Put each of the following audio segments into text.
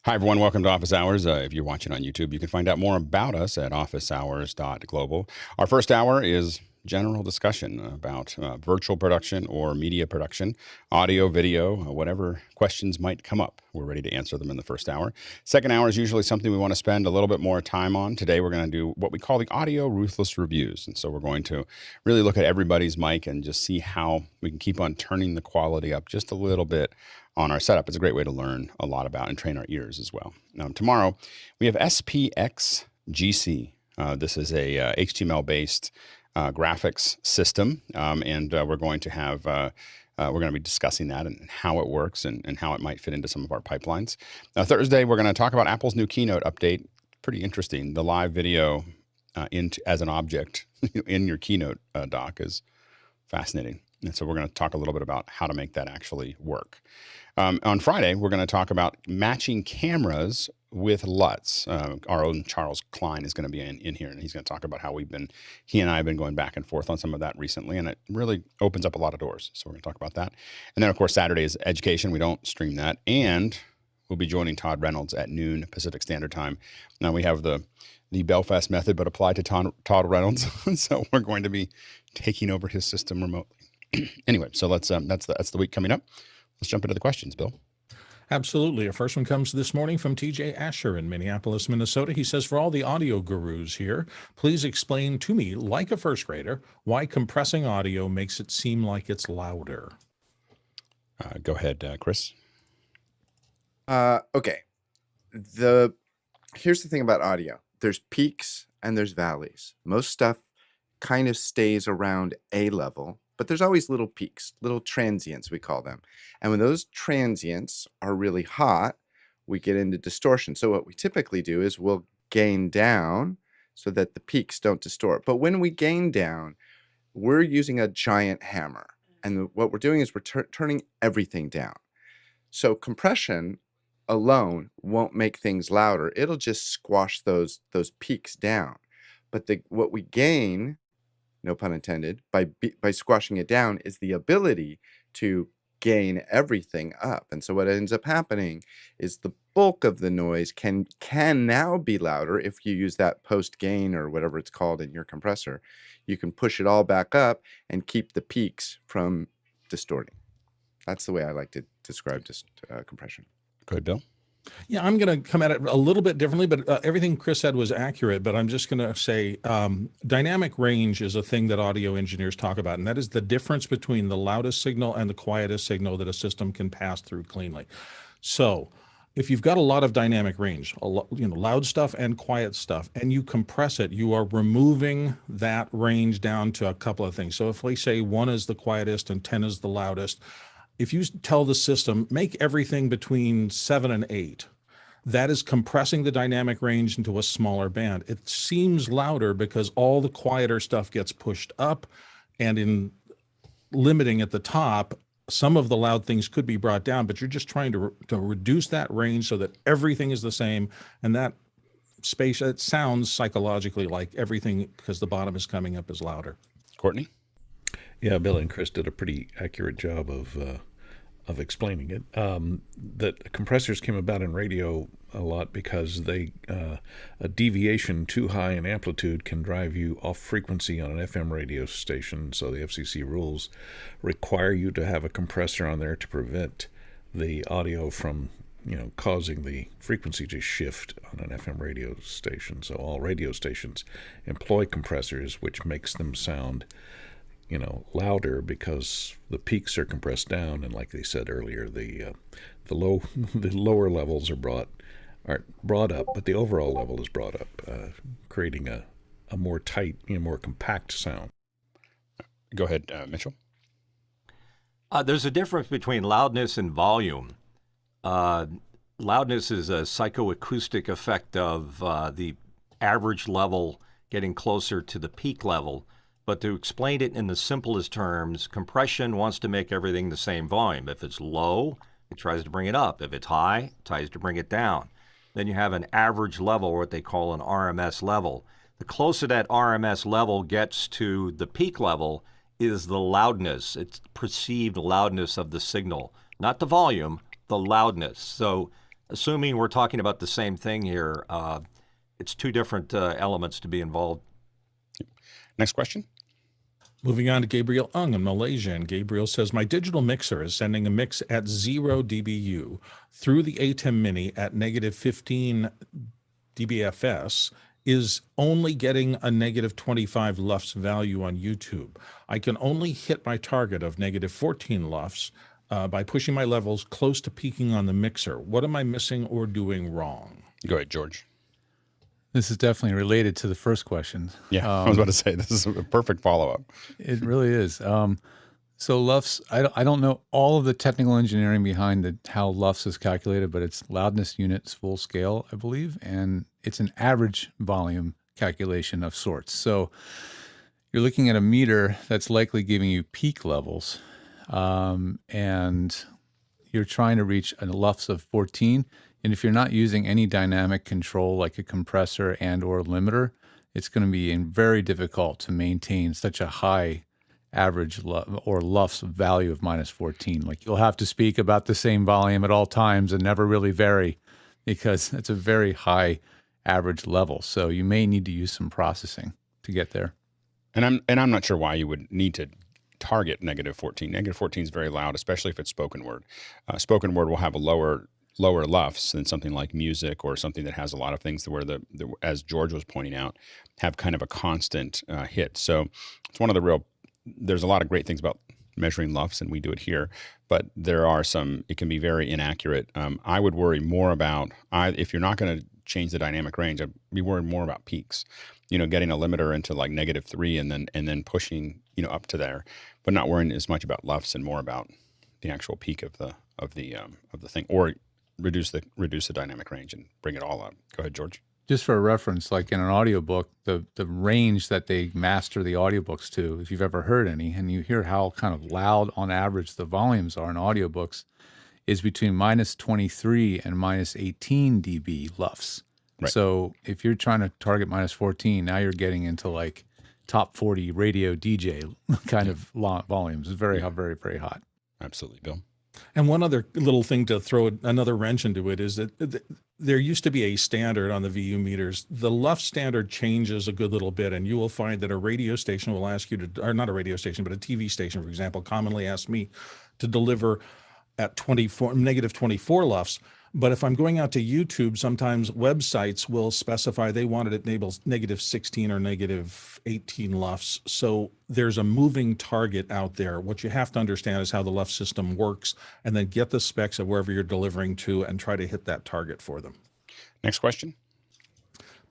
Hi, everyone. Welcome to Office Hours. If you're watching on YouTube, you can find out more about us at officehours.global. Our first hour is general discussion about virtual production or media production, audio, video, whatever questions might come up. We're ready to answer them in the first hour. Second hour is usually something we want to spend a little bit more time on. Today, we're going to do what we call the audio ruthless reviews. And so we're going to really look at everybody's mic and just see how we can keep on turning the quality up just a little bit on our setup. It's a great way to learn a lot about and train our ears as well. Tomorrow, we have SPXGC. This is a HTML-based graphics system, and we're going to be discussing that and how it works and how it might fit into some of our pipelines. Thursday, we're going to talk about Apple's new keynote update. Pretty interesting. The live video as an object in your keynote doc is fascinating. And so we're going to talk a little bit about how to make that actually work. On Friday, we're going to talk about matching cameras with LUTs. Our own Charles Klein is going to be in here, and he's going to talk about how he and I have been going back and forth on some of that recently, and it really opens up a lot of doors. So we're going to talk about that. And then, of course, Saturday is education. We don't stream that. And we'll be joining Todd Reynolds at noon Pacific Standard Time. Now, we have the Belfast method, but applied to Todd Reynolds. So we're going to be taking over his system remotely. Anyway, so that's the week coming up. Let's jump into the questions, Bill. Absolutely. Our first one comes this morning from TJ Asher in Minneapolis, Minnesota. He says, for all the audio gurus here, please explain to me, like a first grader, why compressing audio makes it seem like it's louder. Go ahead, Chris. Okay. Here's the thing about audio. There's peaks and there's valleys. Most stuff kind of stays around a level, but there's always little peaks, little transients, we call them. And when those transients are really hot, we get into distortion. So what we typically do is we'll gain down so that the peaks don't distort. But when we gain down, we're using a giant hammer. And what we're doing is we're turning everything down. So compression alone won't make things louder. It'll just squash those peaks down. But what we gain, no pun intended, by squashing it down is the ability to gain everything up. And so what ends up happening is the bulk of the noise can now be louder if you use that post gain or whatever it's called in your compressor. You can push it all back up and keep the peaks from distorting. That's the way I like to describe compression. Go ahead, Bill. Yeah, I'm going to come at it a little bit differently, but everything Chris said was accurate. But I'm just going to say dynamic range is a thing that audio engineers talk about, and that is the difference between the loudest signal and the quietest signal that a system can pass through cleanly. So if you've got a lot of dynamic range, loud stuff and quiet stuff, and you compress it, you are removing that range down to a couple of things. So if we say 1 is the quietest and 10 is the loudest, if you tell the system, make everything between 7 and 8, that is compressing the dynamic range into a smaller band. It seems louder because all the quieter stuff gets pushed up, and in limiting at the top, some of the loud things could be brought down, but you're just trying to reduce that range so that everything is the same, and that space, it sounds psychologically like everything, because the bottom is coming up, is louder. Courtney? Yeah, Bill and Chris did a pretty accurate job of explaining it. That compressors came about in radio a lot because a deviation too high in amplitude can drive you off frequency on an FM radio station. So the FCC rules require you to have a compressor on there to prevent the audio from causing the frequency to shift on an FM radio station. So all radio stations employ compressors, which makes them sound louder because the peaks are compressed down, and like they said earlier, the lower levels aren't brought up, but the overall level is brought up, creating a more tight, more compact sound. Go ahead, Mitchell. There's a difference between loudness and volume. Loudness is a psychoacoustic effect of the average level getting closer to the peak level. But to explain it in the simplest terms, compression wants to make everything the same volume. If it's low, it tries to bring it up. If it's high, it tries to bring it down. Then you have an average level, or what they call an RMS level. The closer that RMS level gets to the peak level is the loudness. It's perceived loudness of the signal, not the volume, the loudness. So assuming we're talking about the same thing here, it's two different elements to be involved. Next question. Moving on to Gabriel Ung in Malaysia. And Gabriel says, my digital mixer is sending a mix at 0 dBu through the ATEM Mini at negative 15 dBFS is only getting a negative 25 LUFS value on YouTube. I can only hit my target of negative 14 LUFS by pushing my levels close to peaking on the mixer. What am I missing or doing wrong? Go ahead, George. This is definitely related to the first question. Yeah, I was about to say, this is a perfect follow-up. It really is. So LUFS, I don't know all of the technical engineering behind how LUFS is calculated, but it's loudness units full scale, I believe, and it's an average volume calculation of sorts. So you're looking at a meter that's likely giving you peak levels, and you're trying to reach a LUFS of 14. And if you're not using any dynamic control like a compressor and or limiter, it's going to be very difficult to maintain such a high average or LUFS value of minus 14. Like you'll have to speak about the same volume at all times and never really vary because it's a very high average level. So you may need to use some processing to get there. And I'm not sure why you would need to target negative 14. Negative 14 is very loud, especially if it's spoken word. Spoken word will have a lower LUFS than something like music or something that has a lot of things where as George was pointing out, have kind of a constant hit. So it's one of the there's a lot of great things about measuring LUFS, and we do it here, but it can be very inaccurate. I would worry more about, if you're not going to change the dynamic range, I'd be worried more about peaks, getting a limiter into like -3 and then pushing, up to there, but not worrying as much about LUFS and more about the actual peak of the thing, or reduce the dynamic range and bring it all up. Go ahead, George. Just for a reference, like in an audiobook, the range that they master the audiobooks to, if you've ever heard any, and you hear how kind of loud on average the volumes are in audiobooks, is between -23 and -18 dB LUFS. Right. So if you're trying to target -14, now you're getting into like top 40 radio DJ kind of volumes. It's very, very, very hot. Absolutely, Bill. And one other little thing to throw another wrench into it is that there used to be a standard on the VU meters. The LUFS standard changes a good little bit, and you will find that a radio station will ask you to, or not a radio station, but a TV station, for example, commonly asks me to deliver at negative 24 LUFS. But if I'm going out to YouTube, sometimes websites will specify they want it at negative 16 or negative 18 LUFS. So there's a moving target out there. What you have to understand is how the LUFS system works, and then get the specs of wherever you're delivering to and try to hit that target for them. Next question.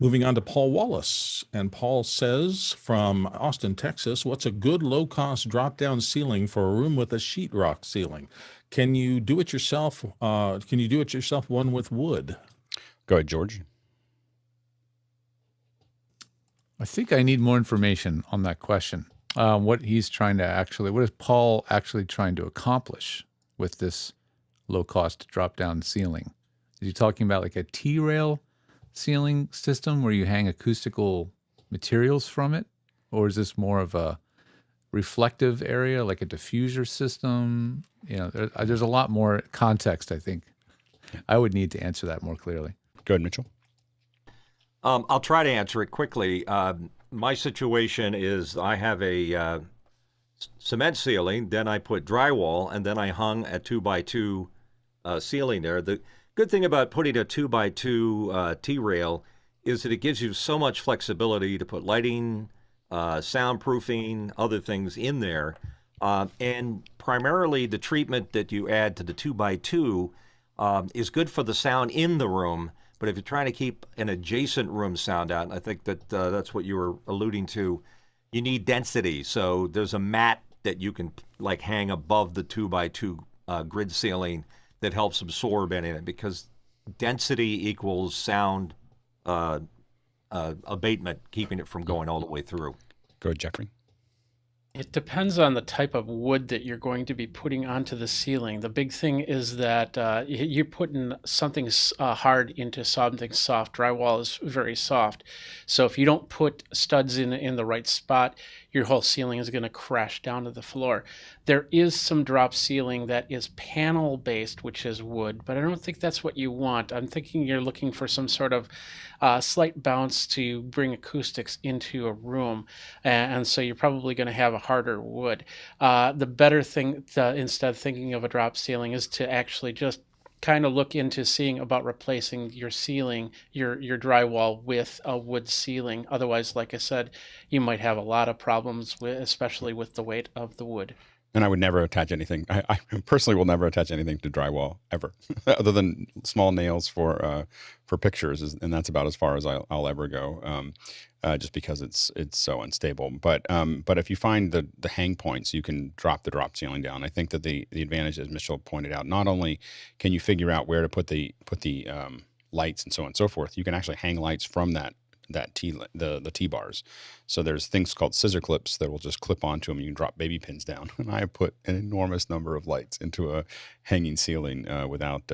Moving on to Paul Wallace. And Paul says from Austin, Texas, what's a good low-cost drop-down ceiling for a room with a sheetrock ceiling? Can you do it yourself? One with wood? Go ahead, George. I think I need more information on that question. What is Paul actually trying to accomplish with this low-cost drop-down ceiling? Is he talking about like a T-rail ceiling system where you hang acoustical materials from it? Or is this more of a reflective area, like a diffuser system? There's a lot more context, I think. I would need to answer that more clearly. Go ahead, Mitchell. I'll try to answer it quickly. My situation is I have a cement ceiling, then I put drywall, and then I hung a 2x2 ceiling there. The good thing about putting a 2x2 T-rail is that it gives you so much flexibility to put lighting, soundproofing, other things in there. And primarily the treatment that you add to the 2x2 is good for the sound in the room. But if you're trying to keep an adjacent room sound out, and I think that that's what you were alluding to, you need density. So there's a mat that you can like hang above the 2x2 grid ceiling that helps absorb any of it, because density equals sound abatement, keeping it from going all the way through. Go ahead, Jeffrey. It depends on the type of wood that you're going to be putting onto the ceiling. The big thing is that you're putting something hard into something soft. Drywall is very soft. So if you don't put studs in the right spot, your whole ceiling is going to crash down to the floor. There is some drop ceiling that is panel based, which is wood, but I don't think that's what you want. I'm thinking you're looking for some sort of slight bounce to bring acoustics into a room, and so you're probably going to have a harder wood. The better thing, instead of thinking of a drop ceiling, is to actually just kind of look into seeing about replacing your ceiling, your drywall, with a wood ceiling. Otherwise, like I said, you might have a lot of problems with, especially with the weight of the wood. And I would never attach anything. I personally will never attach anything to drywall ever, other than small nails for pictures, and that's about as far as I'll ever go, just because it's so unstable. But if you find the hang points, you can drop the drop ceiling down. I think that the advantage, as Mitchell pointed out, not only can you figure out where to put the lights and so on and so forth, you can actually hang lights from the T-bars. So there's things called scissor clips that will just clip onto them. You can drop baby pins down. And I have put an enormous number of lights into a hanging ceiling without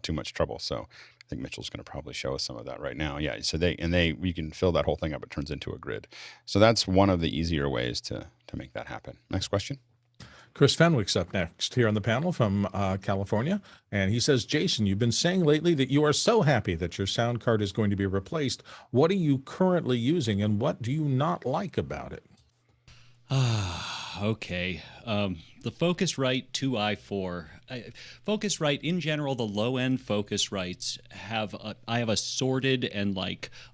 too much trouble. So I think Mitchell's going to probably show us some of that right now. Yeah. So you can fill that whole thing up. It turns into a grid. So that's one of the easier ways to make that happen. Next question. Chris Fenwick's up next here on the panel from California. And he says, Jason, you've been saying lately that you are so happy that your sound card is going to be replaced. What are you currently using, and what do you not like about it? Okay. The Focusrite 2i4. Focusrite, in general, the low-end Focusrites I have a sordid and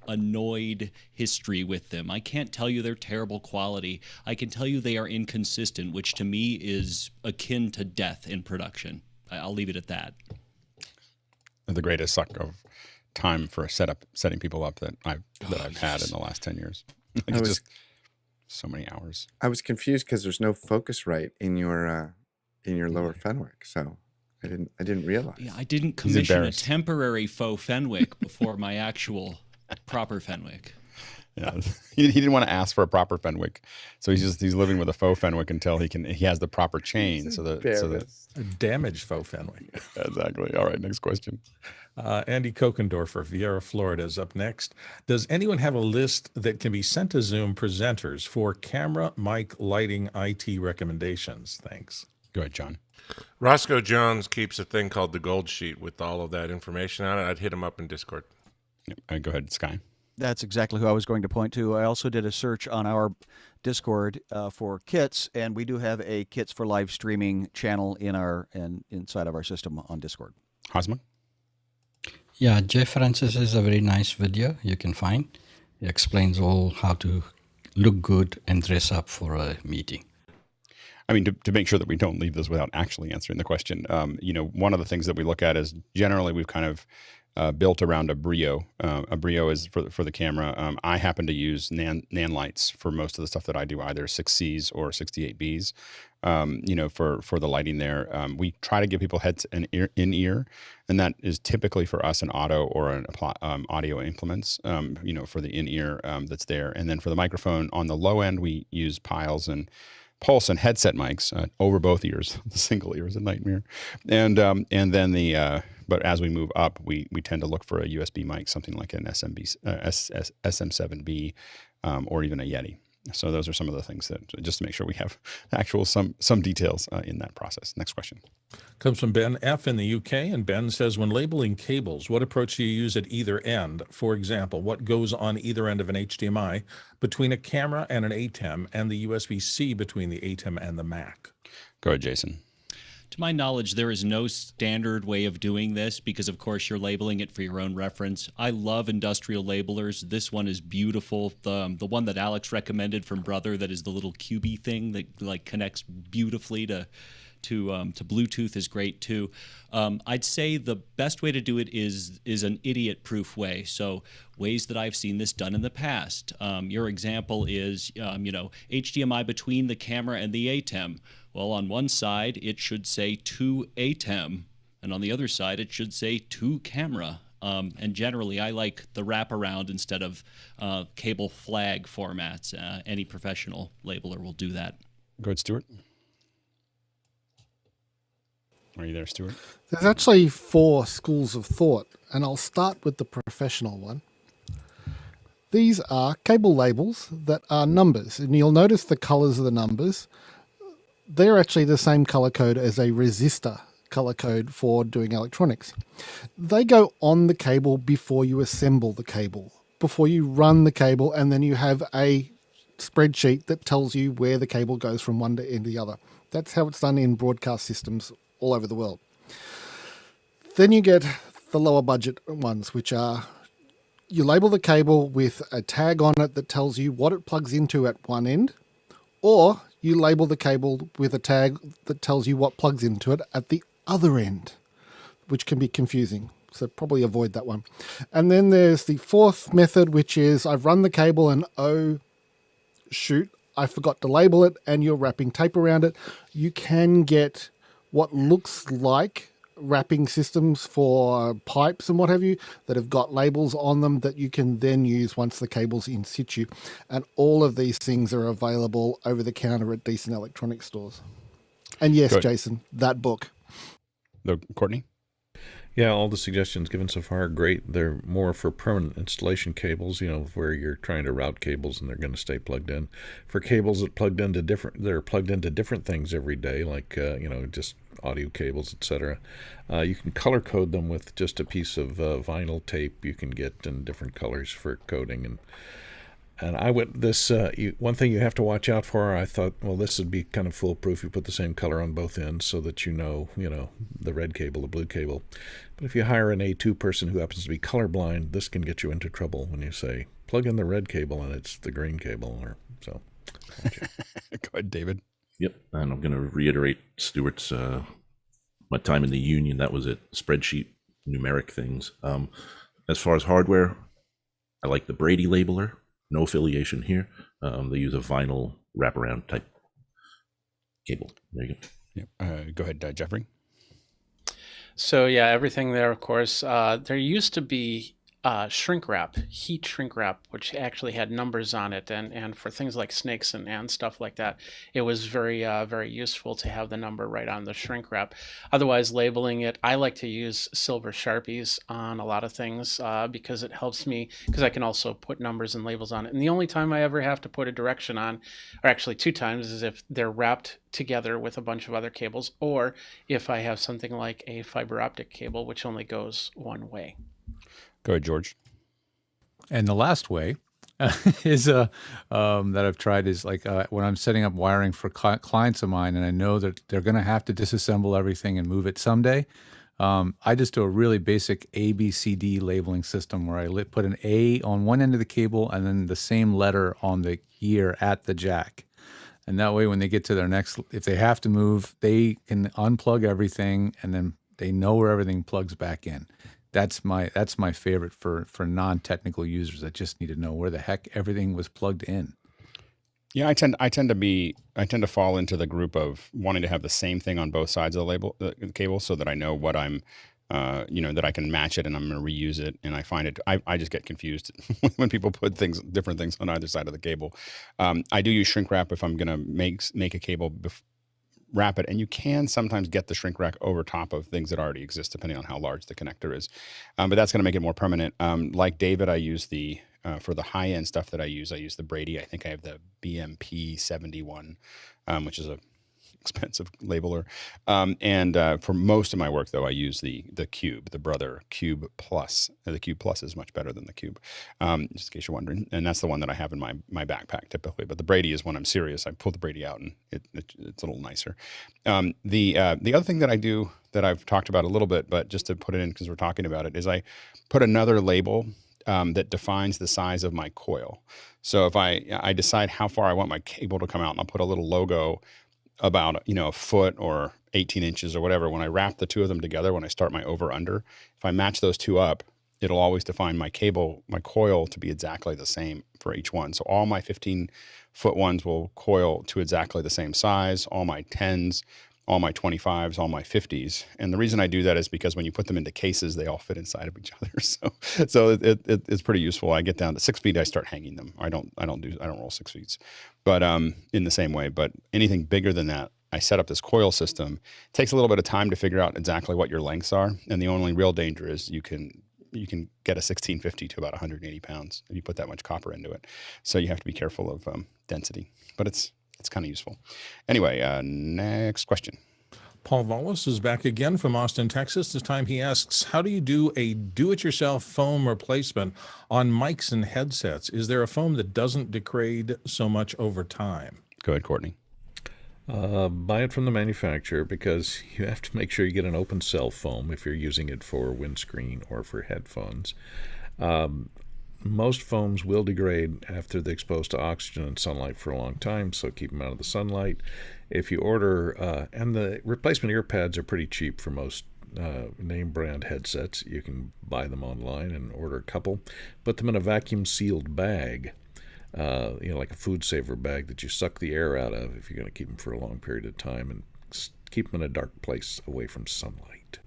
annoyed history with them. I can't tell you they're terrible quality. I can tell you they are inconsistent, which to me is akin to death in production. I'll leave it at that. The greatest suck of time for setting people up that I've had in the last 10 years. Just so many hours. I was confused because there's no Focusrite in your lower Fenwick, so I didn't realize. Yeah, I didn't commission a temporary faux Fenwick before my actual proper Fenwick. Yeah, he didn't want to ask for a proper Fenwick, so he's living with a faux Fenwick until he has the proper chain. A damaged faux Fenwick. Exactly. All right, next question. Andy Kokendorfer, Viera, Florida, is up next. Does anyone have a list that can be sent to Zoom presenters for camera, mic, lighting, IT recommendations? Thanks. Go ahead, John. Roscoe Jones keeps a thing called the Gold Sheet with all of that information on it. I'd hit him up in Discord. Go ahead, Sky. That's exactly who I was going to point to. I also did a search on our Discord for kits, and we do have a kits for live streaming channel inside of our system on Discord. Hosma? Yeah, Jeff Francis is a very nice video you can find. He explains all how to look good and dress up for a meeting. I mean, to make sure that we don't leave this without actually answering the question, one of the things that we look at is generally we've kind of built around a Brio. A Brio is for the camera. I happen to use Nan lights for most of the stuff that I do, either 6Cs or 68Bs. For the lighting there, we try to give people heads and in-ear, and that is typically for us an auto or an audio implements. For the in-ear that's there, and then for the microphone on the low end, we use Piles and Pulse and headset mics over both ears. The single ear is a nightmare, and then but as we move up, we tend to look for a USB mic, something like an SM7B, or even a Yeti. So those are some of the things that, just to make sure we have actual some details in that process. Next question. Comes from Ben F. in the UK, and Ben says, when labeling cables, what approach do you use at either end? For example, what goes on either end of an HDMI between a camera and an ATEM, and the USB-C between the ATEM and the Mac? Go ahead, Jason. To my knowledge, there is no standard way of doing this because, of course, you're labeling it for your own reference. I love industrial labelers. This one is beautiful. The one that Alex recommended from Brother, that is the little cubey thing that connects beautifully to Bluetooth, is great too. I'd say the best way to do it is an idiot-proof way. So ways that I've seen this done in the past. Your example is HDMI between the camera and the ATEM. Well, on one side it should say to ATEM, and on the other side it should say to camera. And generally, I like the wraparound instead of cable flag formats. Any professional labeler will do that. Go ahead, Stuart. Are you there, Stuart? There's actually 4 schools of thought, and I'll start with the professional one. These are cable labels that are numbers, and you'll notice the colors of the numbers. They're actually the same color code as a resistor color code for doing electronics. They go on the cable before you assemble the cable, before you run the cable, and then you have a spreadsheet that tells you where the cable goes from one to end to the other. That's how it's done in broadcast systems all over the world. Then you get the lower budget ones, which are, you label the cable with a tag on it that tells you what it plugs into at one end, or you label the cable with a tag that tells you what plugs into it at the other end, which can be confusing. So probably avoid that one. And then there's the fourth method, which is I've run the cable and oh, shoot, I forgot to label it, and you're wrapping tape around it. You can get what looks like wrapping systems for pipes and what have you that have got labels on them that you can then use once the cable's in situ. And all of these things are available over the counter at decent electronics stores. And yes, Good. Jason, that book. Courtney? Yeah, all the suggestions given so far are great. They're more for permanent installation cables, where you're trying to route cables and they're going to stay plugged in. For cables that they're plugged into different things every day, like just audio cables, etc. You can color code them with just a piece of vinyl tape you can get in different colors for coding. And I went this one thing you have to watch out for. I thought, well, this would be kind of foolproof. You put the same color on both ends so that you know the red cable, the blue cable. But if you hire an A2 person who happens to be colorblind, this can get you into trouble when you say plug in the red cable and it's the green cable, or so. Go ahead, David. Yep, and I'm going to reiterate Stuart's. My time in the union, that was it. Spreadsheet, numeric things. As far as hardware, I like the Brady labeler. No affiliation here. They use a vinyl wraparound type cable. There you go. Yep. Go ahead, Jeffrey. So yeah, everything there, of course. There used to be shrink wrap, heat shrink wrap, which actually had numbers on it, and for things like snakes and stuff like that, it was very very useful to have the number right on the shrink wrap. Otherwise, labeling it, I like to use silver Sharpies on a lot of things because it helps me, because I can also put numbers and labels on it. And the only time I ever have to put a direction on, or actually 2 times, is if they're wrapped together with a bunch of other cables, or if I have something like a fiber optic cable, which only goes one way. Go ahead, George. And the last way is that I've tried is like when I'm setting up wiring for clients of mine, and I know that they're going to have to disassemble everything and move it someday. I just do a really basic ABCD labeling system where I put an A on one end of the cable and then the same letter on the gear at the jack. And that way, when they get to their next, if they have to move, they can unplug everything and then they know where everything plugs back in. That's my favorite for non-technical users that just need to know where the heck everything was plugged in. Yeah, I tend to fall into the group of wanting to have the same thing on both sides of the cable, so that I know what I'm, that I can match it and I'm going to reuse it. And I find I just get confused when people put different things on either side of the cable. I do use shrink wrap if I'm going to make a cable wrap it, and you can sometimes get the shrink wrap over top of things that already exist, depending on how large the connector is. But that's going to make it more permanent. Like David, I use the for the high end stuff that I use the Brady. I think I have the BMP 71, which is a expensive labeler. And for most of my work, though, I use the Cube, the Brother Cube Plus. The Cube Plus is much better than the Cube, just in case you're wondering. And that's the one that I have in my backpack typically. But the Brady is when I'm serious. I pull the Brady out and it's a little nicer. The other thing that I do that I've talked about a little bit, but just to put it in because we're talking about it, is I put another label that defines the size of my coil. So if I decide how far I want my cable to come out, and I'll put a little logo about a foot or 18 inches or whatever. When I wrap the two of them together, when I start my over under, if I match those two up, it'll always define my coil to be exactly the same for each one. So all my 15-foot ones will coil to exactly the same size, all my 10s, all my 25s, all my 50s. And the reason I do that is because when you put them into cases, they all fit inside of each other. So it's pretty useful. I get down to 6 feet, I start hanging them. I don't roll 6 feet, but in the same way. But anything bigger than that, I set up this coil system. It takes a little bit of time to figure out exactly what your lengths are. And the only real danger is you can you can get a 1650 to about 180 pounds if you put that much copper into it. So you have to be careful of density, but it's kind of useful. Anyway, next question. Paul Wallace is back again from Austin, Texas. This time he asks, how do you do a do-it-yourself foam replacement on mics and headsets? Is there a foam that doesn't degrade so much over time? Go ahead, Courtney. Buy it from the manufacturer, because you have to make sure you get an open cell foam if you're using it for windscreen or for headphones. Most foams will degrade after they're exposed to oxygen and sunlight for a long time, so keep them out of the sunlight. If you order, and the replacement ear pads are pretty cheap for most name brand headsets. You can buy them online and order a couple. Put them in a vacuum sealed bag, like a food saver bag that you suck the air out of if you're going to keep them for a long period of time, and keep them in a dark place away from sunlight.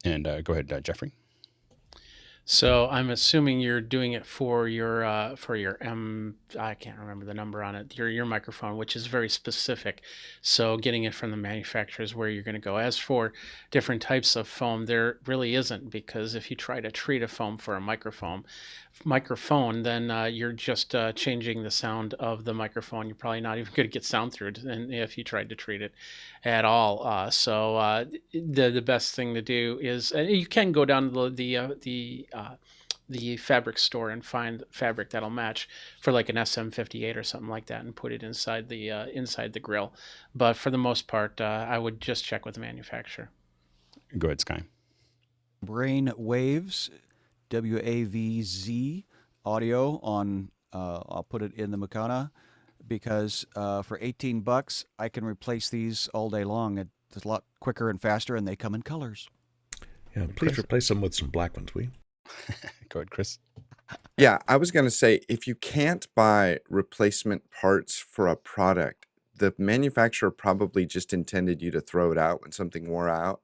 And go ahead, Jeffrey. So I'm assuming you're doing it for your I can't remember the number on it, your microphone, which is very specific. So getting it from the manufacturer is where you're going to go. As for different types of foam, there really isn't, because if you try to treat a foam for a microphone, then you're just changing the sound of the microphone. You're probably not even going to get sound through it, and if you tried to treat it at all. So the best thing to do is you can go down to the fabric store and find fabric that'll match for like an SM58 or something like that, and put it inside the grill. But for the most part, I would just check with the manufacturer. Go ahead, Sky. Brain Waves, WAVZ audio on, I'll put it in the Makana, because for $18 I can replace these all day long. It's a lot quicker and faster, and they come in colors. Yeah, please replace them with some black ones, will you? Go ahead, Chris. Yeah, I was going to say, if you can't buy replacement parts for a product, the manufacturer probably just intended you to throw it out when something wore out.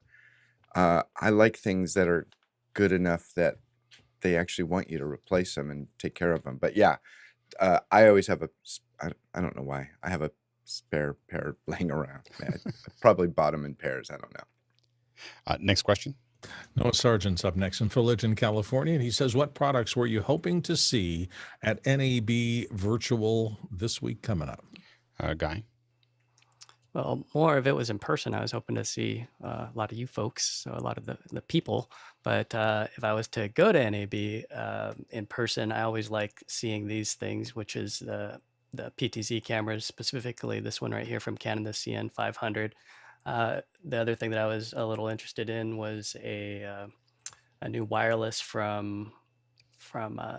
I like things that are good enough that they actually want you to replace them and take care of them. But yeah, I always have I don't know why, I have a spare pair laying around. I probably bought them in pairs. I don't know. Next question. Noah Sargent's up next in Fullerton, California, and he says, what products were you hoping to see at NAB Virtual this week coming up? Guy. Well, more of it was in person. I was hoping to see a lot of you folks, so a lot of the people. But if I was to go to NAB in person, I always like seeing these things, which is the PTZ cameras, specifically this one right here from Canon, the CN500. The other thing that I was a little interested in was a new wireless from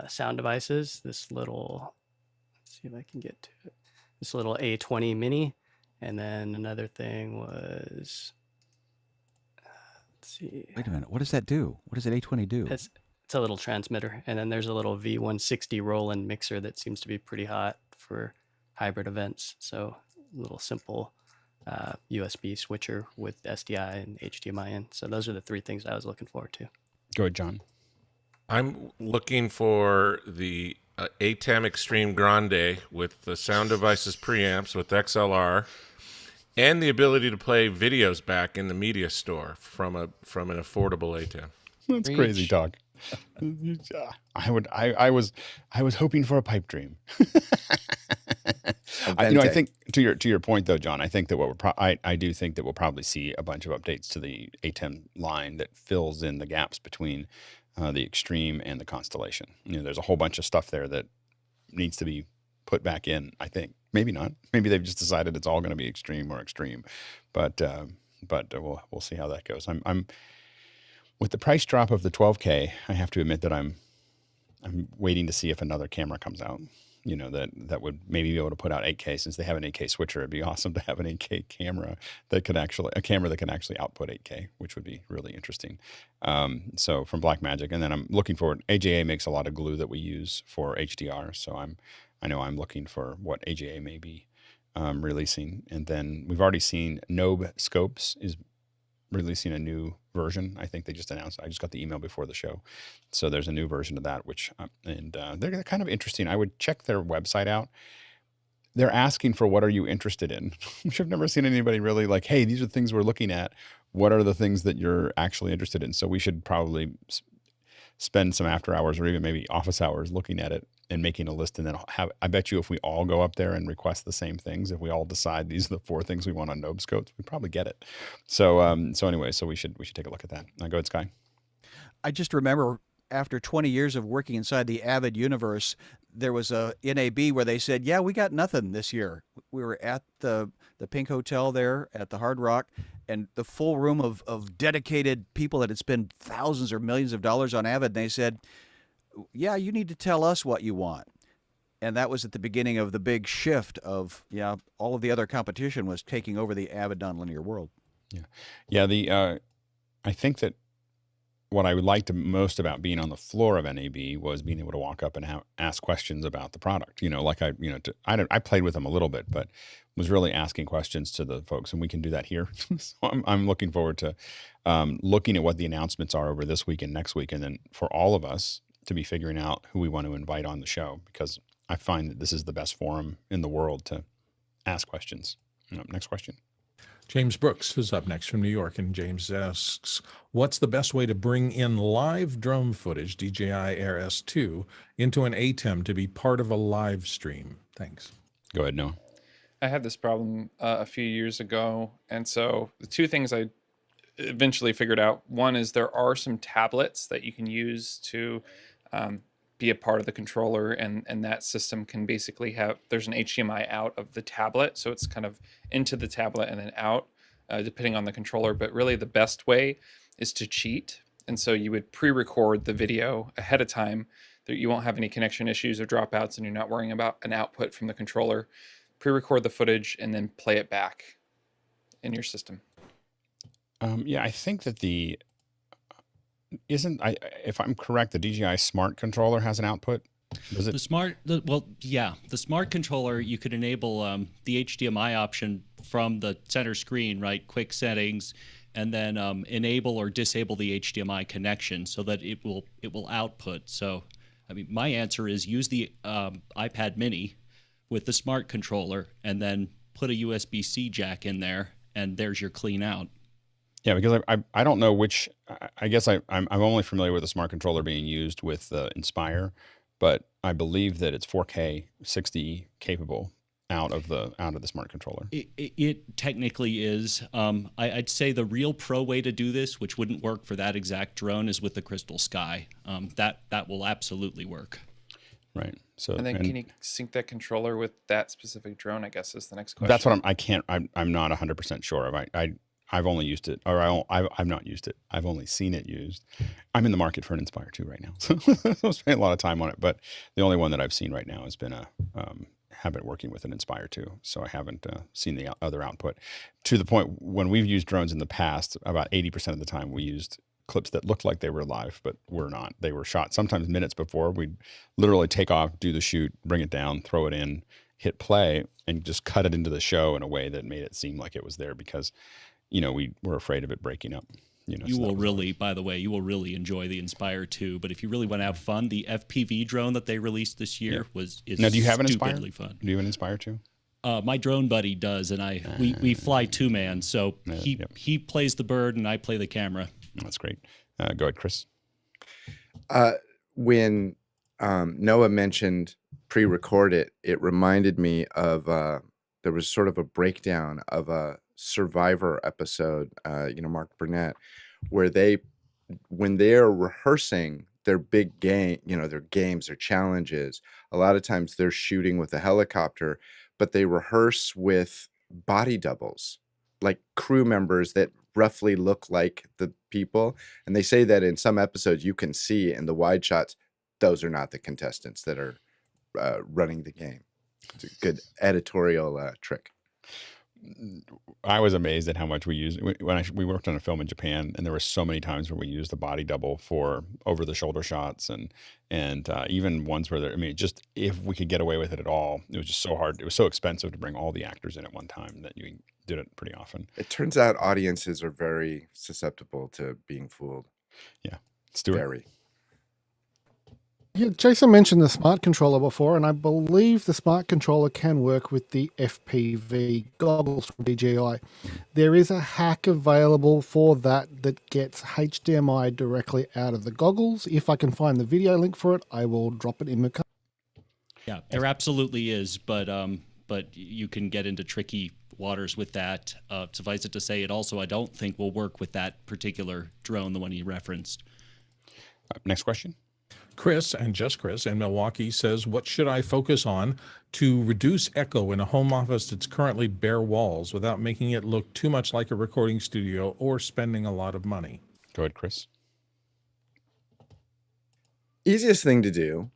Sound Devices. This little, let's see if I can get to it. This little A20 Mini. And then another thing was, let's see. Wait a minute. What does that do? What does an A20 do? It's a little transmitter. And then there's a little V160 Roland mixer that seems to be pretty hot for hybrid events. So a little simple USB switcher with SDI and HDMI in. So those are the three things I was looking forward to. Go ahead, John. I'm looking for the ATEM Extreme Grande with the Sound Devices preamps with XLR, and the ability to play videos back in the media store from an affordable ATEM. That's crazy talk. I was hoping for a pipe dream. I think to your point though, John, I think that I do think that we'll probably see a bunch of updates to the ATEM line that fills in the gaps between the Extreme and the Constellation. There's a whole bunch of stuff there that needs to be put back in. I think maybe not. Maybe they've just decided it's all going to be Extreme or Extreme, but we'll see how that goes. I'm with the price drop of the 12K. I have to admit that I'm waiting to see if another camera comes out. That would maybe be able to put out 8K, since they have an 8K switcher. It'd be awesome to have an 8K camera that can actually output 8K, which would be really interesting. So from Blackmagic, and then I'm looking forward. AJA makes a lot of glue that we use for HDR, so I know I'm looking for what AJA may be releasing. And then we've already seen Nobe Scopes is releasing a new version. I think they just announced. I just got the email before the show, so there's a new version of that, which they're kind of interesting. I would check their website out. they're asking for what are you interested in, which I've never seen anybody really like, hey, these are the things we're looking at. What are the things that you're actually interested in? So we should probably spend some after hours or even maybe office hours looking at it and making a list. And then I bet you if we all go up there and request the same things, if we all decide these are the 4 things we want on Nobescoats, we probably get it. So anyway, so we should take a look at that. Go ahead, Sky. I just remember after 20 years of working inside the Avid universe, there was a NAB where they said, yeah, we got nothing this year. We were at the Pink Hotel there at the Hard Rock, and the full room of dedicated people that had spent thousands or millions of dollars on Avid. And they said, yeah, you need to tell us what you want. And that was at the beginning of the big shift of, all of the other competition was taking over the Avid nonlinear world. Yeah. I think that what I liked most about being on the floor of NAB was being able to walk up and ask questions about the product. I played with them a little bit, but was really asking questions to the folks, and we can do that here. So I'm looking forward to looking at what the announcements are over this week and next week, and then for all of us to be figuring out who we want to invite on the show, because I find that this is the best forum in the world to ask questions. Next question. James Brooks is up next from New York, and James asks, what's the best way to bring in live drone footage, DJI Air S2, into an ATEM to be part of a live stream? Thanks. Go ahead, Noah. I had this problem a few years ago, and so the 2 things I eventually figured out. One is there are some tablets that you can use to be a part of the controller, and that system can basically there's an HDMI out of the tablet, so it's kind of into the tablet and then out, depending on the controller. But really the best way is to cheat, and so you would pre-record the video ahead of time, that you won't have any connection issues or dropouts, and you're not worrying about an output from the controller. Pre-record the footage and then play it back in your system. I think that if I'm correct, the DJI Smart Controller has an output. Does it? The Smart Controller, you could enable the HDMI option from the center screen, right? Quick settings, and then enable or disable the HDMI connection so that it will output. So, I mean, my answer is use the iPad Mini with the Smart Controller, and then put a USB-C jack in there, and there's your clean out. Yeah, because I don't know which. I guess I'm only familiar with the Smart Controller being used with Inspire, but I believe that it's 4K 60 capable out of the Smart Controller. It technically is. I'd say the real pro way to do this, which wouldn't work for that exact drone, is with the Crystal Sky. That will absolutely work. Right. So and then can you sync that controller with that specific drone? I guess is the next question. That's what I'm not 100% sure of. I've only used it, or I've not used it. I've only seen it used. I'm in the market for an Inspire 2 right now, so I'm spending a lot of time on it. But the only one that I've seen right now has been have been working with an Inspire 2, so I haven't seen the other output. To the point when we've used drones in the past, about 80% of the time we used clips that looked like they were live, but were not. They were shot sometimes minutes before. We'd literally take off, do the shoot, bring it down, throw it in, hit play, and just cut it into the show in a way that made it seem like it was there, because we were afraid of it breaking up. By the way, you will really enjoy the Inspire 2. But if you really want to have fun, the FPV drone that they released this year is now, do you have an Inspire? Fun. Do you have an Inspire 2? My drone buddy does, and we fly 2-man. So he plays the bird and I play the camera. That's great. Go ahead, Chris. When Noah mentioned pre-record it reminded me of there was sort of a breakdown of a Survivor episode, Mark Burnett, where when they're rehearsing their big game, their games, their challenges, a lot of times they're shooting with a helicopter, but they rehearse with body doubles, like crew members that roughly look like the people. And they say that in some episodes you can see in the wide shots, those are not the contestants that are running the game. It's a good editorial trick. I was amazed at how much we used when we worked on a film in Japan, and there were so many times where we used a body double for over the shoulder shots, and even ones where just if we could get away with it at all, it was just so hard. It was so expensive to bring all the actors in at one time that you did it pretty often. It turns out audiences are very susceptible to being fooled. Yeah, Stuart. Very. Yeah, Jason mentioned the smart controller before, and I believe the smart controller can work with the FPV goggles from DJI. There is a hack available for that gets HDMI directly out of the goggles. If I can find the video link for it, I will drop it in the comments. Yeah, there absolutely is, but you can get into tricky waters with that. Suffice it to say, it also I don't think will work with that particular drone, the one you referenced. Next question. Chris, and just Chris, in Milwaukee says, what should I focus on to reduce echo in a home office that's currently bare walls without making it look too much like a recording studio or spending a lot of money? Go ahead, Chris. Easiest thing to do,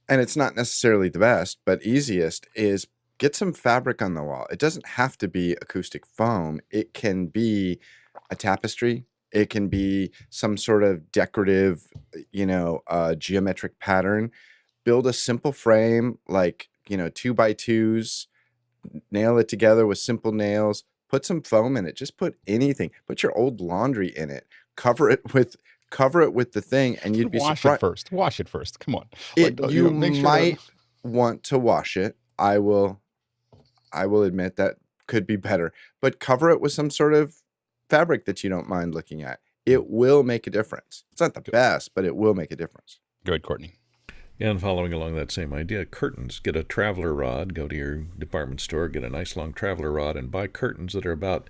and it's not necessarily the best, but easiest, is get some fabric on the wall. It doesn't have to be acoustic foam. It can be a tapestry. It can be some sort of decorative, geometric pattern. Build a simple frame, like, 2x2s, nail it together with simple nails, put some foam in it. Just put anything. Put your old laundry in it. Cover it with the thing, and you'd be surprised. Wash it first. Come on. You might want to wash it. I will admit that could be better, but cover it with some sort of fabric that you don't mind looking at. It will make a difference. It's not the best, but it will make a difference. Go ahead, Courtney. Yeah, and following along that same idea, curtains. Get a traveler rod, go to your department store, get a nice long traveler rod, and buy curtains that are about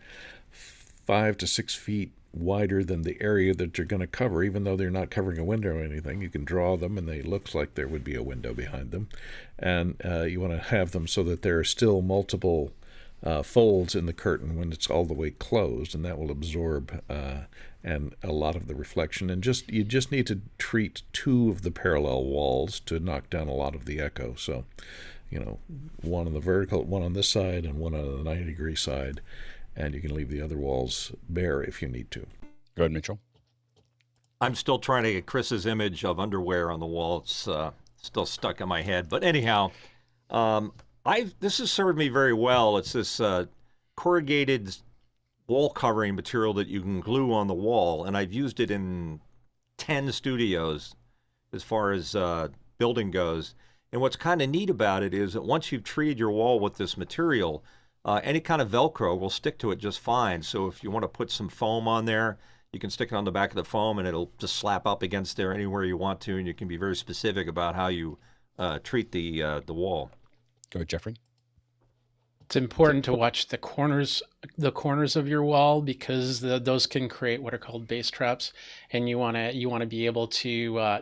5 to 6 feet wider than the area that you're going to cover, even though they're not covering a window or anything. You can draw them, and they look like there would be a window behind them. And you want to have them so that there are still multiple folds in the curtain when it's all the way closed, and that will absorb and a lot of the reflection. And you just need to treat 2 of the parallel walls to knock down a lot of the echo. So, one on the vertical, one on this side, and one on the 90-degree side, and you can leave the other walls bare if you need to. Go ahead, Mitchell. I'm still trying to get Chris's image of underwear on the wall. It's still stuck in my head. But anyhow, this has served me very well. It's this corrugated wall covering material that you can glue on the wall, and I've used it in 10 studios as far as building goes. And what's kind of neat about it is that once you've treated your wall with this material, any kind of Velcro will stick to it just fine. So if you want to put some foam on there, you can stick it on the back of the foam, and it'll just slap up against there anywhere you want to, and you can be very specific about how you treat the wall. Go ahead, Jeffrey. It's important to watch the corners of your wall, because those can create what are called base traps, and you want to be able to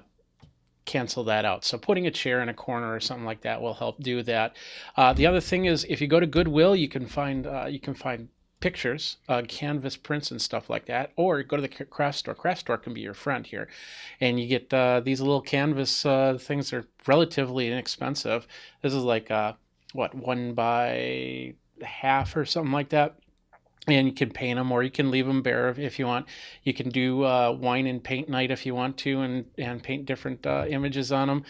cancel that out. So putting a chair in a corner or something like that will help do that. The other thing is, if you go to Goodwill, you can find pictures, canvas prints and stuff like that, or go to the craft store. Craft store can be your friend here, and you get these little canvas things that are relatively inexpensive. This is like 1 by half or something like that, and you can paint them, or you can leave them bare if you want. You can do wine and paint night if you want to, and paint different images on them.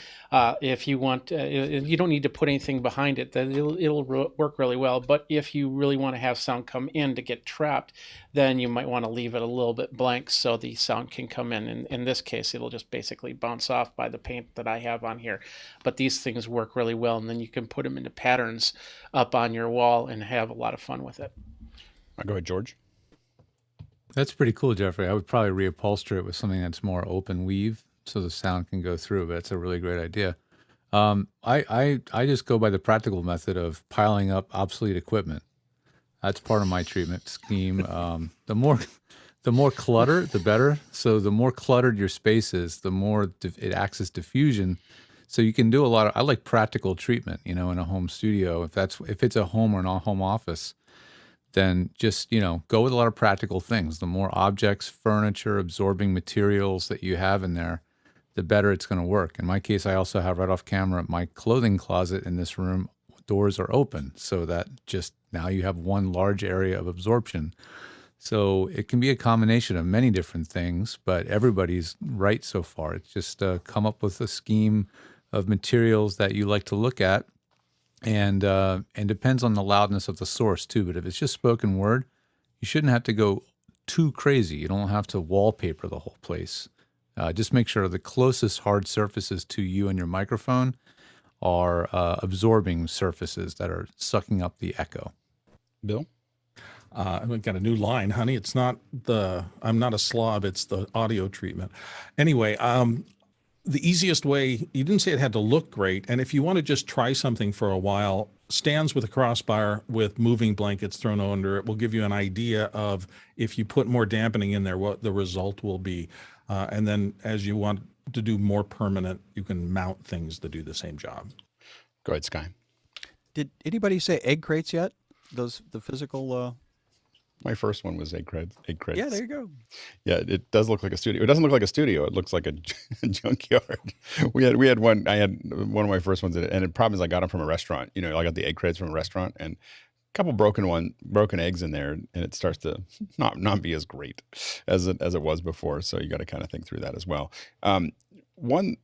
If you want, you don't need to put anything behind it. It'll work really well. But if you really want to have sound come in to get trapped, then you might want to leave it a little bit blank so the sound can come in. And in this case, it'll just basically bounce off by the paint that I have on here. But these things work really well, and then you can put them into patterns up on your wall and have a lot of fun with it. Go ahead, George. That's pretty cool, Jeffrey. I would probably reupholster it with something that's more open weave so the sound can go through, but it's a really great idea. I just go by the practical method of piling up obsolete equipment. That's part of my treatment scheme. The more clutter, the better. So the more cluttered your space is, the more it acts as diffusion. So you can do a lot of, I like practical treatment, in a home studio. If it's a home or an all-home office, then just, go with a lot of practical things. The more objects, furniture, absorbing materials that you have in there, the better it's going to work. In my case, I also have right off camera, my clothing closet in this room, doors are open, so that just now you have one large area of absorption. So it can be a combination of many different things, but everybody's right so far. It's just come up with a scheme of materials that you like to look at. And depends on the loudness of the source too. But if it's just spoken word, you shouldn't have to go too crazy. You don't have to wallpaper the whole place. Just make sure the closest hard surfaces to you and your microphone are absorbing surfaces that are sucking up the echo. Bill? I've got a new line, honey. It's not I'm not a slob, it's the audio treatment. Anyway, the easiest way, you didn't say it had to look great. And if you want to just try something for a while, stands with a crossbar with moving blankets thrown under it will give you an idea of, if you put more dampening in there, what the result will be. And then as you want to do more permanent, you can mount things to do the same job. Go ahead, Sky. Did anybody say egg crates yet? The physical... My first one was egg crates. Yeah, there you go. Yeah, it does look like a studio. It doesn't look like a studio. It looks like a junkyard. We had one. I had one of my first ones, and the problem is I got them from a restaurant. You know, I got the egg crates from a restaurant, and a couple broken eggs in there, and it starts to not be as great as it was before. So you got to kind of think through that as well. One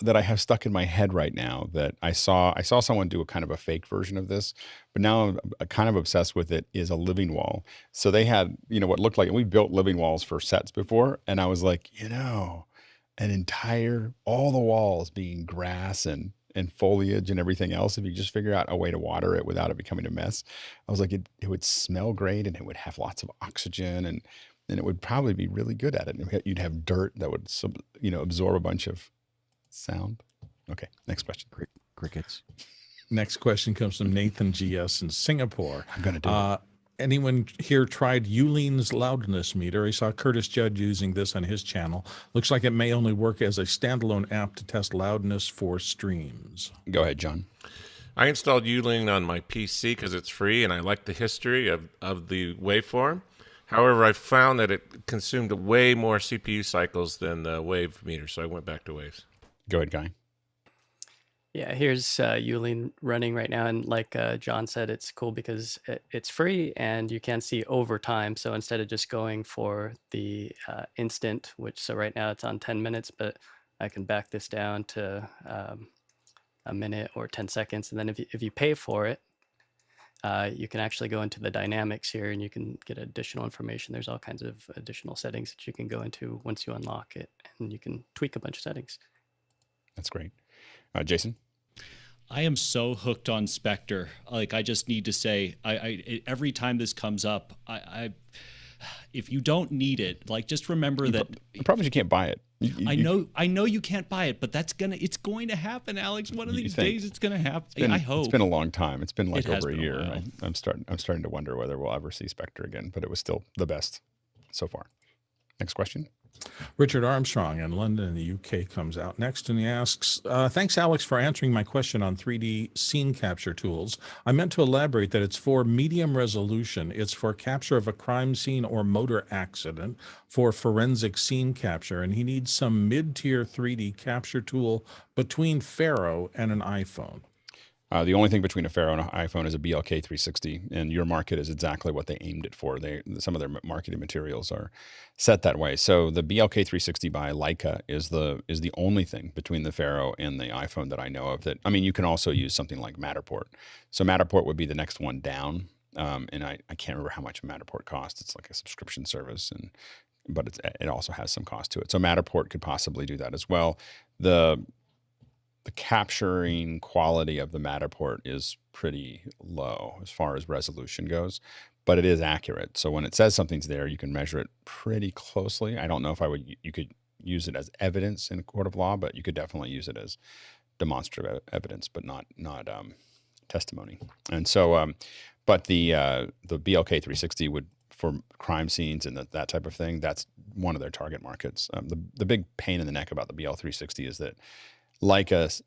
that I have stuck in my head right now that I saw someone do a kind of a fake version of this, but now I'm kind of obsessed with it, is a living wall. So they had, what looked like, and we built living walls for sets before. And I was like, all the walls being grass and foliage and everything else, if you just figure out a way to water it without it becoming a mess. I was like, it would smell great, and it would have lots of oxygen, and it would probably be really good at it. And you'd have dirt that would, absorb a bunch of sound. Okay, next question. Crickets. Next question comes from Nathan GS in Singapore. I'm going to do it. Anyone here tried Youlean's Loudness Meter? I saw Curtis Judd using this on his channel. Looks like it may only work as a standalone app to test loudness for streams. Go ahead, John. I installed Youlean on my PC because it's free, and I like the history of the waveform. However, I found that it consumed way more CPU cycles than the wave meter, so I went back to waves. Go ahead, Guy. Yeah, here's Youlean running right now, and like John said, it's cool because it's free and you can see over time. So instead of just going for the instant, so right now it's on 10 minutes, but I can back this down to a minute or 10 seconds. And then if you pay for it, you can actually go into the dynamics here and you can get additional information. There's all kinds of additional settings that you can go into once you unlock it, and you can tweak a bunch of settings. That's great. Jason? I am so hooked on Spectre. Like, I just need to say, every time this comes up, if you don't need it, like, just remember that the problem is you can't buy it. I know you can't buy it, but it's going to happen, Alex. One of these days, it's going to happen. I hope. It's been a long time. It's been like over a year. A I'm starting to wonder whether we'll ever see Spectre again, but it was still the best so far. Next question. Richard Armstrong in London in the UK comes out next, and he asks, thanks, Alex, for answering my question on 3D scene capture tools. I meant to elaborate that it's for medium resolution. It's for capture of a crime scene or motor accident, for forensic scene capture, and he needs some mid-tier 3D capture tool between Faro and an iPhone. The only thing between a Faro and an iPhone is a BLK 360, and your market is exactly what they aimed it for. Some of their marketing materials are set that way. So the BLK 360 by Leica is the only thing between the Faro and the iPhone that I know of. You can also use something like Matterport. So Matterport would be the next one down, and I can't remember how much Matterport costs. It's like a subscription service, but it also has some cost to it. So Matterport could possibly do that as well. The capturing quality of the Matterport is pretty low as far as resolution goes, but it is accurate. So when it says something's there, you can measure it pretty closely. I don't know if you could use it as evidence in a court of law, but you could definitely use it as demonstrative evidence, but not testimony. And so, but the BLK 360 would, for crime scenes and that type of thing, that's one of their target markets. The big pain in the neck about the BL 360 is that Leica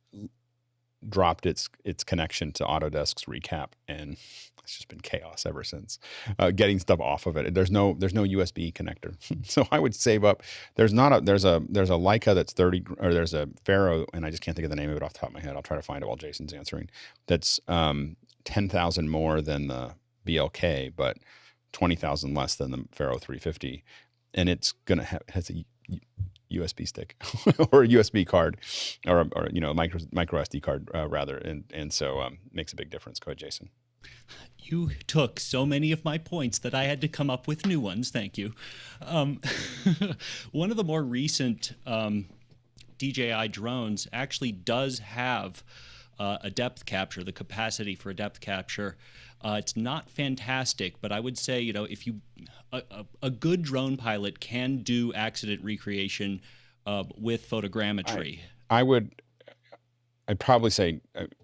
dropped its connection to Autodesk's recap, and it's just been chaos ever since. Getting stuff off of it. There's no USB connector, so I would save up. There's a Leica that's 30, or there's a Faro, and I just can't think of the name of it off the top of my head. I'll try to find it while Jason's answering. That's 10,000 more than the BLK, but 20,000 less than the Faro 350, and it's has a USB stick or a USB card, or micro SD card rather, and so makes a big difference. Go ahead, Jason. You took so many of my points that I had to come up with new ones. Thank you. One of the more recent DJI drones actually does have a depth capture, the capacity for a depth capture. It's not fantastic, but I would say, if you a good drone pilot can do accident recreation with photogrammetry. I'd probably say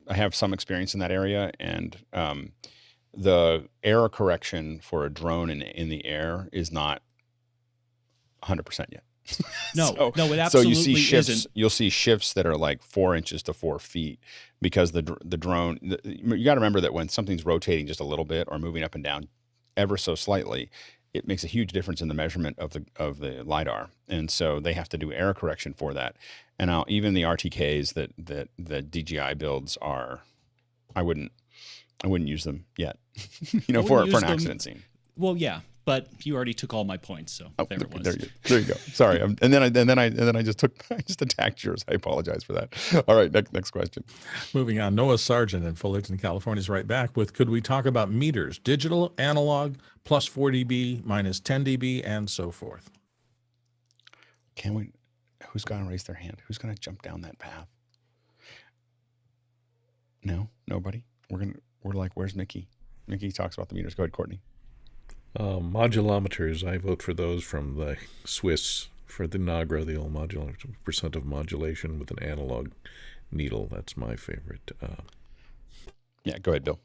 I have some experience in that area, and the error correction for a drone in the air is not 100% yet. No, it absolutely so you see shifts. isn't. You'll see shifts that are like 4 inches to 4 feet because the drone. You got to remember that when something's rotating just a little bit or moving up and down ever so slightly, it makes a huge difference in the measurement of the LiDAR, and so they have to do error correction for that. And now even the RTKs that DJI builds are, I wouldn't use them yet, for an accident scene. Well, yeah, but you already took all my points, so there it was. There you go. Sorry, and then I just attacked yours. I apologize for that. All right, next question. Moving on, Noah Sargent in Fullerton, California is right back with, could we talk about meters, digital, analog, plus 4 dB, minus 10 dB, and so forth? Can we? Who's going to raise their hand? Who's going to jump down that path? No, nobody. We're like, where's Mickey? Mickey talks about the meters. Go ahead, Courtney. Modulometers, I vote for those from the Swiss for the Nagra, the old percent of modulation with an analog needle. That's my favorite. Yeah, go ahead, Bill.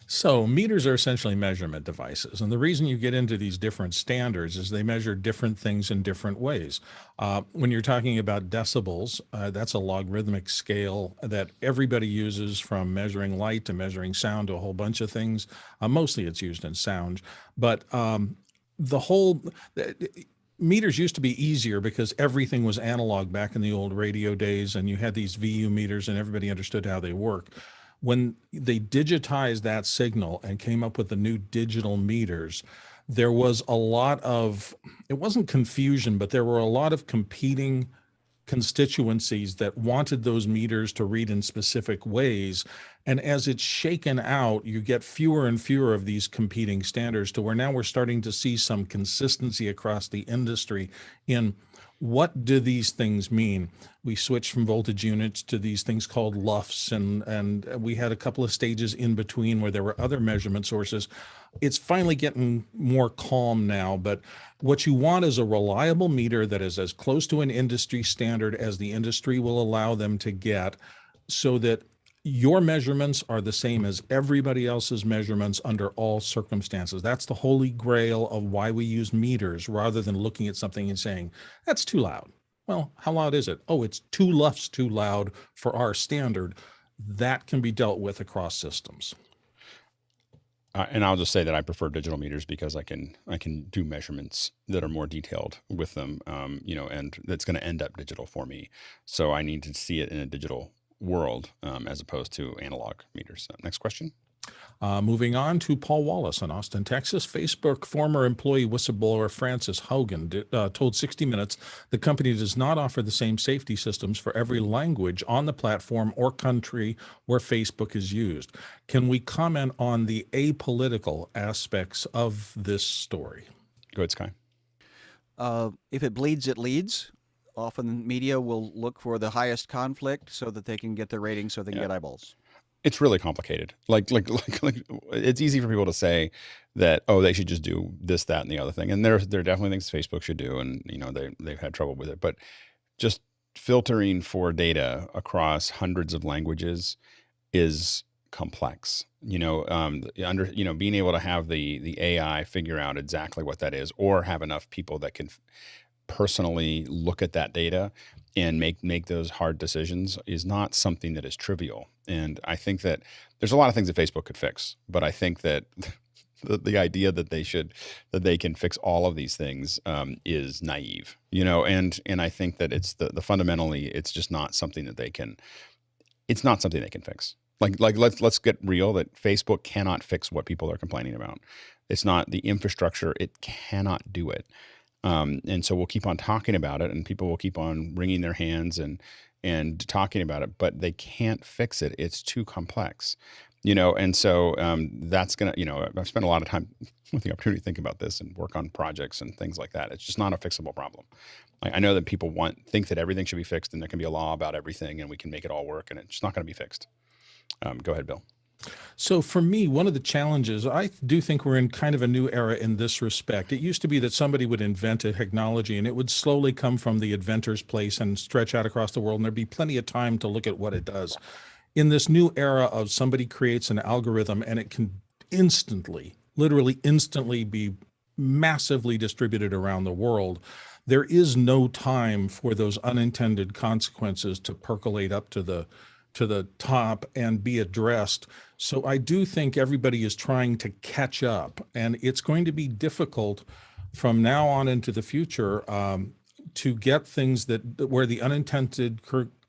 So meters are essentially measurement devices. And the reason you get into these different standards is they measure different things in different ways. When you're talking about decibels, that's a logarithmic scale that everybody uses, from measuring light to measuring sound to a whole bunch of things. Mostly it's used in sound. But meters used to be easier because everything was analog back in the old radio days, and you had these VU meters and everybody understood how they work. When they digitized that signal and came up with the new digital meters, there was a lot of, it wasn't confusion, but there were a lot of competing constituencies that wanted those meters to read in specific ways. And as it's shaken out, you get fewer and fewer of these competing standards, to where now we're starting to see some consistency across the industry in what do these things mean. We switched from voltage units to these things called LUFs, and we had a couple of stages in between where there were other measurement sources. It's finally getting more calm now, but what you want is a reliable meter that is as close to an industry standard as the industry will allow them to get, so that your measurements are the same as everybody else's measurements under all circumstances. That's the holy grail of why we use meters, rather than looking at something and saying, that's too loud. Well, how loud is it? Oh, it's 2 LUFs too loud for our standard. That can be dealt with across systems. And I'll just say that I prefer digital meters because I can do measurements that are more detailed with them, and that's going to end up digital for me. So I need to see it in a digital world as opposed to analog meters. Next question. Moving on to Paul Wallace in Austin, Texas. Facebook former employee whistleblower Frances Haugen told 60 Minutes the company does not offer the same safety systems for every language on the platform or country where Facebook is used. Can we comment on the apolitical aspects of this story? Go ahead, Sky. If it bleeds, it leads. Often media will look for the highest conflict so that they can get their ratings, so they can get eyeballs. It's really complicated. Like it's easy for people to say that, oh, they should just do this, that, and the other thing. And there are definitely things Facebook should do, and they've had trouble with it. But just filtering for data across hundreds of languages is complex. Being able to have the AI figure out exactly what that is, or have enough people that can personally look at that data and make those hard decisions, is not something that is trivial. And I think that there's a lot of things that Facebook could fix, but I think that the idea that they can fix all of these things is naive, and I think that it's the fundamentally, it's just not something that they can fix. Like let's get real, that Facebook cannot fix what people are complaining about. It's not the infrastructure. It cannot do it. And so we'll keep on talking about it, and people will keep on wringing their hands and talking about it, but they can't fix it. It's too complex. And so that's going to, I've spent a lot of time with the opportunity to think about this and work on projects and things like that. It's just not a fixable problem. I know that people think that everything should be fixed and there can be a law about everything and we can make it all work, and it's just not going to be fixed. Go ahead, Bill. So for me, one of the challenges, I do think we're in kind of a new era in this respect. It used to be that somebody would invent a technology and it would slowly come from the inventor's place and stretch out across the world, and there'd be plenty of time to look at what it does. In this new era of somebody creates an algorithm and it can literally instantly be massively distributed around the world, there is no time for those unintended consequences to percolate up to the top and be addressed. So I do think everybody is trying to catch up, and it's going to be difficult from now on into the future to get things where the unintended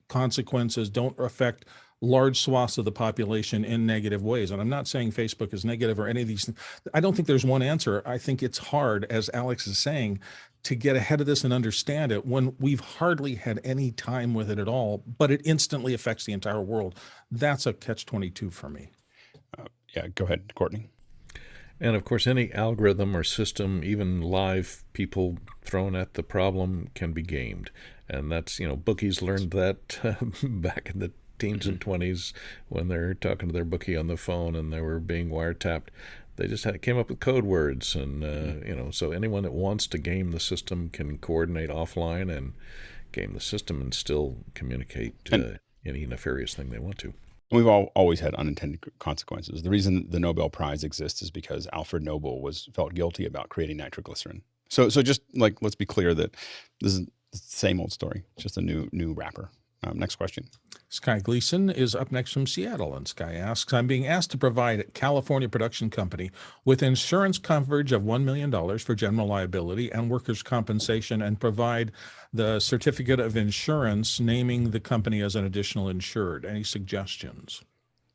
consequences don't affect large swaths of the population in negative ways. And I'm not saying Facebook is negative or any of these. I don't think there's one answer. I think it's hard, as Alex is saying, to get ahead of this and understand it when we've hardly had any time with it at all, but it instantly affects the entire world. That's a catch-22 for me. Yeah, go ahead, Courtney. And of course, any algorithm or system, even live people thrown at the problem, can be gamed. And that's, bookies learned that back in the teens and 20s when they're talking to their bookie on the phone and they were being wiretapped. They just came up with code words, and so anyone that wants to game the system can coordinate offline and game the system and still communicate any nefarious thing they want to. We've always had unintended consequences. The reason the Nobel Prize exists is because Alfred Nobel felt guilty about creating nitroglycerin. So just let's be clear that this is the same old story, just a new wrapper. Next question. Sky Gleason is up next from Seattle, and Sky asks, I'm being asked to provide a California production company with insurance coverage of $1 million for general liability and workers' compensation, and provide the certificate of insurance naming the company as an additional insured. Any suggestions?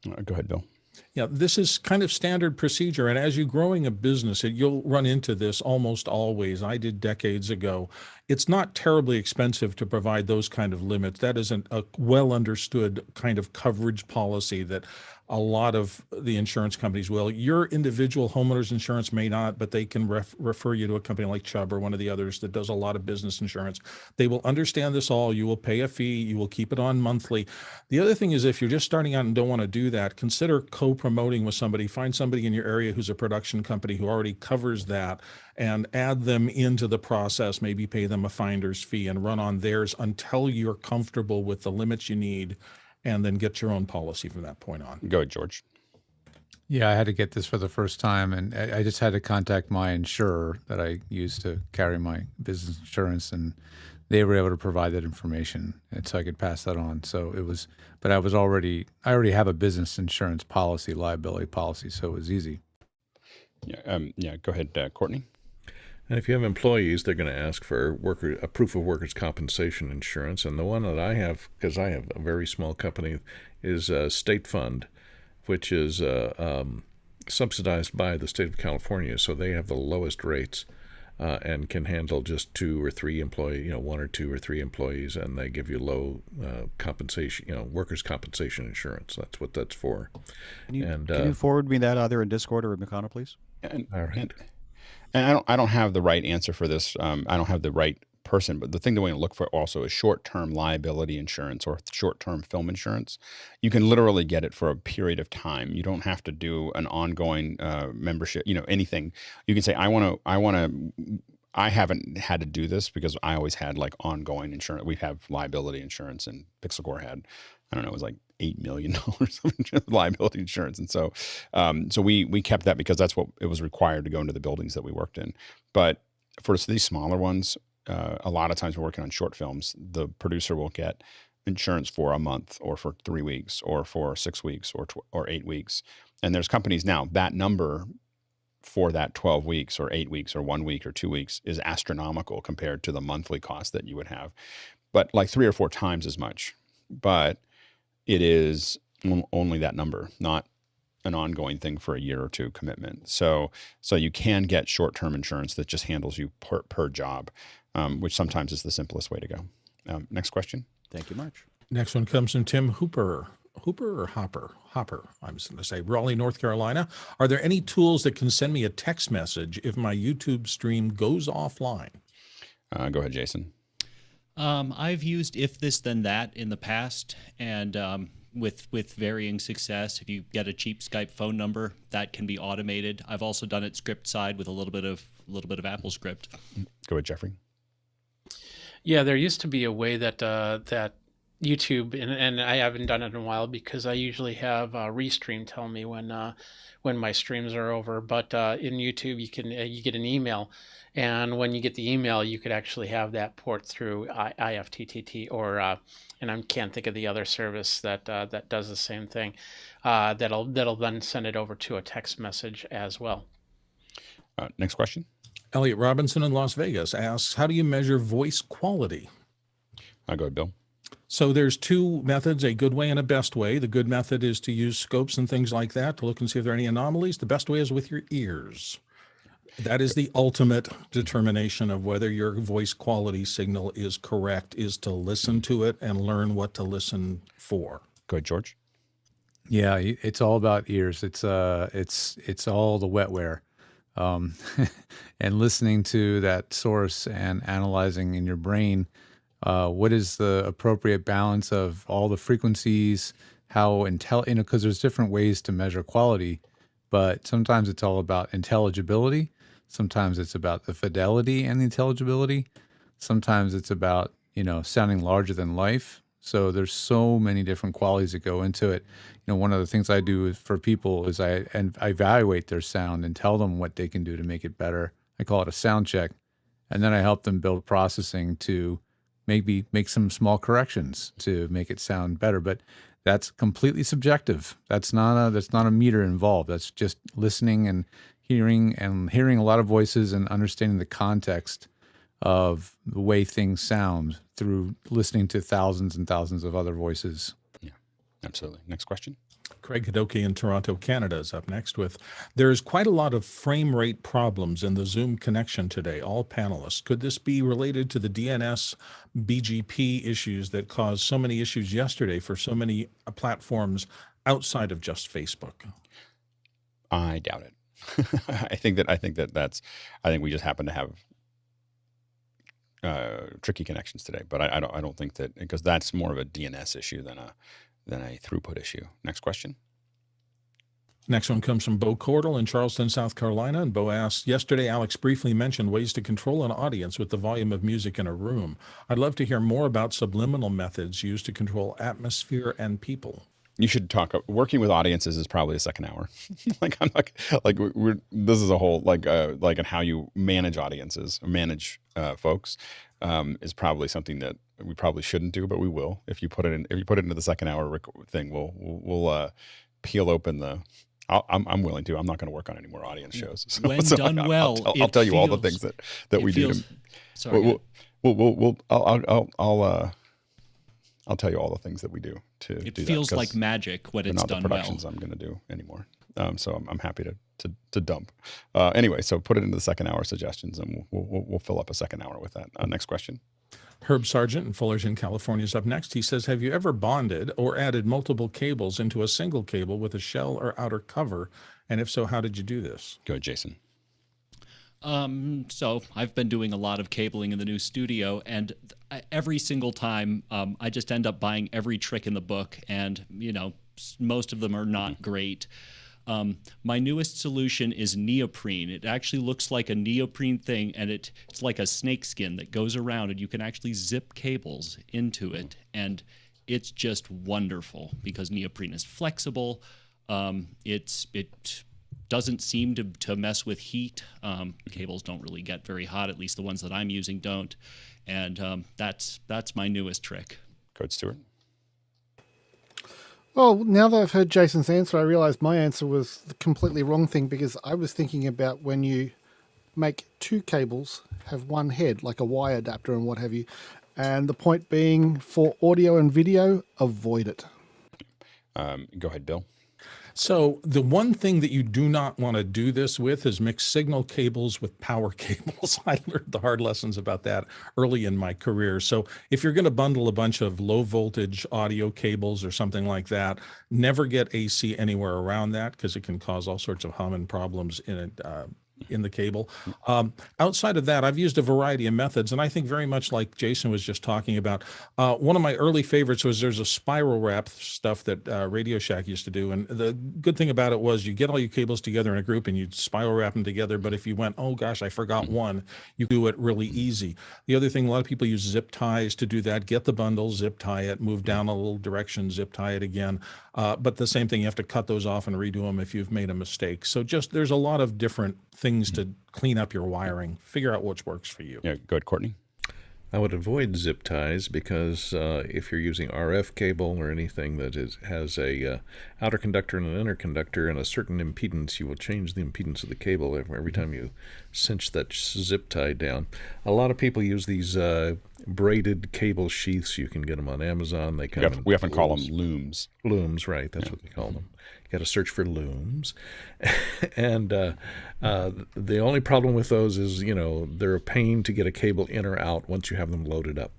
Go ahead, Bill. Yeah, this is kind of standard procedure. And as you're growing a business, you'll run into this almost always. I did decades ago. It's not terribly expensive to provide those kind of limits. That isn't a well understood kind of coverage policy that a lot of the insurance companies will. Your individual homeowner's insurance may not, but they can refer you to a company like Chubb or one of the others that does a lot of business insurance. They will understand this all. You will pay a fee. You will keep it on monthly. The other thing is, if you're just starting out and don't want to do that, consider co-promoting with somebody. Find somebody in your area who's a production company who already covers that, and add them into the process. Maybe pay them a finder's fee and run on theirs until you're comfortable with the limits you need, and then get your own policy from that point on. Go ahead, George. Yeah, I had to get this for the first time, and I just had to contact my insurer that I use to carry my business insurance, and they were able to provide that information, and so I could pass that on. So it was, but I already have a business insurance policy, liability policy, so it was easy. Yeah. Go ahead, Courtney. And if you have employees, they're going to ask for a proof of workers' compensation insurance. And the one that I have, because I have a very small company, is State Fund, which is subsidized by the state of California. So they have the lowest rates and can handle just 2 or 3 employees, 1 or 2 or 3 employees, and they give you low compensation, workers' compensation insurance. That's what that's for. Can you forward me that either in Discord or in Makana, please? All right. And I don't have the right answer for this. I don't have the right person, but the thing that we want to look for also is short-term liability insurance or short-term film insurance. You can literally get it for a period of time. You don't have to do an ongoing membership, anything. You can say, I haven't had to do this because I always had like ongoing insurance. We have liability insurance, and PixelCore had, I don't know, it was like $8 million of liability insurance. And so we kept that because that's what it was required to go into the buildings that we worked in. But for these smaller ones, a lot of times we're working on short films, the producer will get insurance for a month or for 3 weeks or for 6 weeks or 8 weeks. And there's companies now, that number for that 12 weeks or 8 weeks or 1 week or 2 weeks is astronomical compared to the monthly cost that you would have, but like 3 or 4 times as much. But it is only that number, not an ongoing thing for a year or 2 commitment. So you can get short-term insurance that just handles you per job, which sometimes is the simplest way to go. Next question. Thank you much. Next one comes from Tim Hooper. Hooper or Hopper? Hopper, I'm just going to say, Raleigh, North Carolina. Are there any tools that can send me a text message if my YouTube stream goes offline? Go ahead, Jason. I've used If This Then That in the past, and with varying success. If you get a cheap Skype phone number, that can be automated. I've also done it script side with a little bit of Apple script. Go ahead, Jeffrey. Yeah, there used to be a way that that YouTube, and I haven't done it in a while because I usually have Restream tell me when my streams are over. But in YouTube, you get an email, and when you get the email, you could actually have that port through IFTTT or and I can't think of the other service that that does the same thing. That'll then send it over to a text message as well. Next question. Elliot Robinson in Las Vegas asks, how do you measure voice quality? Go ahead, Bill. So there's two methods, a good way and a best way. The good method is to use scopes and things like that to look and see if there are any anomalies. The best way is with your ears. That is the ultimate determination of whether your voice quality signal is correct, is to listen to it and learn what to listen for. Go ahead, George. Yeah, it's all about ears. It's all the wetware. And listening to that source and analyzing in your brain what is the appropriate balance of all the frequencies, how because there's different ways to measure quality, but sometimes it's all about intelligibility. Sometimes it's about the fidelity and the intelligibility. Sometimes it's about, sounding larger than life. So there's so many different qualities that go into it. One of the things I do for people is I evaluate their sound and tell them what they can do to make it better. I call it a sound check. And then I help them build processing to maybe make some small corrections to make it sound better. But that's completely subjective. That's not a meter involved. That's just listening and hearing a lot of voices and understanding the context of the way things sound through listening to thousands and thousands of other voices. Yeah, absolutely. Next question. Craig Kadoki in Toronto, Canada is up next with, there's quite a lot of frame rate problems in the Zoom connection today, all panelists. Could this be related to the DNS BGP issues that caused so many issues yesterday for so many platforms outside of just Facebook? I doubt it. I think we just happen to have tricky connections today, but I don't think that, because that's more of a DNS issue than a throughput issue. Next question. Next one comes from Bo Cordell in Charleston, South Carolina. And Bo asks, yesterday Alex briefly mentioned ways to control an audience with the volume of music in a room. I'd love to hear more about subliminal methods used to control atmosphere and people. You should talk. Working with audiences is probably a second hour. This is a whole and how you manage audiences, manage folks, is probably something that we probably shouldn't do, but we will. If you put it into the second hour thing, we'll peel open the. I'm willing to. I'm not going to work on any more audience shows. When done well, I'll tell you all the things that we do. Sorry. I'll tell you all the things that we do to do that. It feels like magic when it's done well. Not the productions I'm going to do anymore. So I'm happy to dump. Anyway, so put it into the second hour suggestions, and we'll fill up a second hour with that. Next question. Herb Sargent in Fullerton, California is up next. He says, have you ever bonded or added multiple cables into a single cable with a shell or outer cover? And if so, how did you do this? Go ahead, Jason. So I've been doing a lot of cabling in the new studio, and every single time I just end up buying every trick in the book, and most of them are not great. My newest solution is neoprene. It actually looks like a neoprene thing, and it's like a snake skin that goes around, and you can actually zip cables into it, and it's just wonderful because neoprene is flexible. It doesn't seem to mess with heat. Cables don't really get very hot, at least the ones that I'm using don't. And that's my newest trick. Go ahead, Stuart. Well, now that I've heard Jason's answer, I realize my answer was the completely wrong thing, because I was thinking about when you make two cables have one head, like a Y adapter and what have you. And the point being, for audio and video, avoid it. Go ahead, Bill. So the one thing that you do not want to do this with is mix signal cables with power cables. I learned the hard lessons about that early in my career. So if you're going to bundle a bunch of low voltage audio cables or something like that, never get AC anywhere around that because it can cause all sorts of hum and problems in it. In the cable. Outside of that, I've used a variety of methods, and I think very much like Jason was just talking about, one of my early favorites was there's a spiral wrap stuff that Radio Shack used to do, and the good thing about it was you get all your cables together in a group and you spiral wrap them together, but if you went, oh gosh, I forgot one, you do it really easy. The other thing, a lot of people use zip ties to do that. Get the bundle, zip tie it, move down a little direction, zip tie it again. But the same thing, you have to cut those off and redo them if you've made a mistake. So just there's a lot of different things to clean up your wiring. Figure out which works for you. Yeah, go ahead, Courtney. I would avoid zip ties because if you're using RF cable or anything that has a outer conductor and an inner conductor and a certain impedance, you will change the impedance of the cable every time you cinch that zip tie down. A lot of people use these braided cable sheaths. You can get them on Amazon. They come. We often call them looms. Looms, right? That's what they call them. You got to search for looms, and the only problem with those is they're a pain to get a cable in or out once you have them loaded up.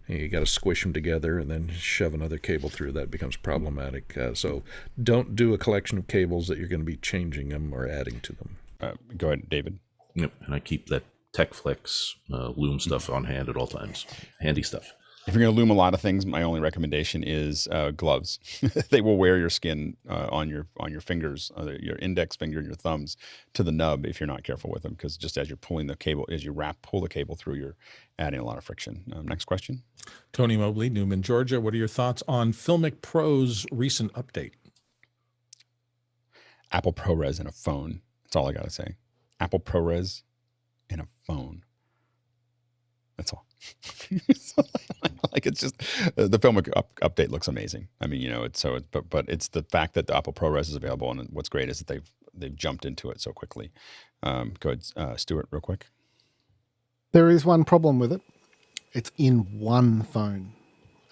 And you got to squish them together and then shove another cable through. That becomes problematic. So don't do a collection of cables that you're going to be changing them or adding to them. Go ahead, David. Yep, and I keep that TechFlex loom stuff on hand at all times. Handy stuff. If you're going to loom a lot of things, my only recommendation is gloves. They will wear your skin on your fingers, your index finger and your thumbs to the nub if you're not careful with them, because just as you're pulling the cable, as you pull the cable through, you're adding a lot of friction. Next question. Tony Mobley, Newman, Georgia. What are your thoughts on Filmic Pro's recent update? Apple ProRes in a phone. That's all I got to say. Apple ProRes in a phone. That's all. Like, it's just the Filmic update looks amazing. I mean, but it's the fact that the Apple ProRes is available, and what's great is that they've jumped into it so quickly. Go ahead, Stuart, real quick. There is one problem with it. It's in one phone.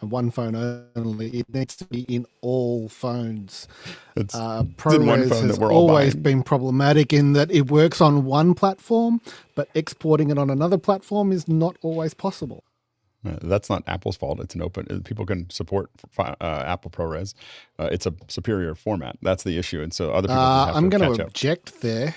And one phone only. It needs to be in all phones. ProRes has always been problematic in that it works on one platform, but exporting it on another platform is not always possible. That's not Apple's fault. It's an open. People can support Apple ProRes. It's a superior format. That's the issue, and so other people have I'm going to object there.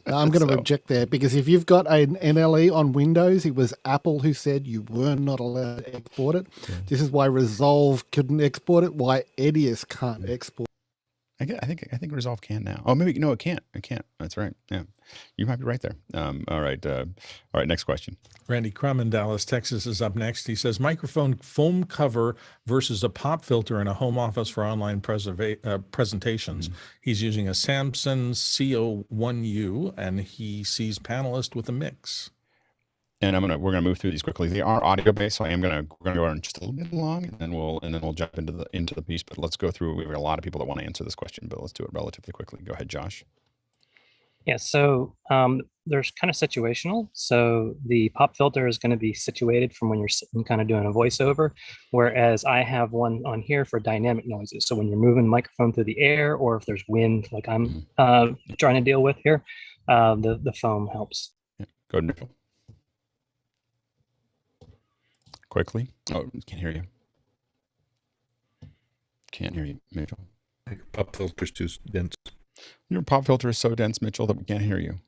I'm going to object there because if you've got an NLE on Windows, it was Apple who said you were not allowed to export it. Yeah. This is why Resolve couldn't export it. Why Edius can't export. I think Resolve can now. Oh, maybe no, it can't. It can't. That's right. Yeah, you might be right there. All right. Next question. Randy Crum in Dallas, Texas is up next. He says microphone foam cover versus a pop filter in a home office for online presentations. He's using a Samsung CO1U, and he sees panelist with a mix. And we're gonna move through these quickly. They are audio based, so we're gonna go on just a little bit long, and then we'll jump into the piece. But let's go through. We have a lot of people that want to answer this question, but let's do it relatively quickly. Go ahead, Josh. Yeah. So there's kind of situational. So the pop filter is going to be situated from when you're sitting, kind of doing a voiceover, whereas I have one on here for dynamic noises. So when you're moving the microphone through the air, or if there's wind, like I'm trying to deal with here, the foam helps. Yeah. Go ahead, Mitchell. Quickly. Oh, can't hear you. Can't hear you, Mitchell. Your pop filter's too dense. Your pop filter is so dense, Mitchell, that we can't hear you.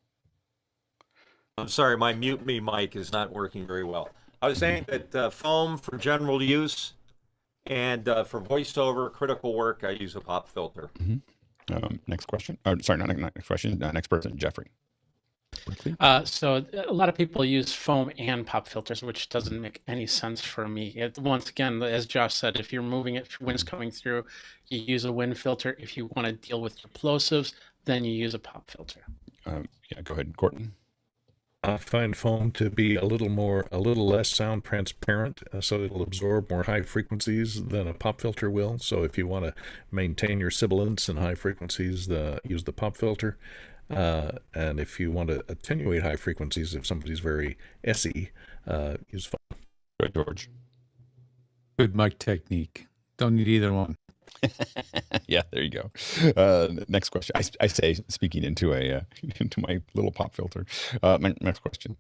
I'm sorry, my mute me mic is not working very well. I was saying that foam for general use and for voiceover, critical work, I use a pop filter. Next question. Oh, sorry, not next question. Next person, Jeffrey. So a lot of people use foam and pop filters, which doesn't make any sense for me. Once again, as Josh said, if you're moving it, if wind's coming through, you use a wind filter. If you want to deal with plosives, then you use a pop filter. Yeah, go ahead, Courtney. I find foam to be a little less sound transparent, so it'll absorb more high frequencies than a pop filter will. So if you want to maintain your sibilance and high frequencies, use the pop filter. And if you want to attenuate high frequencies, if somebody's very SE, use foam. Good, George. Good mic technique. Don't need either one. Yeah, there you go. Next question. I say, speaking into a into my little pop filter. Next question.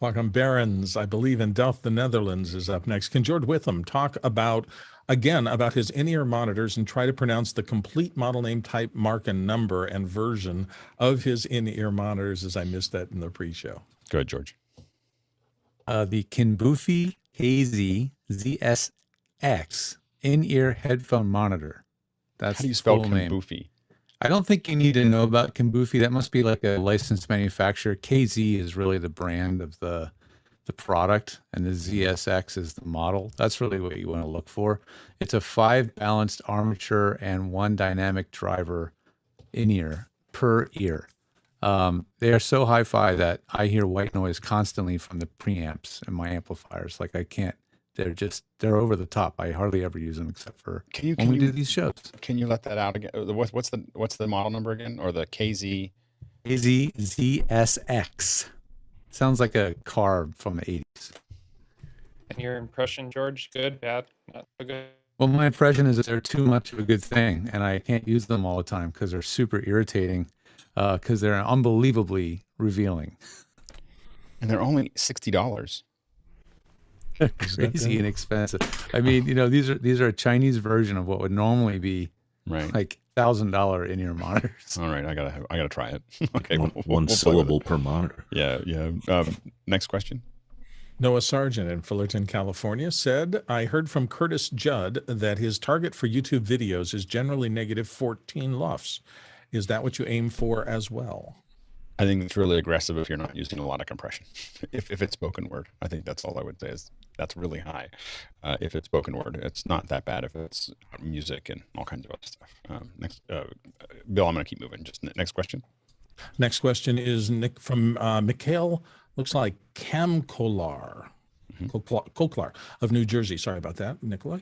Welcome, Barons. I believe in Delft, the Netherlands, is up next. Can George Whittam talk about his in-ear monitors and try to pronounce the complete model name, type, mark, and number and version of his in-ear monitors, as I missed that in the pre-show? Go ahead, George. The Kinbufi KZ ZSX in-ear headphone monitor. That's How do you the spell full name. Kinbufi? I don't think you need to know about Kinbufi. That must be like a licensed manufacturer. KZ is really the brand of the product, and the ZSX is the model. That's really what you want to look for. It's a 5 balanced armature and 1 dynamic driver in-ear per ear. They are so hi-fi that I hear white noise constantly from the preamps and my amplifiers. Like I can't. They're over the top. I hardly ever use them except for when we do these shows. Can you let that out again? What's the model number again, or the KZ? KZ ZSX. Sounds like a car from the 80s. And your impression, George? Good, bad, not so good? Well, my impression is that they're too much of a good thing, and I can't use them all the time because they're super irritating, because they're unbelievably revealing. And they're only $60. Crazy inexpensive. I mean, these are a Chinese version of what would normally be like $1,000 in-ear monitors. All right, I gotta try it. Okay, one syllable per monitor. Yeah. Next question. Noah Sargent in Fullerton, California said, I heard from Curtis Judd that his target for YouTube videos is generally negative 14 LUFS. Is that what you aim for as well? I think it's really aggressive if you're not using a lot of compression. If it's spoken word, I think that's all I would say is that's really high. If it's spoken word, it's not that bad. If it's music and all kinds of other stuff. Next, Bill, I'm going to keep moving. Just next question. Next question is Nick from Mikhail, looks like Kamkolar, Koklar of New Jersey. Sorry about that, Nikolai.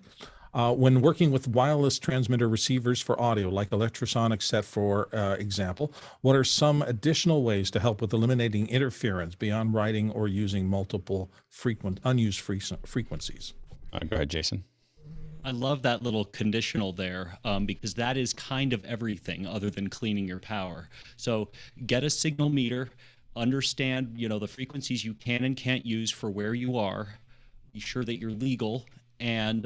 When working with wireless transmitter receivers for audio, like Lectrosonics set for example, what are some additional ways to help with eliminating interference beyond writing or using multiple unused frequencies? Go ahead, Jason. I love that little conditional there, because that is kind of everything other than cleaning your power. So get a signal meter, understand the frequencies you can and can't use for where you are, be sure that you're legal, and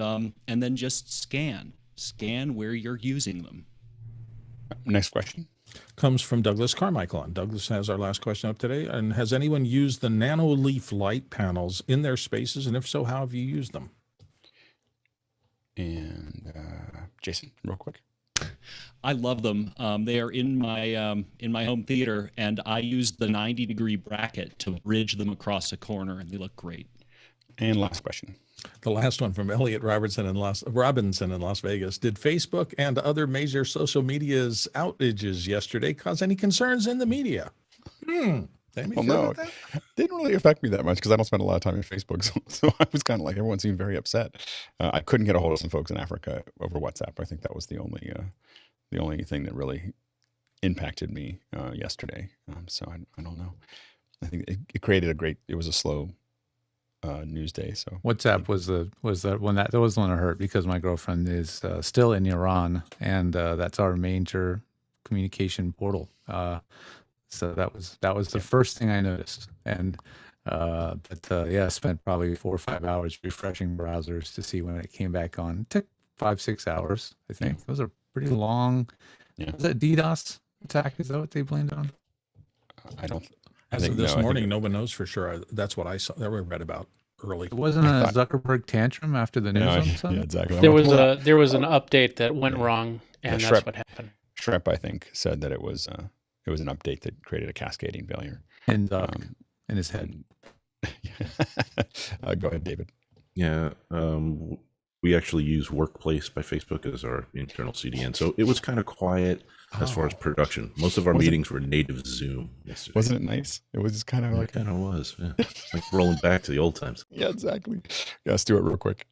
then just scan where you're using them. Next question comes from Douglas Carmichael. And Douglas has our last question up today. And has anyone used the Nanoleaf light panels in their spaces? And if so, how have you used them? And Jason, real quick. I love them. They are in my home theater, and I used the 90-degree bracket to bridge them across a corner, and they look great. And last question. The last one from Elliot Robinson in Las Vegas. Did Facebook and other major social media's outages yesterday cause any concerns in the media? Well, no, it didn't really affect me that much because I don't spend a lot of time on Facebook. So I was kind of like, everyone seemed very upset. I couldn't get a hold of some folks in Africa over WhatsApp. I think that was the only thing that really impacted me yesterday. So I don't know. I think it created it was a slow news day. So WhatsApp was the one that was the one that hurt because my girlfriend is still in Iran, and that's our major communication portal. So that was the first thing I noticed, and I spent probably 4 or 5 hours refreshing browsers to see when it came back on. It took 5-6 hours, I think. It was a pretty long. Was that DDoS attack? Is that what they blamed on? I don't. As of this morning, no one knows for sure. That's what I saw. That we read about early. It wasn't a Zuckerberg tantrum after the news on Sunday? Yeah, exactly. There was an update that went wrong, and that's what happened. Shrep, I think, said that it was an update that created a cascading failure. And in his head. Go ahead, David. Yeah, we actually use Workplace by Facebook as our internal CDN, so it was kind of quiet as far as production. Most of our meetings were native Zoom yesterday. Wasn't it nice? It was kind of like it kind of was, yeah. Like rolling back to the old times. Yeah, exactly. Yeah, let's do it real quick.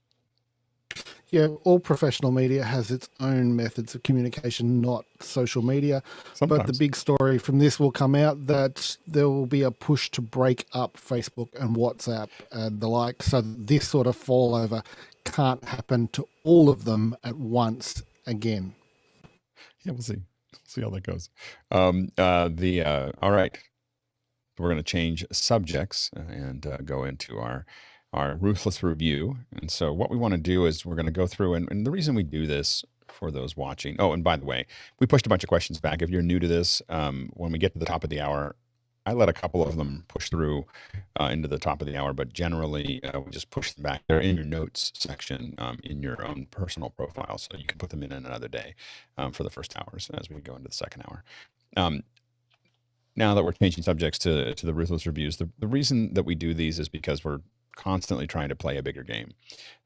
Yeah, all professional media has its own methods of communication, not social media. Sometimes. But the big story from this will come out that there will be a push to break up Facebook and WhatsApp and the like, so this sort of fallover can't happen to all of them at once again. Yeah, we'll see. We'll see how that goes. All right. We're going to change subjects and go into our ruthless review. And so what we want to do is we're going to go through, and the reason we do this for those watching. Oh, and by the way, we pushed a bunch of questions back. If you're new to this, when we get to the top of the hour, I let a couple of them push through into the top of the hour, but generally we just push them back. They're in your notes section in your own personal profile, so you can put them in another day for the first hours as we go into the second hour. Now that we're changing subjects to the Ruthless Reviews, the reason that we do these is because we're constantly trying to play a bigger game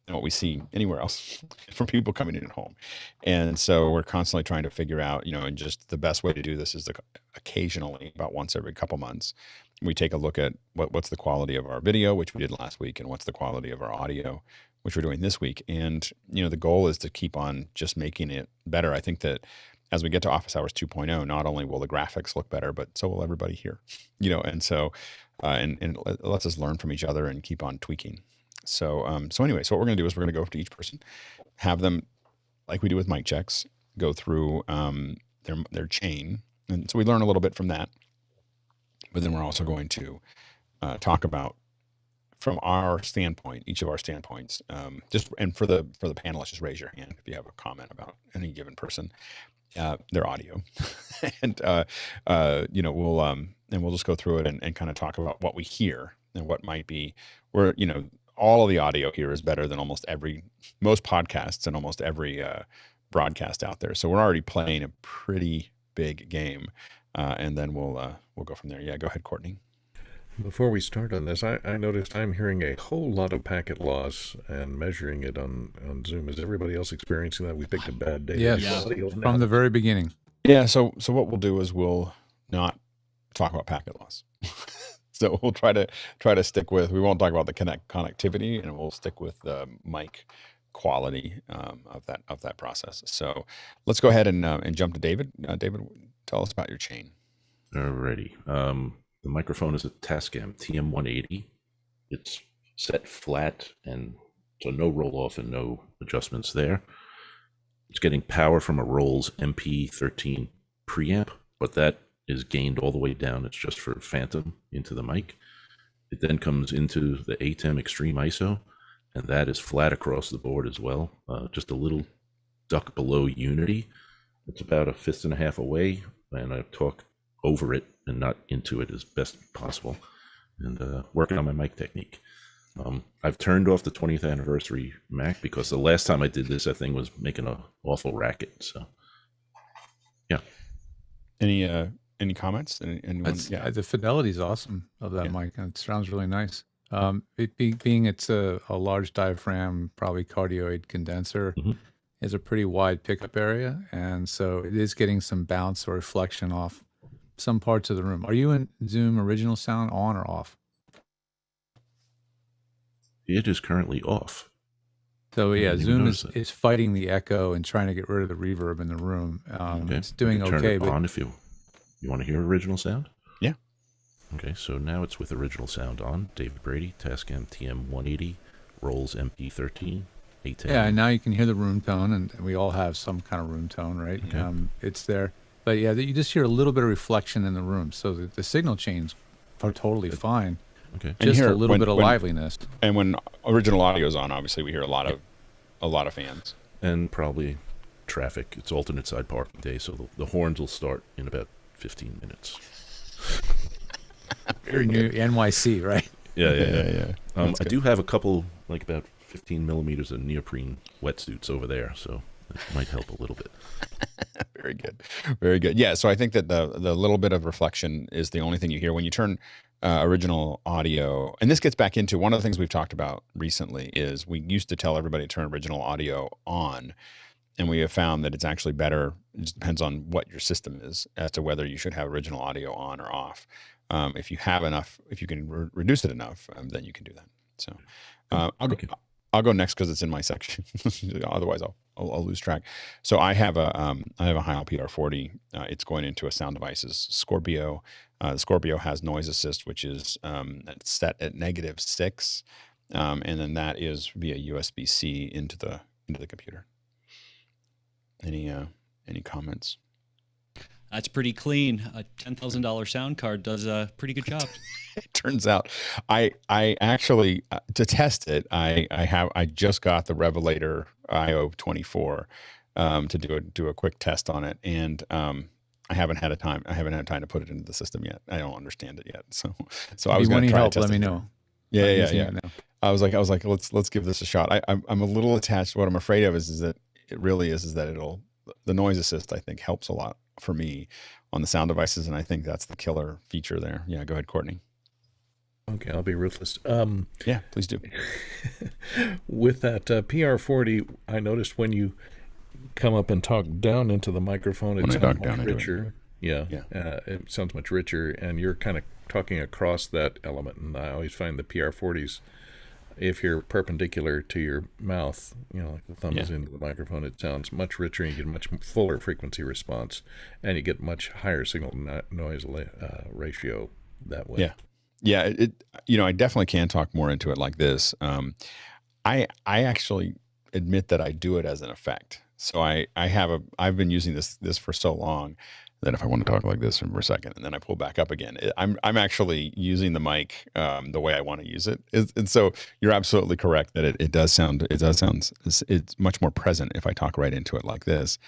than what we see anywhere else from people coming in at home. And so we're constantly trying to figure out, and just the best way to do this is occasionally, about once every couple months, we take a look at what's the quality of our video, which we did last week, and what's the quality of our audio, which we're doing this week. And, the goal is to keep on just making it better. I think that as we get to Office Hours 2.0, not only will the graphics look better, but so will everybody here, and so, and it lets us learn from each other and keep on tweaking. So anyway, so what we're going to do is we're going to go up to each person, have them, like we do with mic checks, go through their chain. And so we learn a little bit from that, but then we're also going to talk about, from our standpoint, each of our standpoints, and for the panelists, just raise your hand if you have a comment about any given person, their audio, and we'll just go through it and kind of talk about what we hear and what might be where all of the audio here is better than most podcasts and almost every broadcast out there. So we're already playing a pretty big game, and then we'll go from there. Yeah, go ahead, Courtney. Before we start on this, I noticed I'm hearing a whole lot of packet loss and measuring it on Zoom. Is everybody else experiencing that? We picked a bad day. Yes, from the very beginning. Yeah, so what we'll do is we'll not talk about packet loss. So we'll try to stick with, we won't talk about the connectivity, and we'll stick with the mic quality of that process. So let's go ahead and jump to David. David, tell us about your chain. Alrighty. The microphone is a Tascam TM180. It's set flat, and so no roll off and no adjustments there. It's getting power from a Rolls MP13 preamp, but that is gained all the way down. It's just for phantom into the mic. It then comes into the ATEM Extreme ISO, and that is flat across the board as well. Just a little duck below Unity. It's about 1.5 feet away, and I talk over it and not into it as best possible, and working on my mic technique. I've turned off the 20th anniversary Mac because the last time I did this, that thing was making an awful racket. So, yeah. Any comments? Anyone? Yeah, the fidelity is awesome of that mic. It sounds really nice. Being it's a large diaphragm, probably cardioid condenser, is a pretty wide pickup area, and so it is getting some bounce or reflection off some parts of the room. Are you in Zoom original sound on or off? It is currently off. So yeah, Zoom is fighting the echo and trying to get rid of the reverb in the room. It's doing okay. Turn it on if you want to hear original sound. Yeah. Okay, so now it's with original sound on. David Brady, Tascam TM180, Rolls MP13, ATEM. Yeah, and now you can hear the room tone, and we all have some kind of room tone, right? Okay. It's there. But yeah, you just hear a little bit of reflection in the room. So the signal chains are totally fine. Okay. Just a little bit of liveliness. And when original audio is on, obviously we hear a lot of fans. And probably traffic. It's alternate side parking day, so the horns will start in about 15 minutes. Very new NYC, right? Yeah. I do have a couple, like about 15 millimeters of neoprene wetsuits over there, so that might help a little bit. Very good. Yeah, so I think that the little bit of reflection is the only thing you hear when you turn original audio. And this gets back into one of the things we've talked about recently is we used to tell everybody to turn original audio on, and we have found that it's actually better. It just depends on what your system is as to whether you should have original audio on or off. If you have enough, if you can reduce it enough, then you can do that. So I'll go next because it's in my section. Otherwise, I'll lose track. So I have a Heil PR40. It's going into a Sound Devices Scorpio. The Scorpio has noise assist, which is set at -6, and then that is via USB-C into the computer. Any comments? That's pretty clean. A $10,000 sound card does a pretty good job. It turns out I actually to test it, I just got the Revelator IO24 to do a quick test on it, and I haven't had time to put it into the system yet. I don't understand it yet, so I was going to try to test let me it. know. Yeah. I was like, let's give this a shot. I'm a little attached. What I'm afraid of is that it really is that the noise assist, I think, helps a lot for me on the sound devices, and I think that's the killer feature there. Yeah, go ahead, Courtney. Okay, I'll be ruthless. Yeah, please do. With that PR40, I noticed when you come up and talk down into the microphone, it sounds much richer. Yeah. It sounds much richer, and you're kind of talking across that element. And I always find the PR40s, if you're perpendicular to your mouth, like the thumb is into the microphone, it sounds much richer, and you get a much fuller frequency response, and you get much higher signal noise ratio that way. Yeah. I definitely can talk more into it like this. I actually admit that I do it as an effect. So I've been using this for so long that if I want to talk like this for a second and then I pull back up again, I'm actually using the mic the way I want to use it. And so you're absolutely correct that it does sound it's much more present if I talk right into it like this.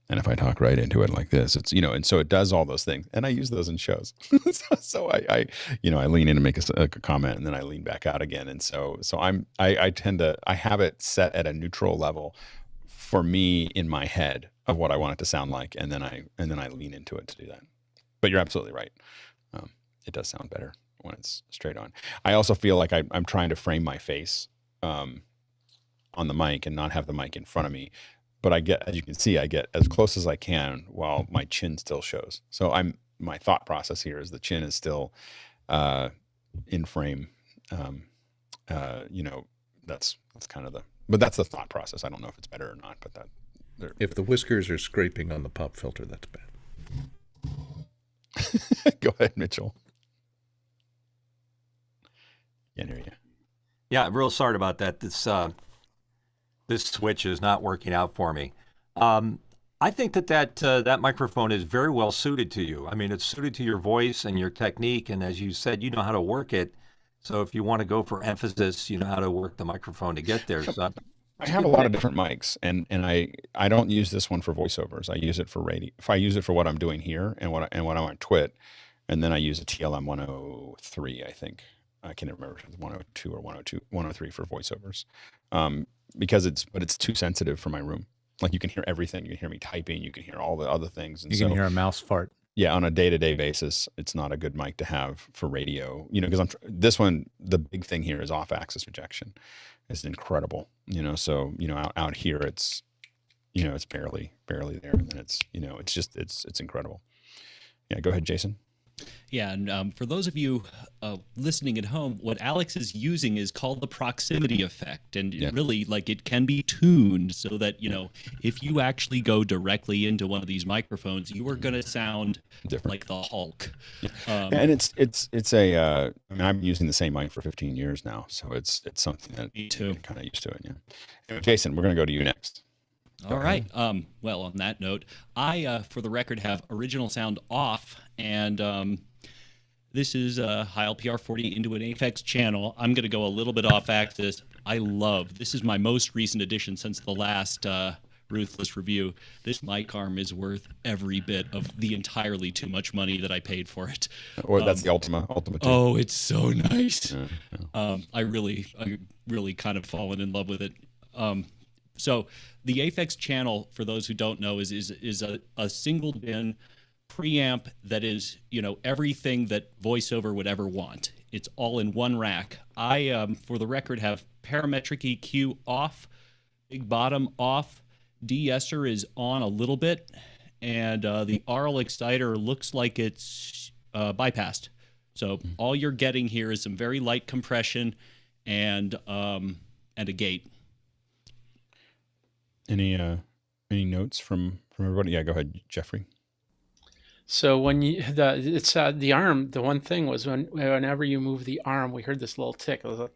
And if I talk right into it like this, it's, and so it does all those things, and I use those in shows. so I lean in and make a comment, and then I lean back out again. And so I have it set at a neutral level for me in my head of what I want it to sound like. And then I lean into it to do that. But you're absolutely right. It does sound better when it's straight on. I also feel like I'm trying to frame my face on the mic and not have the mic in front of me. But as you can see, I get as close as I can while my chin still shows. So my thought process here is the chin is still in frame. That's kind of but that's the thought process. I don't know if it's better or not, but if the whiskers are scraping on the pop filter, that's bad. Go ahead, Mitchell. Can't hear you. Yeah, I'm real sorry about that. This switch is not working out for me. I think that microphone is very well suited to you. I mean, it's suited to your voice and your technique, and as you said, you know how to work it. So if you want to go for emphasis, you know how to work the microphone to get there. So I have a lot of different mics, and I don't use this one for voiceovers. I use it for radio. If I use it for what I'm doing here and what I'm on Twit, and then I use a TLM 103, I think. I can't remember if it's 102 or 103 for voiceovers. Because it's too sensitive for my room. Like you can hear everything. You can hear me typing. You can hear all the other things. And you can hear a mouse fart. Yeah, on a day-to-day basis, it's not a good mic to have for radio. Because this one, the big thing here is off-axis rejection. It's incredible. So out here, it's it's barely there, and then it's incredible. Yeah, go ahead, Jason. Yeah, and for those of you listening at home, what Alex is using is called the proximity effect, and really, it can be tuned so that if you actually go directly into one of these microphones, you are going to sound different, like the Hulk. And it's a. I mean, I've been using the same mic for 15 years now, so it's something that me too. I'm kind of used to it. Yeah. Anyway, Jason, we're going to go to you next. All right. Well, on that note, I, for the record, have original sound off, and this is Heil PR40 into an Aphex channel. I'm going to go a little bit off axis. This is my most recent addition since the last Ruthless review. This mic arm is worth every bit of the entirely too much money that I paid for it. Or that's the ultimate. Oh, it's so nice. I really kind of fallen in love with it. So the Aphex channel, for those who don't know, is a single bin preamp that is, everything that voiceover would ever want. It's all in one rack. I, for the record, have parametric EQ off, big bottom off, de-esser is on a little bit, and the Aural exciter looks like it's bypassed. So all you're getting here is some very light compression and a gate. Any notes from everybody? Yeah, go ahead, Jeffrey. So when the arm, the one thing was whenever you move the arm, we heard this little tick. It was a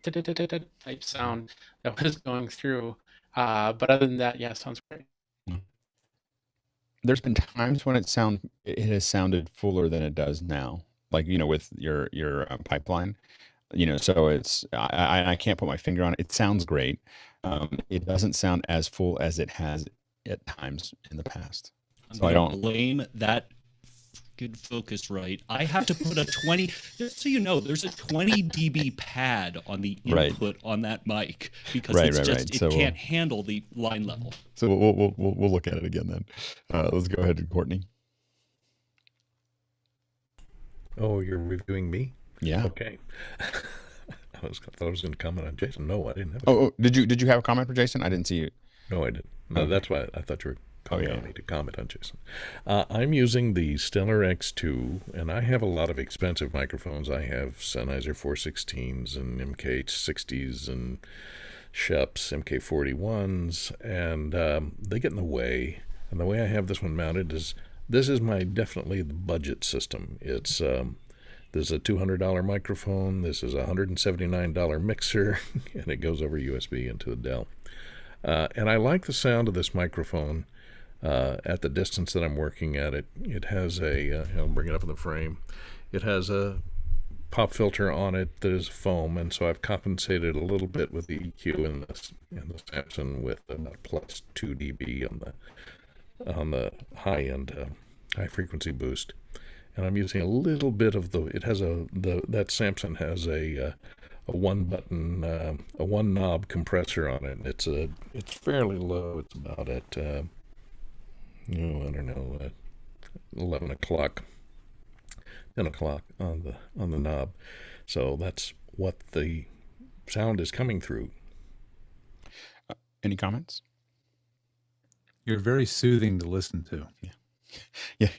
type sound that was going through. But other than that, yeah, sounds great. there's been times when it has sounded fuller than it does now, like, with your pipeline, so I can't put my finger on it. It sounds great. It doesn't sound as full as it has at times in the past. I'm So I gonna don't. blame that good Focusrite. I have to put a 20, just so you know, there's a 20 dB pad on the Right. input on that mic because Right, it's right, just, right. it So can't handle the line level. So we'll look at it again then. Let's go ahead, Courtney. Oh, you're reviewing me? Yeah. Okay. I thought I was going to comment on Jason. No, I didn't have. Oh, did you have a comment for Jason? I didn't see you. No, I didn't. No, Okay. that's why I thought you were calling yeah. on me to comment on Jason. I'm using the Stellar X2, and I have a lot of expensive microphones. I have Sennheiser 416s and MK60s and Shups MK41s, and they get in the way. And the way I have this one mounted is, this is definitely the budget system. It's there's a $200 microphone. This is a $179 mixer, and it goes over USB into the Dell. And I like the sound of this microphone at the distance that I'm working at it. It has I'll bring it up in the frame. It has a pop filter on it that is foam, and so I've compensated a little bit with the EQ in the Samson with about plus 2 dB on the high end high frequency boost. And I'm using a little bit of that Samson has a one button, a one knob compressor on it. It's fairly low. It's about at, I don't know, 11 o'clock, 10 o'clock on the knob. So that's what the sound is coming through. Any comments? You're very soothing to listen to. Yeah.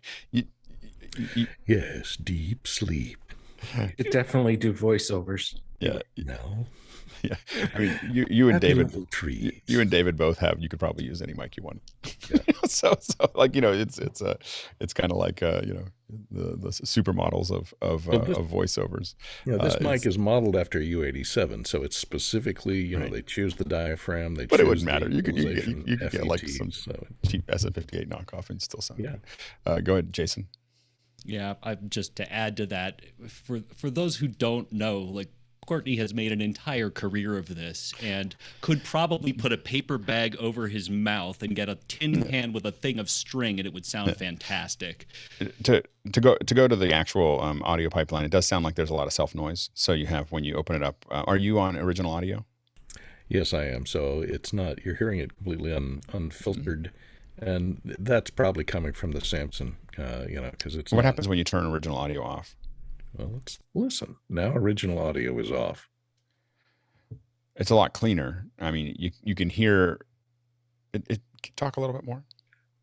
Yes, deep sleep. Could definitely do voiceovers. Yeah. No. Yeah. I mean, you and Happy David, little trees. you and David both have. You could probably use any mic you want. Yeah. so like it's kind of like the supermodels of voiceovers. Yeah, this mic is modeled after U87, so it's specifically Right. they choose the diaphragm. But it wouldn't matter. You could get like some so cheap SF58 knockoff and still sound Yeah. good. Go ahead, Jason. Yeah, just to add to that, for those who don't know, like, Courtney has made an entire career of this and could probably put a paper bag over his mouth and get a tin can with a thing of string, and it would sound fantastic. To go to the actual audio pipeline, it does sound like there's a lot of self noise. So you have, when you open it up, are you on original audio? Yes, I am. So it's not, you're hearing it completely unfiltered, and that's probably coming from the Samson, because it's. What happens when you turn original audio off? Well, let's listen. Now original audio is off. It's a lot cleaner. I mean, you can hear it. Talk a little bit more.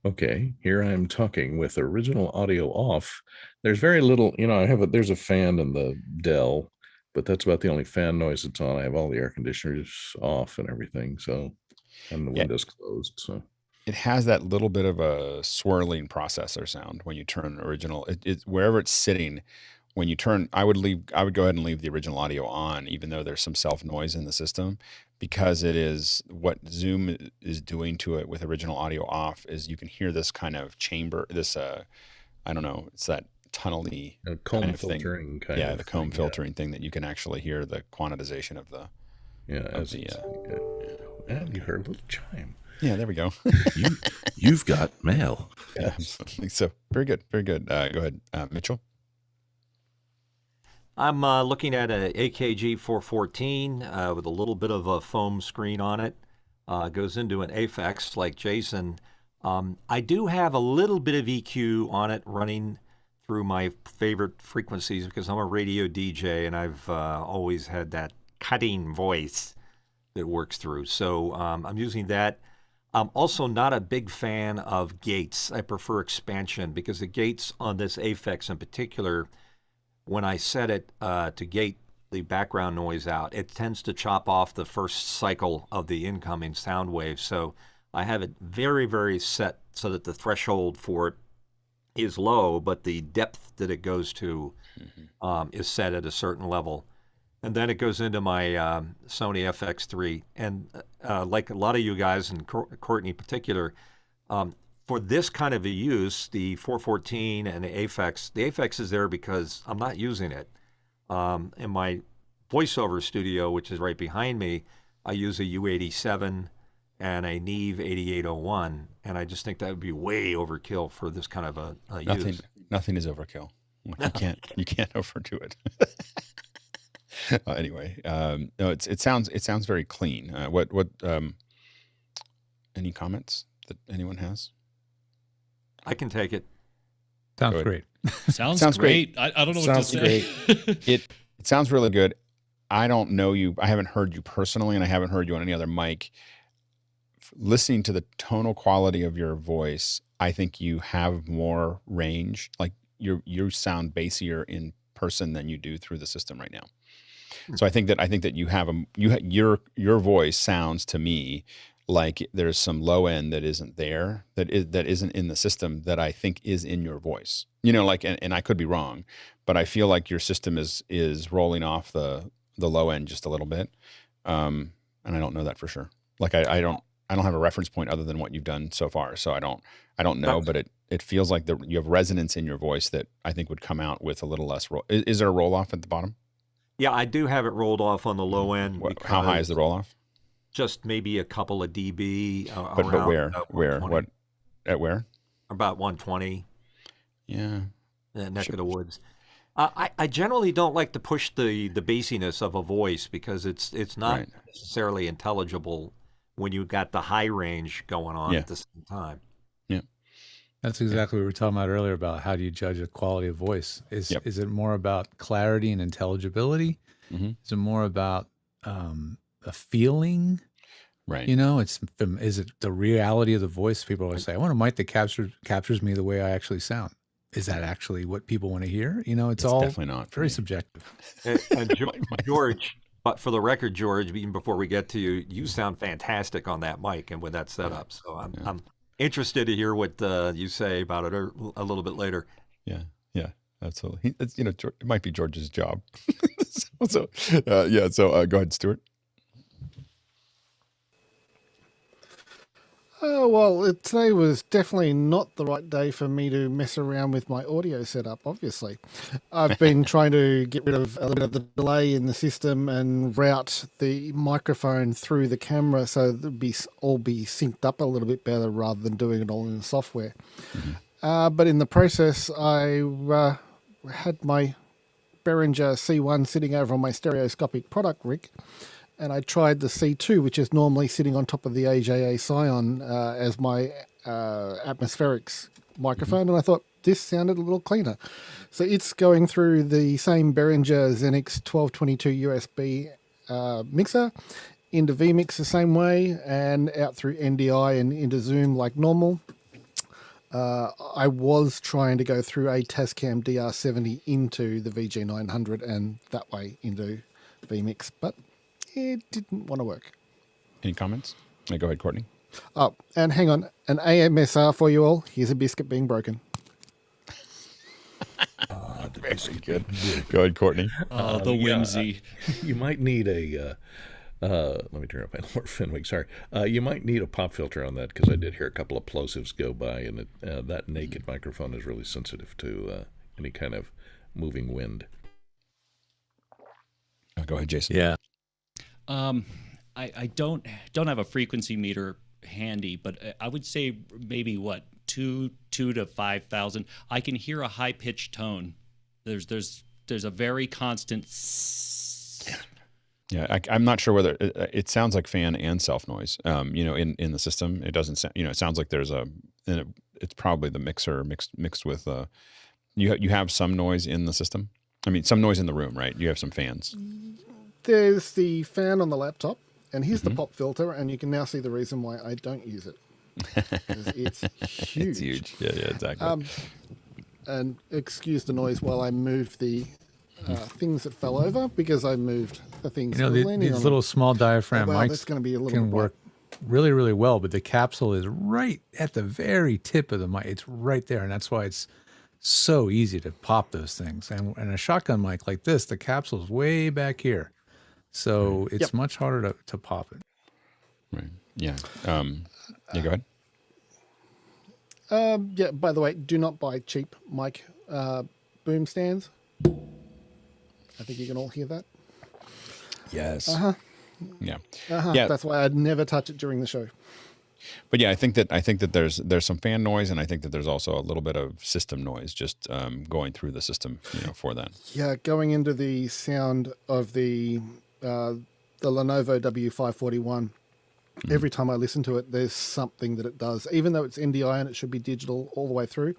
Okay, here I'm talking with original audio off. There's very little, there's a fan in the Dell, but that's about the only fan noise that's on. I have all the air conditioners off and everything, and the windows closed. So it has that little bit of a swirling processor sound when you turn original. It wherever it's sitting. When you turn, I would go ahead and leave the original audio on, even though there's some self noise in the system, because it is what Zoom is doing to it with original audio off is you can hear this kind of chamber, this, I don't know, it's that tunnely comb kind of filtering thing. kind of the comb thing, filtering thing that you can actually hear the quantization of the. And you heard a little chime. Yeah, there we go. You've got mail. Yeah, absolutely. So very good, very good. Go ahead, Mitchell. I'm looking at a AKG 414 with a little bit of a foam screen on it. Goes into an Aphex like Jason. I do have a little bit of EQ on it running through my favorite frequencies because I'm a radio DJ and I've always had that cutting voice that works through. So I'm using that. I'm also not a big fan of gates. I prefer expansion because the gates on this Aphex in particular, when I set it to gate the background noise out, it tends to chop off the first cycle of the incoming sound wave. So I have it very, very set so that the threshold for it is low, but the depth that it goes to is set at a certain level. And then it goes into my Sony FX3. And like a lot of you guys, and Courtney in particular, for this kind of a use, the 414 and the AFEX is there because I'm not using it. In my voiceover studio, which is right behind me, I use a U87 and a Neve 8801, and I just think that would be way overkill for this kind of a use. Nothing is overkill. You can't overdo it. Anyway, no, it sounds very clean. What any comments that anyone has? I can take it. Sounds great. Sounds great. I don't know what to say. It sounds really good. I don't know you. I haven't heard you personally, and I haven't heard you on any other mic. Listening to the tonal quality of your voice, I think you have more range. Like you sound bassier in person than you do through the system right now. So I think that you have your voice sounds to me like there's some low end that isn't there, that isn't in the system, that I think is in your voice. Like, and I could be wrong, but I feel like your system is rolling off the low end just a little bit, and I don't know that for sure. Like I don't have a reference point other than what you've done so far, so I don't know, but it feels like you have resonance in your voice that I think would come out with a little less roll. Is there a roll off at the bottom? Yeah, I do have it rolled off on the low end. How high is the roll off? Just maybe a couple of dB. But where? What? At where? About 120. Yeah. Neck of the woods. I generally don't like to push the bassiness of a voice because it's not necessarily intelligible when you got the high range going on at the same time. Yeah. That's exactly what we were talking about earlier about how do you judge a quality of voice? Is it more about clarity and intelligibility? Mm-hmm. Is it more about a feeling? Right. Is it the reality of the voice? People always say, I want a mic that captures me the way I actually sound. Is that actually what people want to hear? It's all definitely not very subjective. And George, but for the record, George, even before we get to you, you sound fantastic on that mic and with that setup. So I'm interested to hear what you say about it a little bit later. Yeah, absolutely. It might be George's job. So go ahead, Stuart. Well, today was definitely not the right day for me to mess around with my audio setup, obviously. I've been trying to get rid of a little bit of the delay in the system and route the microphone through the camera so it'll all be synced up a little bit better rather than doing it all in the software. Mm-hmm. But in the process, I had my Behringer C1 sitting over on my stereoscopic product rig, and I tried the C2, which is normally sitting on top of the AJA Scion as my atmospherics microphone, and I thought this sounded a little cleaner. So it's going through the same Behringer Xenix 1222 USB mixer into vMix the same way, and out through NDI and into Zoom like normal. I was trying to go through a Tascam DR70 into the VG900 and that way into vMix, but it didn't want to work. Any comments? Go ahead, Courtney. Oh, and hang on. An AMSR for you all. Here's a biscuit being broken. Very good. Go ahead, Courtney. The whimsy. You might need a... let me turn up my Lord Fenwick. Sorry. You might need a pop filter on that because I did hear a couple of plosives go by, and that naked microphone is really sensitive to any kind of moving wind. Go ahead, Jason. Yeah. I don't have a frequency meter handy, but I would say maybe 2 to 5,000. I can hear a high pitched tone. There's a very constant. Yeah, I'm not sure whether it sounds like fan and self noise. In the system, it doesn't sound. It sounds like there's it's probably the mixer mixed with. You have some noise in the system. I mean, some noise in the room, right? You have some fans. There's the fan on the laptop, and here's the pop filter, and you can now see the reason why I don't use it. It's huge. It's huge. Yeah, exactly. And excuse the noise while I move the things that fell over, because I moved the things. These little small diaphragm mics that's going to be a little can work really, really well, but the capsule is right at the very tip of the mic. It's right there, and that's why it's so easy to pop those things. And a shotgun mic like this, the capsule's way back here. So it's much harder to pop it. Right. Yeah. Go ahead. Yeah, by the way, do not buy cheap mic boom stands. I think you can all hear that. Yes. Uh-huh. Yeah. Uh-huh. Yeah. That's why I'd never touch it during the show. But yeah, I think that there's some fan noise, and I think that there's also a little bit of system noise just going through the system, for that. Yeah, going into the sound of the Lenovo W541. Every time I listen to it, there's something that it does, even though it's NDI and it should be digital all the way through.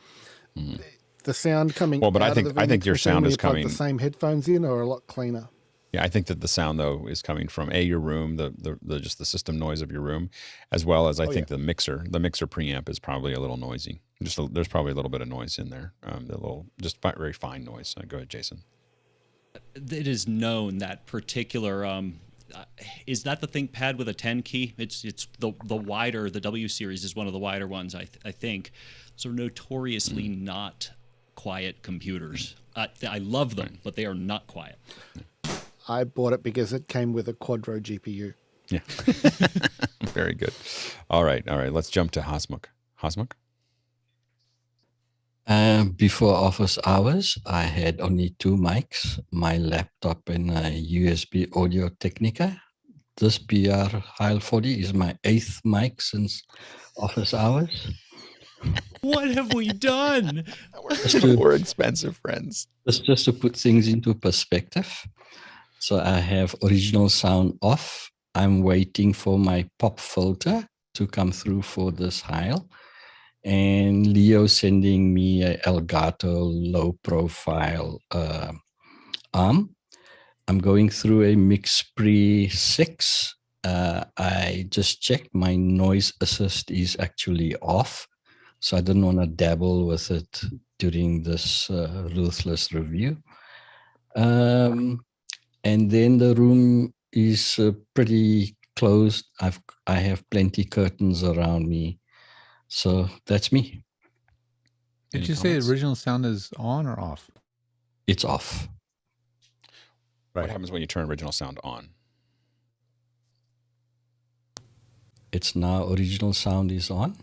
The sound coming. Well, but out I think of the I think Vmix your machine sound when is you plug coming. the same headphones in are a lot cleaner. Yeah, I think that the sound though is coming from your room, the just the system noise of your room, as well as I think the mixer preamp is probably a little noisy. There's probably a little bit of noise in there, just very fine noise. Go ahead, Jason. It is known that particular is that the ThinkPad with a 10 key? It's the wider, the W series is one of the wider ones, I think. So notoriously not quiet computers. I love them, but they are not quiet. I bought it because it came with a Quadro GPU. Yeah. Very good. All right. Let's jump to Hasmukh. Hasmukh? Before office hours, I had only 2 mics, my laptop and a USB Audio Technica. This BR-Heil40 is my 8th mic since office hours. What have we done? We're expensive friends. Just to put things into perspective. So I have original sound off. I'm waiting for my pop filter to come through for this Heil. And Leo sending me a Elgato low profile arm. I'm going through a Mixpre 6. I just checked my noise assist is actually off. So I didn't want to dabble with it during this Ruthless review. And then the room is pretty closed. I have plenty curtains around me. So that's me. Did you say the original sound is on or off? It's off. What happens when you turn original sound on? It's now original sound is on.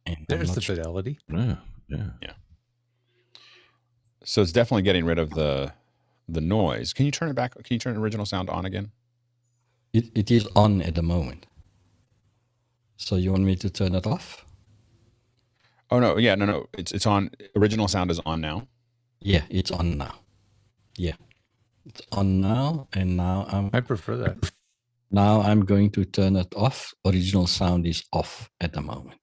And there's the fidelity. Yeah. So it's definitely getting rid of the noise. Can you turn it back? Can you turn original sound on again? It is on at the moment. So you want me to turn it off? Oh no, yeah, no. It's on. Original sound is on now. Yeah, it's on now. Yeah, it's on now, and now I prefer that. Now I'm going to turn it off. Original sound is off at the moment.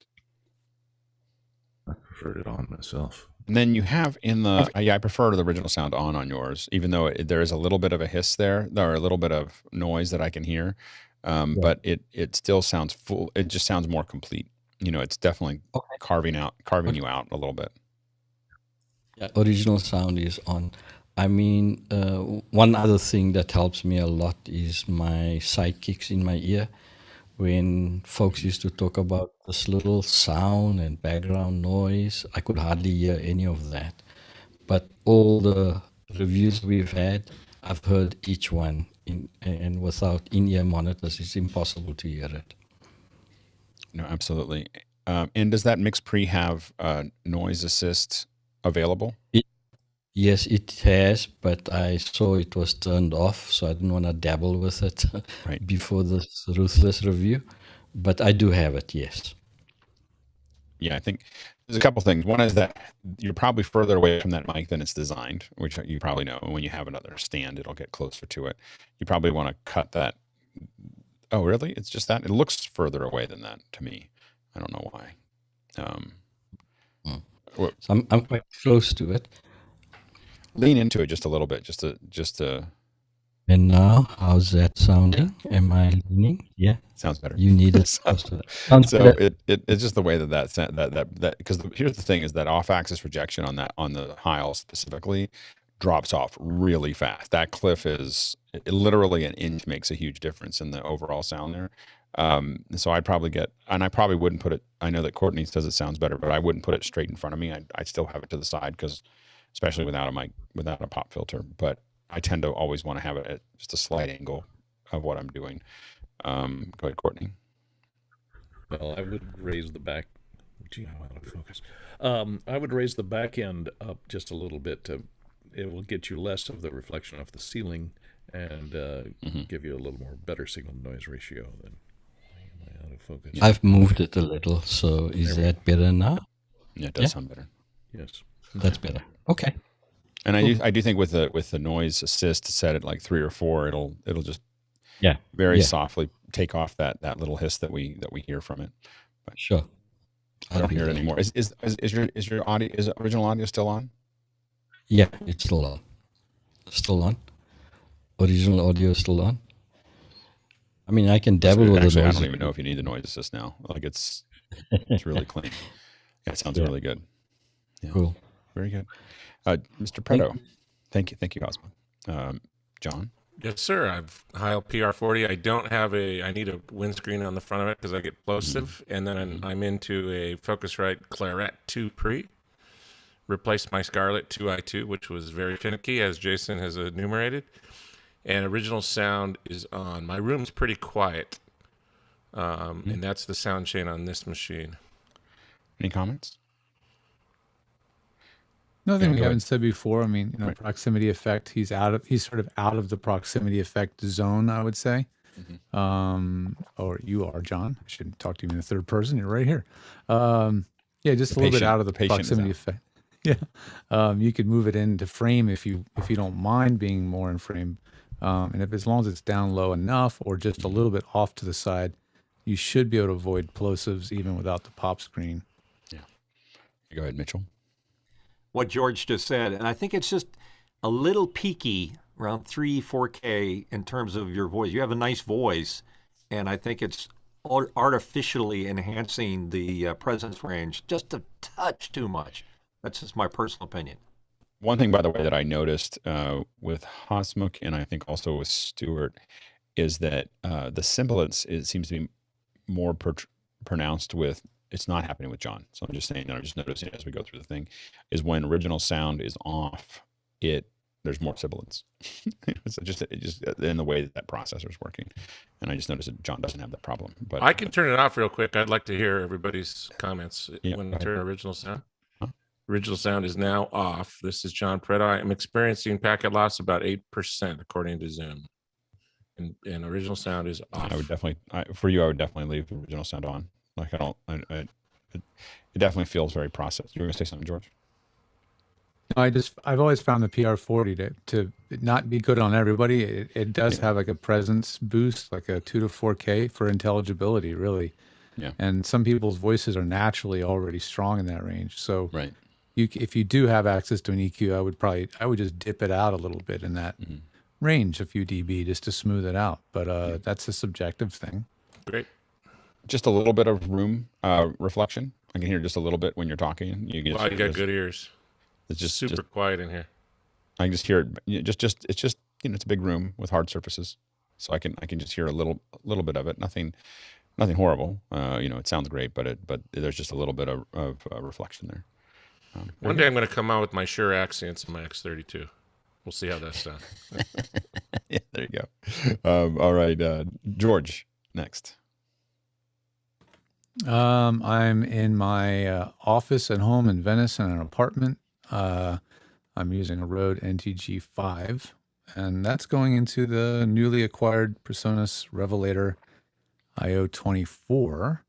I preferred it on myself. And then you have in the I prefer the original sound on yours, even though there is a little bit of a hiss there, or a little bit of noise that I can hear. But it still sounds full. It just sounds more complete. It's definitely carving you out a little bit. Yeah, original sound is on. I mean, one other thing that helps me a lot is my sidekicks in my ear. When folks used to talk about this little sound and background noise, I could hardly hear any of that. But all the reviews we've had, I've heard each one. And without in-ear monitors, it's impossible to hear it. No, absolutely. And does that Mixpre have noise assist available? Yes, it has, but I saw it was turned off, so I didn't want to dabble with it before this Ruthless review. But I do have it, yes. Yeah, I think there's a couple things. One is that you're probably further away from that mic than it's designed, which you probably know. When you have another stand, it'll get closer to it. You probably want to cut that. Oh, really? It's just that? It looks further away than that to me. I don't know why. So I'm quite close to it. Lean into it just a little bit, just to. And now, how's that sounding? Am I leaning? Yeah, sounds better. You need it. So it's just the way that because here's the thing is that off-axis rejection on the Heil specifically drops off really fast. That cliff is literally an inch makes a huge difference in the overall sound there. So I'd probably I probably wouldn't put it. I know that Courtney says it sounds better, but I wouldn't put it straight in front of me. I'd still have it to the side because, especially without a pop filter, but I tend to always want to have it at just a slight angle of what I'm doing. Go ahead, Courtney. Well, I would raise the back Gee, I'm out of focus. I would raise the back end up just a little bit. It will get you less of the reflection off the ceiling and give you a little more better signal-to-noise ratio. Than am I out of focus? I've moved it a little, so is that better now? Yeah, it does sound better. Yes, that's better. Okay. And I do think with the noise assist set at like 3 or 4, it'll just very softly take off that little hiss that we hear from it. But sure. I don't hear it anymore. Is your audio, is original audio still on? Yeah, it's still on. Still on. Original audio is still on. I mean, I can dabble with the noise. I don't even know if you need the noise assist now. Like it's really clean. Yeah, it sounds really good. Yeah. Cool. Very good. Mr. Preto, thank you, Cosmo. John? Yes, sir. I've Heil PR40. I don't have I need a windscreen on the front of it because I get plosive. And then I'm into a Focusrite Claret 2 Pre. Replaced my Scarlett 2i2, which was very finicky, as Jason has enumerated. And original sound is on. My room's pretty quiet. And that's the sound chain on this machine. Any comments? Nothing we haven't said before. I mean, proximity effect. He's sort of out of the proximity effect zone, I would say. Or you are, John. I shouldn't talk to you in the third person. You're right here. Yeah, just a little bit out of the proximity effect. Yeah. You could move it into frame if you don't mind being more in frame. And as long as it's down low enough or just a little bit off to the side, you should be able to avoid plosives even without the pop screen. Yeah. Go ahead, Mitchell. What George just said, and I think it's just a little peaky around 4K in terms of your voice. You have a nice voice, and I think it's artificially enhancing the presence range just a touch too much. That's just my personal opinion. One thing, by the way, that I noticed with Hosmuk and I think also with Stewart is that the sibilance seems to be more pronounced with. It's not happening with John. So I'm just saying, I'm just noticing as we go through the thing, is when original sound is off, there's more sibilance. It's just in the way that processor is working. And I just noticed that John doesn't have that problem. But I can turn it off real quick. I'd like to hear everybody's comments when I turn original sound. Original sound is now off. This is John Preto. I'm experiencing packet loss about 8% according to Zoom. And original sound is off. I would definitely, for you, I would definitely leave the original sound on. Like it definitely feels very processed. You were going to say something, George? I've always found the PR40 to not be good on everybody. It does have like a presence boost, like a 2 to 4K for intelligibility, really. Yeah. And some people's voices are naturally already strong in that range. So right. If you do have access to an EQ, I would just dip it out a little bit in that range, a few dB, just to smooth it out. But that's a subjective thing. Great. Just a little bit of room reflection. I can hear just a little bit when you're talking. You got good ears. It's just super quiet in here. I can just hear it. It's just it's a big room with hard surfaces, so I can just hear a little bit of it. Nothing horrible. It sounds great, but there's just a little bit of reflection there. One day I'm going to come out with my Shure accents in my X32. We'll see how that's done. Yeah, there you go. All right, George, next. I'm in my office at home in Venice in an apartment. I'm using a Rode NTG5, and that's going into the newly acquired PreSonus Revelator IO24.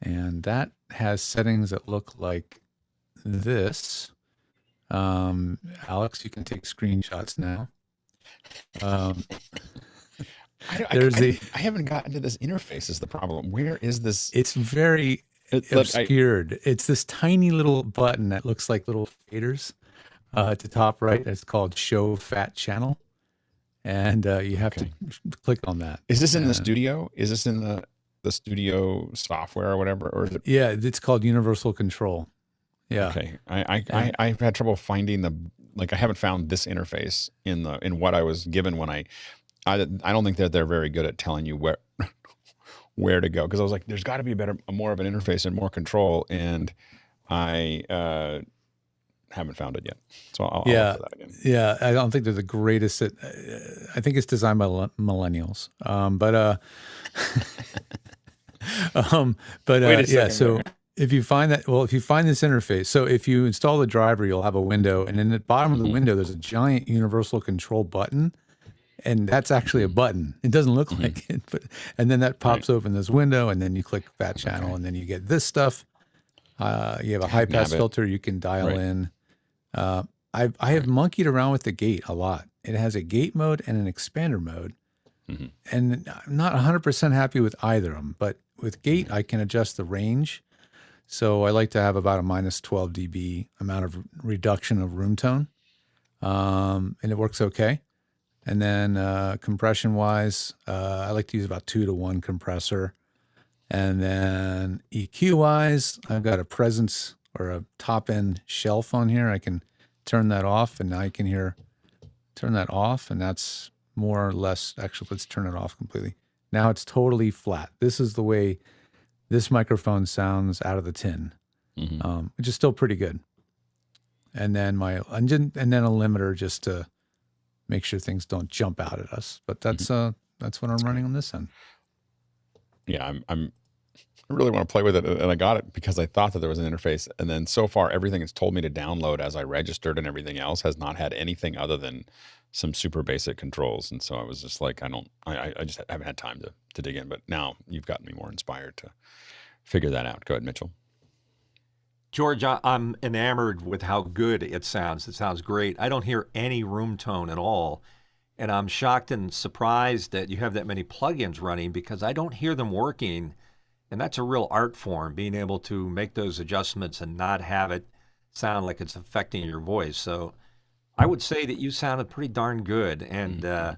And that has settings that look like this. Alex, you can take screenshots now. I haven't gotten to this interface is the problem. Where is this? It's very obscured. It's this tiny little button that looks like little faders at the top right. It's called Show Fat Channel. And you have to click on that. Is this in the studio? Is this in the studio software or whatever? Or is it? Yeah, it's called Universal Control. Yeah. Okay. I've had trouble finding I haven't found this interface in what I was given when I don't think that they're very good at telling you where to go, because I was like, there's got to be more of an interface and more control, and I haven't found it yet. So I'll look for that again. Yeah, I don't think they're the greatest at. I think it's designed by millennials, but Wait a second, so If you find this interface, so if you install the driver, you'll have a window, and in the bottom of the window, there's a giant universal control button, and that's actually a button. It doesn't look like it, and then that pops open this window, and then you click that channel, and then you get this stuff. You have a high pass filter you can dial in. I have monkeyed around with the gate a lot. It has a gate mode and an expander mode, and I'm not 100% happy with either of them. But with gate, I can adjust the range. So I like to have about a minus 12 dB amount of reduction of room tone, and it works okay. And then compression-wise, I like to use about 2-to-1 compressor. And then EQ-wise, I've got a presence or a top-end shelf on here. I can turn that off, and now you can turn that off, and that's more or less, actually, let's turn it off completely. Now it's totally flat. This is the way this microphone sounds out of the tin, which is still pretty good. And then and then a limiter just to make sure things don't jump out at us. But that's what I'm running on this end. Yeah, I really want to play with it, and I got it because I thought that there was an interface, and then so far everything it's told me to download as I registered and everything else has not had anything other than some super basic controls. And so I was just like, I just haven't had time to dig in. But now you've gotten me more inspired to figure that out. Go ahead, Mitchell. George, I'm enamored with how good it sounds. It sounds great. I don't hear any room tone at all. And I'm shocked and surprised that you have that many plugins running because I don't hear them working. And that's a real art form, being able to make those adjustments and not have it sound like it's affecting your voice. So I would say that you sounded pretty darn good. And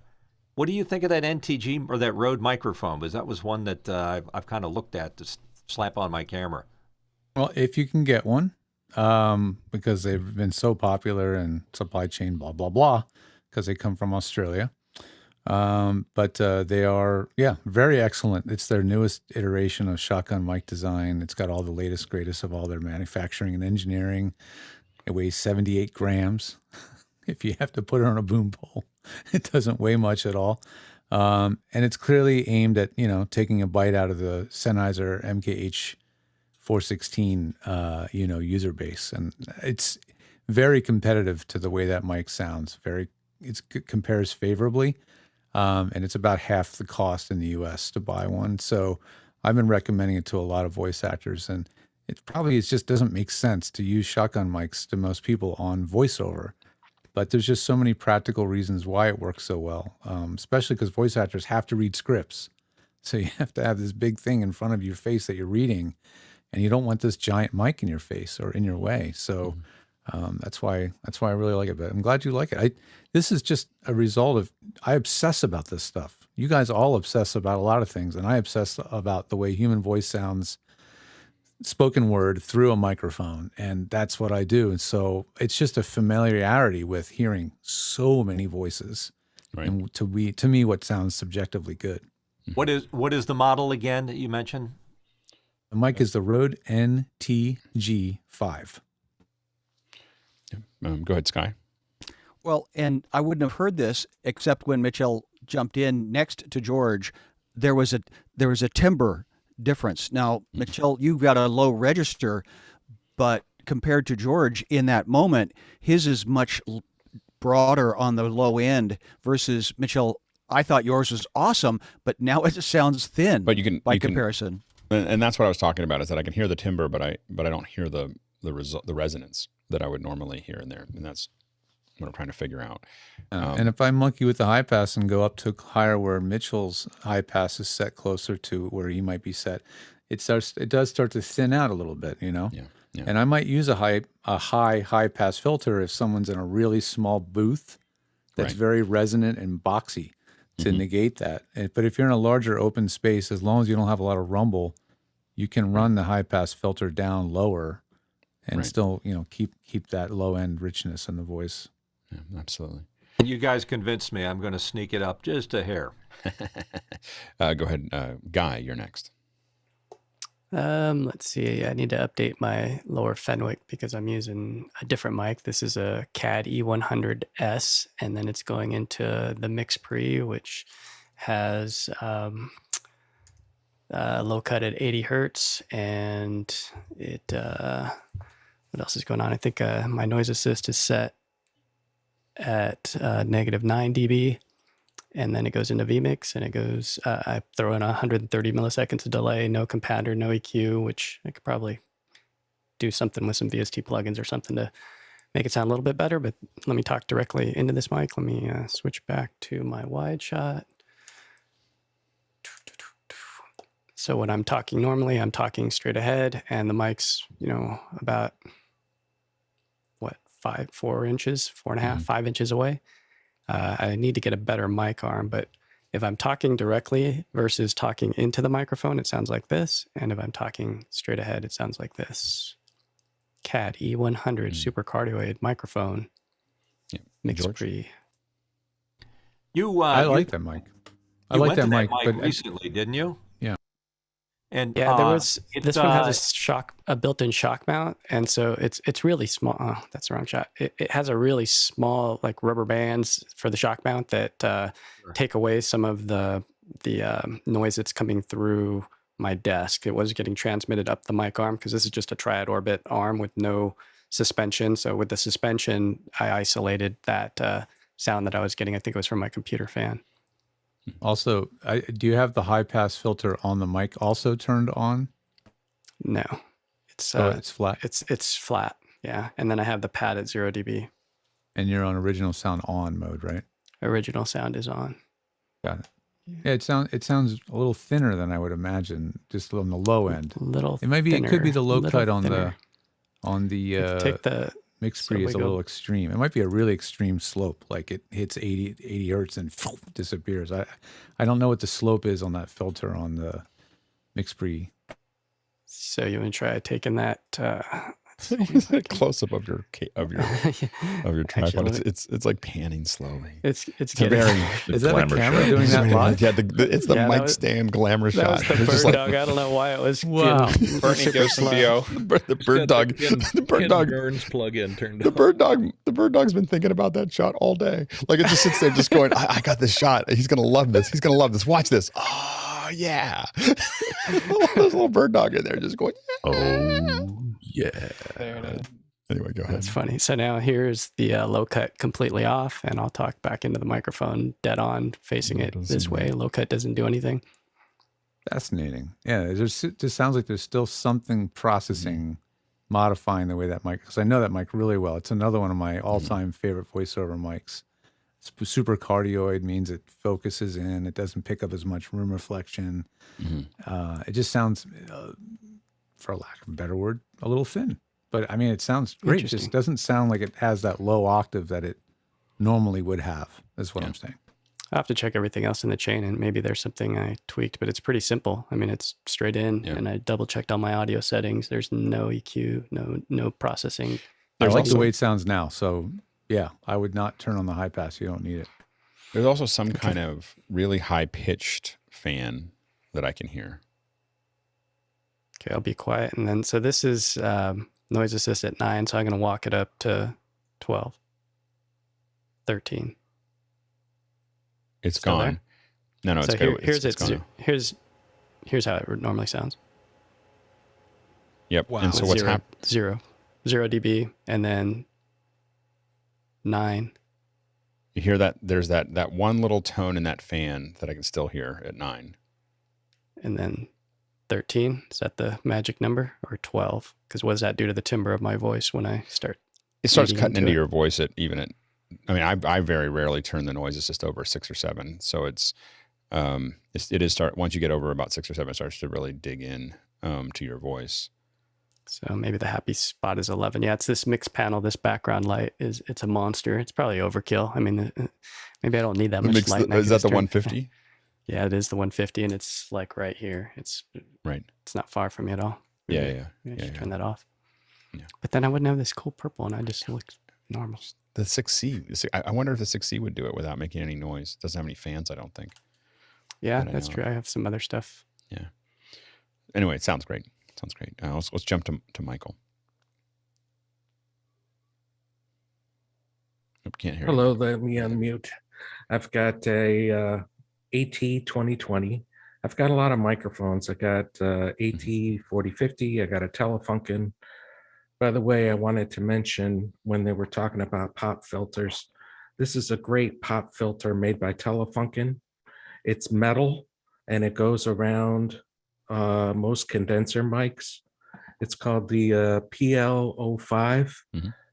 what do you think of that NTG or that Rode microphone? Because that was one that I've kind of looked at to slap on my camera. Well, if you can get one, because they've been so popular and supply chain, blah, blah, blah, because they come from Australia. But they are, very excellent. It's their newest iteration of shotgun mic design. It's got all the latest, greatest of all their manufacturing and engineering. It weighs 78 grams. If you have to put it on a boom pole, it doesn't weigh much at all. And it's clearly aimed at, taking a bite out of the Sennheiser MKH 416, user base. And it's very competitive to the way that mic sounds. It compares favorably. And it's about half the cost in the US to buy one. So I've been recommending it to a lot of voice actors, and it just doesn't make sense to use shotgun mics to most people on voiceover. But there's just so many practical reasons why it works so well, especially because voice actors have to read scripts. So you have to have this big thing in front of your face that you're reading, and you don't want this giant mic in your face or in your way. So that's why I really like it. But I'm glad you like it. This is just a result of, I obsess about this stuff. You guys all obsess about a lot of things, and I obsess about the way human voice sounds spoken word through a microphone, and that's what I do. And so it's just a familiarity with hearing so many voices, and to me what sounds subjectively good. What is the model again that you mentioned? The mic is the Rode NTG5. Go ahead, Sky. Well, and I wouldn't have heard this except when Mitchell jumped in next to George. There was a timbre difference. Now, Mitchell, you've got a low register, but compared to George in that moment, his is much broader on the low end versus Mitchell. I thought yours was awesome, but now it sounds thin. But you can comparison. And that's what I was talking about, is that I can hear the timbre, but I don't hear the resonance that I would normally hear in there, and that's what I'm trying to figure out. And if I monkey with the high pass and go up to higher where Mitchell's high pass is set closer to where he might be set, it does start to thin out a little bit, Yeah. And I might use a high pass filter if someone's in a really small booth that's very resonant and boxy to negate that. But if you're in a larger open space, as long as you don't have a lot of rumble, you can run the high pass filter down lower and still, keep that low end richness in the voice. Yeah, absolutely. And you guys convinced me. I'm going to sneak it up just a hair. Go ahead, Guy. You're next. Let's see. I need to update my lower Fenwick because I'm using a different mic. This is a CAD E100S, and then it's going into the Mix Pre, which has low cut at 80 hertz, and it what else is going on? I think my noise assist is set at -9 dB, and then it goes into vmix, and it goes. I throw in 130 milliseconds of delay, no compounder, no EQ, which I could probably do something with some VST plugins or something to make it sound a little bit better. But let me talk directly into this mic. Let me switch back to my wide shot. So when I'm talking normally, I'm talking straight ahead, and the mic's, about what, 4 inches, 4.5, 5 inches away. I need to get a better mic arm, but if I'm talking directly versus talking into the microphone, it sounds like this. And if I'm talking straight ahead, it sounds like this. CAD E100 super cardioid microphone. Mix pre. I like that mic. I like that mic, but recently, didn't you? Yeah. And yeah, there was this one has a built-in shock mount, and so it's really small. Oh, that's the wrong shot. It has a really small like rubber bands for the shock mount that take away some of the noise that's coming through my desk. It was getting transmitted up the mic arm because this is just a triad orbit arm with no suspension. So with the suspension, I isolated that sound that I was getting. I think it was from my computer fan. Also, do you have the high pass filter on the mic also turned on? No, it's flat. It's flat. Yeah, and then I have the pad at 0 dB. And you're on original sound on mode, right? Original sound is on. Got it. Yeah, it sounds a little thinner than I would imagine, just on the low end. A little. It could be the low cut on thinner. Take the mix pre is a little extreme. It might be a really extreme slope, like it hits 80 hertz and disappears. I don't know what the slope is on that filter on the mix pre. So you want to try taking that? A close up of your tripod. It's like panning slowly. It's very. Is that a camera doing that live? Yeah, it's the mic stand glamour shot. That was the bird dog. I don't know why it was. Wow. Bernie goes some VO. The bird dog. The bird dog. Burns plug-in turned on. The bird dog's been thinking about that shot all day. Like it just sits there, just going, I got this shot. He's gonna love this. He's gonna love this. Watch this. Oh yeah. There's a little bird dog in there, just going. Oh. Yeah. There it is. Anyway, go ahead. That's funny. So now here's the low cut completely off, and I'll talk back into the microphone dead on, facing it this way. Low cut doesn't do anything. Fascinating. Yeah, it just sounds like there's still something processing, modifying the way that mic, because I know that mic really well. It's another one of my all-time favorite voiceover mics. It's super cardioid, means it focuses in, it doesn't pick up as much room reflection. It just sounds, for lack of a better word, a little thin. But I mean, it sounds great. It just doesn't sound like it has that low octave that it normally would have, is what I'm saying. I'll have to check everything else in the chain, and maybe there's something I tweaked, but it's pretty simple. I mean, it's straight in, and I double checked all my audio settings. There's no EQ, no processing. I like the way it sounds now. So yeah, I would not turn on the high pass. You don't need it. There's also some kind of really high pitched fan that I can hear. Okay, I'll be quiet. And then, so this is noise assist at 9, so I'm going to walk it up to 12, 13. It's gone. There? No, so it's good. It's gone. Here's how it normally sounds. Yep. Wow. And so what's happening? 0 dB, and then 9. You hear that? There's that one little tone in that fan that I can still hear at 9. And then 13, is that the magic number, or 12? Because what does that do to the timbre of my voice when I start? It starts cutting into your voice I very rarely turn the noise assist over 6 or 7. So it is once you get over about 6 or 7, it starts to really dig in to your voice. So maybe the happy spot is 11. Yeah, it's this mix panel. This background light it's a monster. It's probably overkill. I mean, maybe I don't need that much light. Is that the 150? Yeah, it is the 150, and it's like right here. It's right. It's not far from me at all. Yeah. Turn that off. Yeah. But then I wouldn't have this cool purple, and I just look normal. The 6C. I wonder if the 6C would do it without making any noise. It doesn't have any fans, I don't think. Yeah, that's true. I have some other stuff. Yeah. Anyway, it sounds great. Let's jump to Michael. Nope, can't hear. Hello, let me unmute. I've got a AT 2020 I've got a lot of microphones. I got AT4050. I got a Telefunken. By the way, I wanted to mention when they were talking about pop filters, this is a great pop filter made by Telefunken. It's metal and it goes around most condenser mics. It's called the PL05.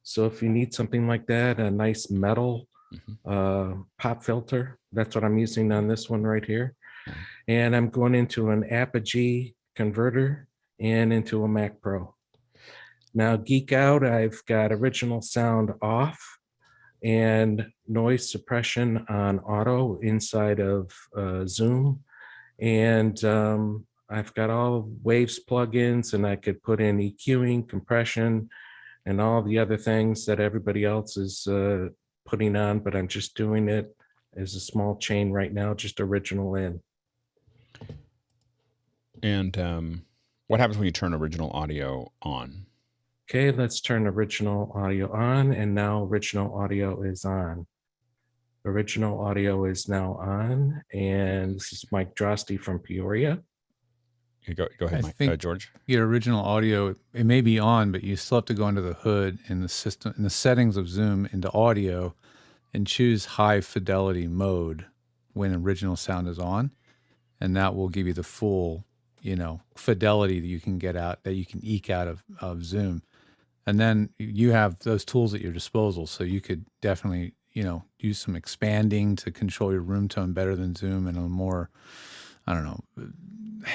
So if you need something like that, a nice metal pop filter, that's what I'm using on this one right here. And I'm going into an Apogee converter and into a Mac Pro. Now, geek out, I've got original sound off and noise suppression on auto inside of Zoom. And I've got all Waves plugins, and I could put in EQing, compression, and all the other things that everybody else is putting on, but I'm just doing it as a small chain right now, just original in. And what happens when you turn original audio on? Okay, let's turn original audio on, and now original audio is on. Original audio is now on, and this is Mike Drosty from Peoria. Go ahead, Mike. George. Your original audio, it may be on, but you still have to go into the hood in the system, in the settings of Zoom, into audio, and choose high fidelity mode when original sound is on, and that will give you the full, fidelity that you can get out, that you can eke out of Zoom. And then you have those tools at your disposal, so you could definitely, use some expanding to control your room tone better than Zoom in a more,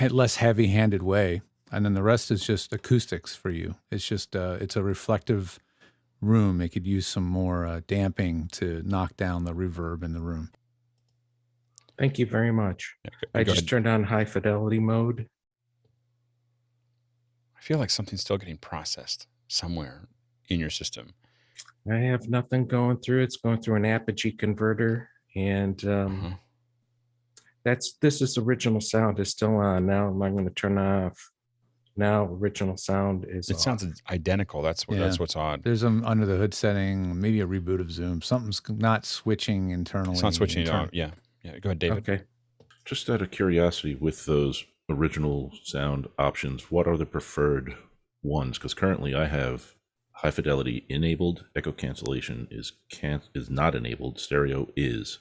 less heavy-handed way. And then the rest is just acoustics for you. It's just, it's a reflective room. It could use some more damping to knock down the reverb in the room. Thank you very much. Yeah, I just turned on high fidelity mode. I feel like something's still getting processed somewhere in your system. I have nothing going through. It's going through an Apogee converter, and this is original sound is still on. Now I'm going to turn off. Now original sound is It off. sounds identical. That's what's odd. There's an under the hood setting, maybe a reboot of Zoom. Something's not switching internally. It's not switching it on. Yeah. Go ahead, David. Okay. Just out of curiosity, with those original sound options, what are the preferred ones? Because currently I have high fidelity enabled, echo cancellation is not enabled, stereo is.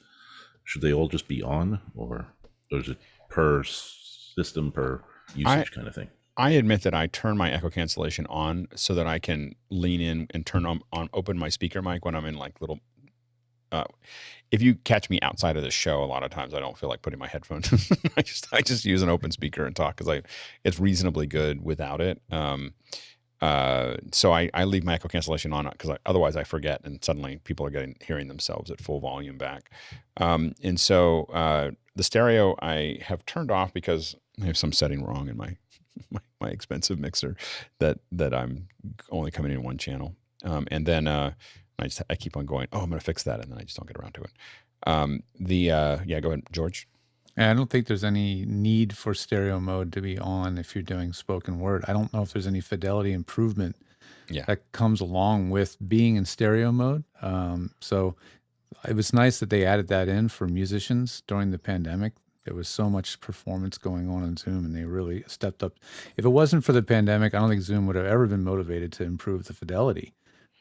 Should they all just be on, or is it per system, per usage kind of thing? I admit that I turn my echo cancellation on so that I can lean in and turn on open my speaker mic when I'm in like little. If you catch me outside of the show, a lot of times I don't feel like putting my headphones. I just use an open speaker and talk because it's reasonably good without it. So I leave my echo cancellation on because otherwise I forget, and suddenly people are hearing themselves at full volume back. And so the stereo I have turned off because I have some setting wrong in my expensive mixer that I'm only coming in one channel. And then I keep on going, I'm going to fix that, and then I just don't get around to it. Go ahead, George. And I don't think there's any need for stereo mode to be on if you're doing spoken word. I don't know if there's any fidelity improvement that comes along with being in stereo mode. So it was nice that they added that in for musicians during the pandemic. There was so much performance going on Zoom, and they really stepped up. If it wasn't for the pandemic, I don't think Zoom would have ever been motivated to improve the fidelity.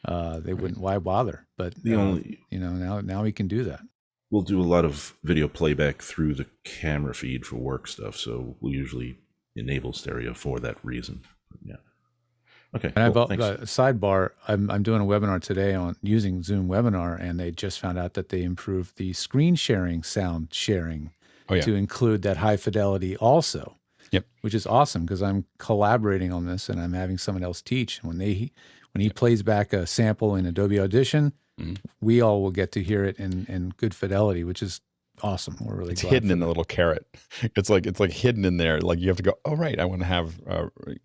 They wouldn't. Why bother? But now we can do that. We'll do a lot of video playback through the camera feed for work stuff, so we'll usually enable stereo for that reason. Yeah. Okay. And cool. A sidebar. I'm doing a webinar today on using Zoom Webinar, and they just found out that they improved the screen sharing sound sharing to include that high fidelity also. Yep. Which is awesome because I'm collaborating on this, and I'm having someone else teach. When he plays back a sample in Adobe Audition, we all will get to hear it in good fidelity, which is awesome. We're really glad. It's hidden in the little carrot. It's like hidden in there. Like you have to go, oh, right, I want to have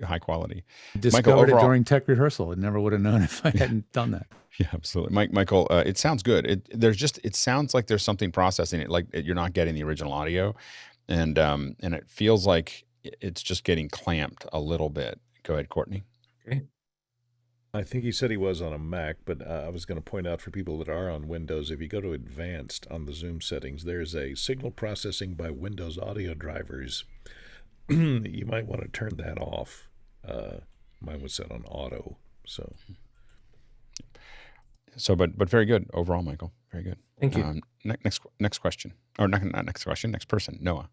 high quality. Discovered it during tech rehearsal. I never would have known if I hadn't done that. Yeah, absolutely. Michael, it sounds good. It sounds like there's something processing it, like you're not getting the original audio. And it feels like it's just getting clamped a little bit. Go ahead, Courtney. Okay. I think he said he was on a Mac, but I was going to point out for people that are on Windows, if you go to Advanced on the Zoom settings, there's a signal processing by Windows audio drivers. You might want to turn that off. Mine was set on auto, so. So, but very good overall, Michael. Very good. Thank you. Next question, or not next question. Next person, Noah.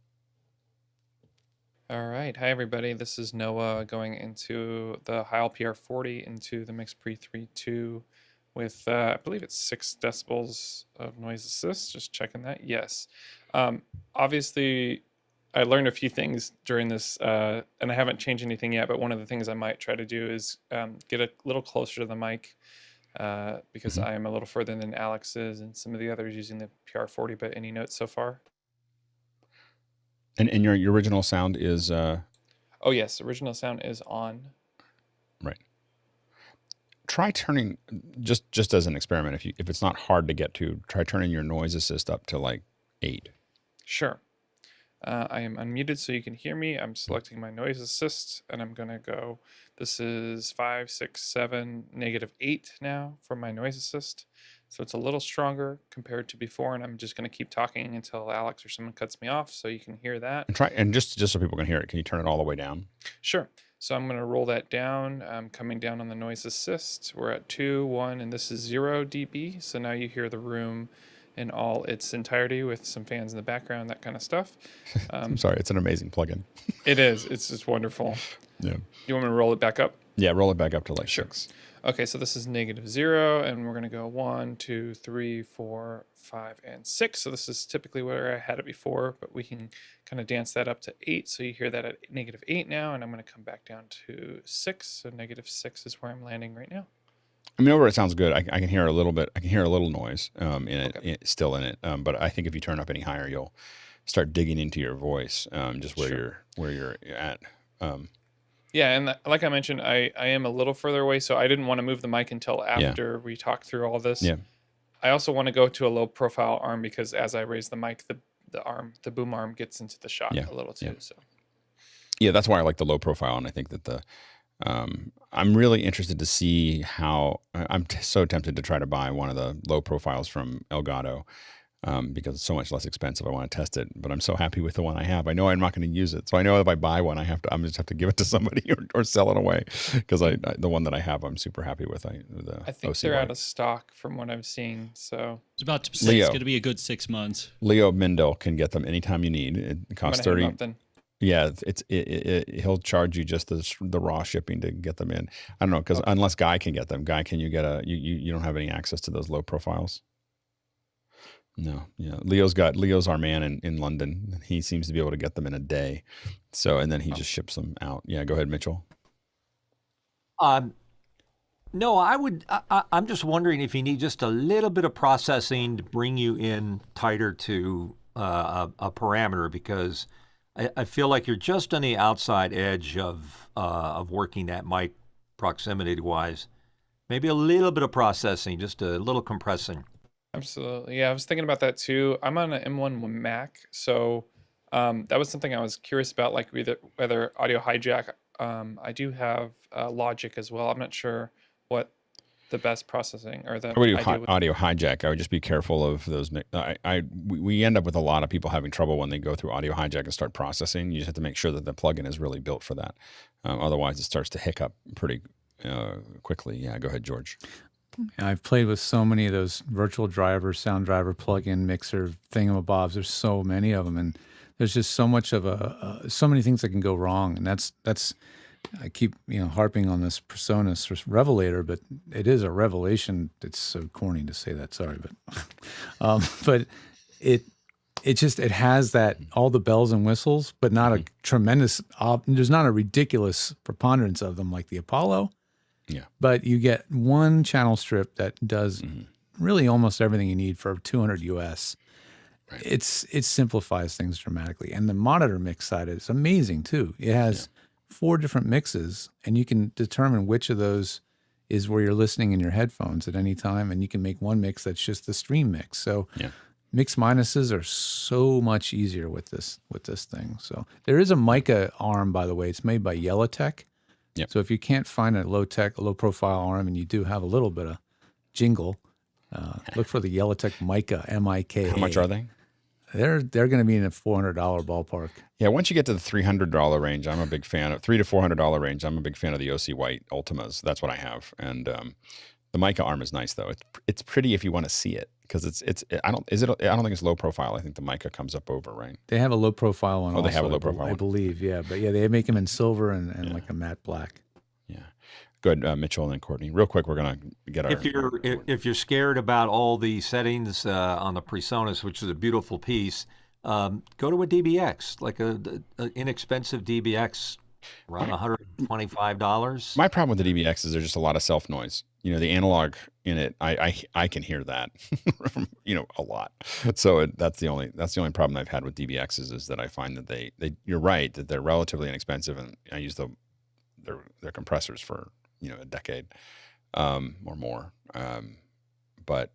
All right. Hi, everybody. This is Noah going into the Heil PR40 into the Mix Pre 3.2 with, I believe it's 6 decibels of noise assist. Just checking that. Yes. Obviously, I learned a few things during this, and I haven't changed anything yet, but one of the things I might try to do is get a little closer to the mic because I am a little further than Alex is and some of the others using the PR40, but any notes so far? And your original sound is Oh yes, original sound is on. right. Try turning just as an experiment. If it's not hard to get to, try turning your noise assist up to like 8. Sure. I am unmuted so you can hear me. I'm selecting my noise assist and I'm gonna go. This is 5, 6, 7, -8 now for my noise assist. So it's a little stronger compared to before, and I'm just gonna keep talking until Alex or someone cuts me off so you can hear that. And just so people can hear it, can you turn it all the way down? Sure. So I'm gonna roll that down. I'm coming down on the noise assist. We're at 2, 1, and this is 0 dB. So now you hear the room in all its entirety with some fans in the background, that kind of stuff. I'm sorry, it's an amazing plugin. It is. It's just wonderful. Yeah. You want me to roll it back up? Yeah, roll it back up to like 6. Okay, so this is -0, and we're going to go 1, 2, 3, 4, 5, and 6. So this is typically where I had it before, but we can kind of dance that up to 8. So you hear that at -8 now, and I'm going to come back down to 6. So -6 is where I'm landing right now. I mean, overall it sounds good. I can hear a little bit. I can hear a little noise in it, still in it. But I think if you turn up any higher, you'll start digging into your voice, just where you're at. Yeah, and like I mentioned, I am a little further away, so I didn't want to move the mic until after we talked through all this. Yeah. I also want to go to a low profile arm because as I raise the mic, the boom arm gets into the shot a little too. So Yeah, that's why I like the low profile, and I think that I'm really interested to see how. I'm so tempted to try to buy one of the low profiles from Elgato because it's so much less expensive. I want to test it, but I'm so happy with the one I have. I know I'm not going to use it, so I know if I buy one, I'm just have to give it to somebody or sell it away because the one that I have, I'm super happy with. I think they're out of stock from what I've seen. So it's about to say it's going to be a good 6 months. Leo Mindel can get them anytime you need. It costs $30. Yeah, he'll charge you just the raw shipping to get them in. I don't know because unless Guy can get them, Guy, can you get you don't have any access to those low profiles? No, yeah. Leo's our man in London. He seems to be able to get them in a day. So and then he just ships them out. Yeah, go ahead, Mitchell. No, I'm just wondering if you need just a little bit of processing to bring you in tighter to a parameter because. I feel like you're just on the outside edge of working that mic proximity-wise. Maybe a little bit of processing, just a little compressing. Absolutely. Yeah, I was thinking about that too. I'm on an M1 Mac, so that was something I was curious about, like whether audio hijack. I do have Logic as well. I'm not sure what the best processing or the audio hijack. I would just be careful of those. We end up with a lot of people having trouble when they go through audio hijack and start processing. You just have to make sure that the plugin is really built for that. Otherwise, it starts to hiccup pretty quickly. Yeah, go ahead, George. I've played with so many of those virtual driver, sound driver, plugin, mixer, thingamabobs. There's so many of them, and there's just so much of so many things that can go wrong, and that's. I keep harping on this Presonus revelator, but it is a revelation. It's so corny to say that. Sorry, but it has that all the bells and whistles, but not a tremendous. There's not a ridiculous preponderance of them like the Apollo. Yeah. But you get one channel strip that does really almost everything you need for 200 US. Right. It simplifies things dramatically, and the monitor mix side is amazing too. It has 4 different mixes, and you can determine which of those is where you're listening in your headphones at any time, and you can make one mix that's just the stream mix. So mix minuses are so much easier with this thing. So there is a mica arm, by the way. It's made by Yellowtech. Yep. So if you can't find a low profile arm, and you do have a little bit of jingle, look for the Yellowtech Mica, M-I-K-A. How much are they? They're going to be in a $400 ballpark. Yeah, once you get to the $300 range, I'm a big fan of $300 to $400 range. I'm a big fan of the OC White Ultimas. That's what I have, and the Mica arm is nice though. It's pretty if you want to see it, because I don't think it's low profile. I think the Mica comes up over, right? They have a low profile one. Oh, they have a also, low profile I one. believe, yeah. But yeah, they make them in silver and like a matte black. Yeah. Good, Mitchell and Courtney. Real quick, we're gonna get our. If you're scared about all the settings on the PreSonus, which is a beautiful piece, go to a DBX, like an inexpensive DBX, around $125. My problem with the DBX is there's just a lot of self noise. The analog in it, I can hear that, a lot. So that's the only problem I've had with DBXs, is that I find that you're right, that they're relatively inexpensive, and I use their compressors for a decade or more. But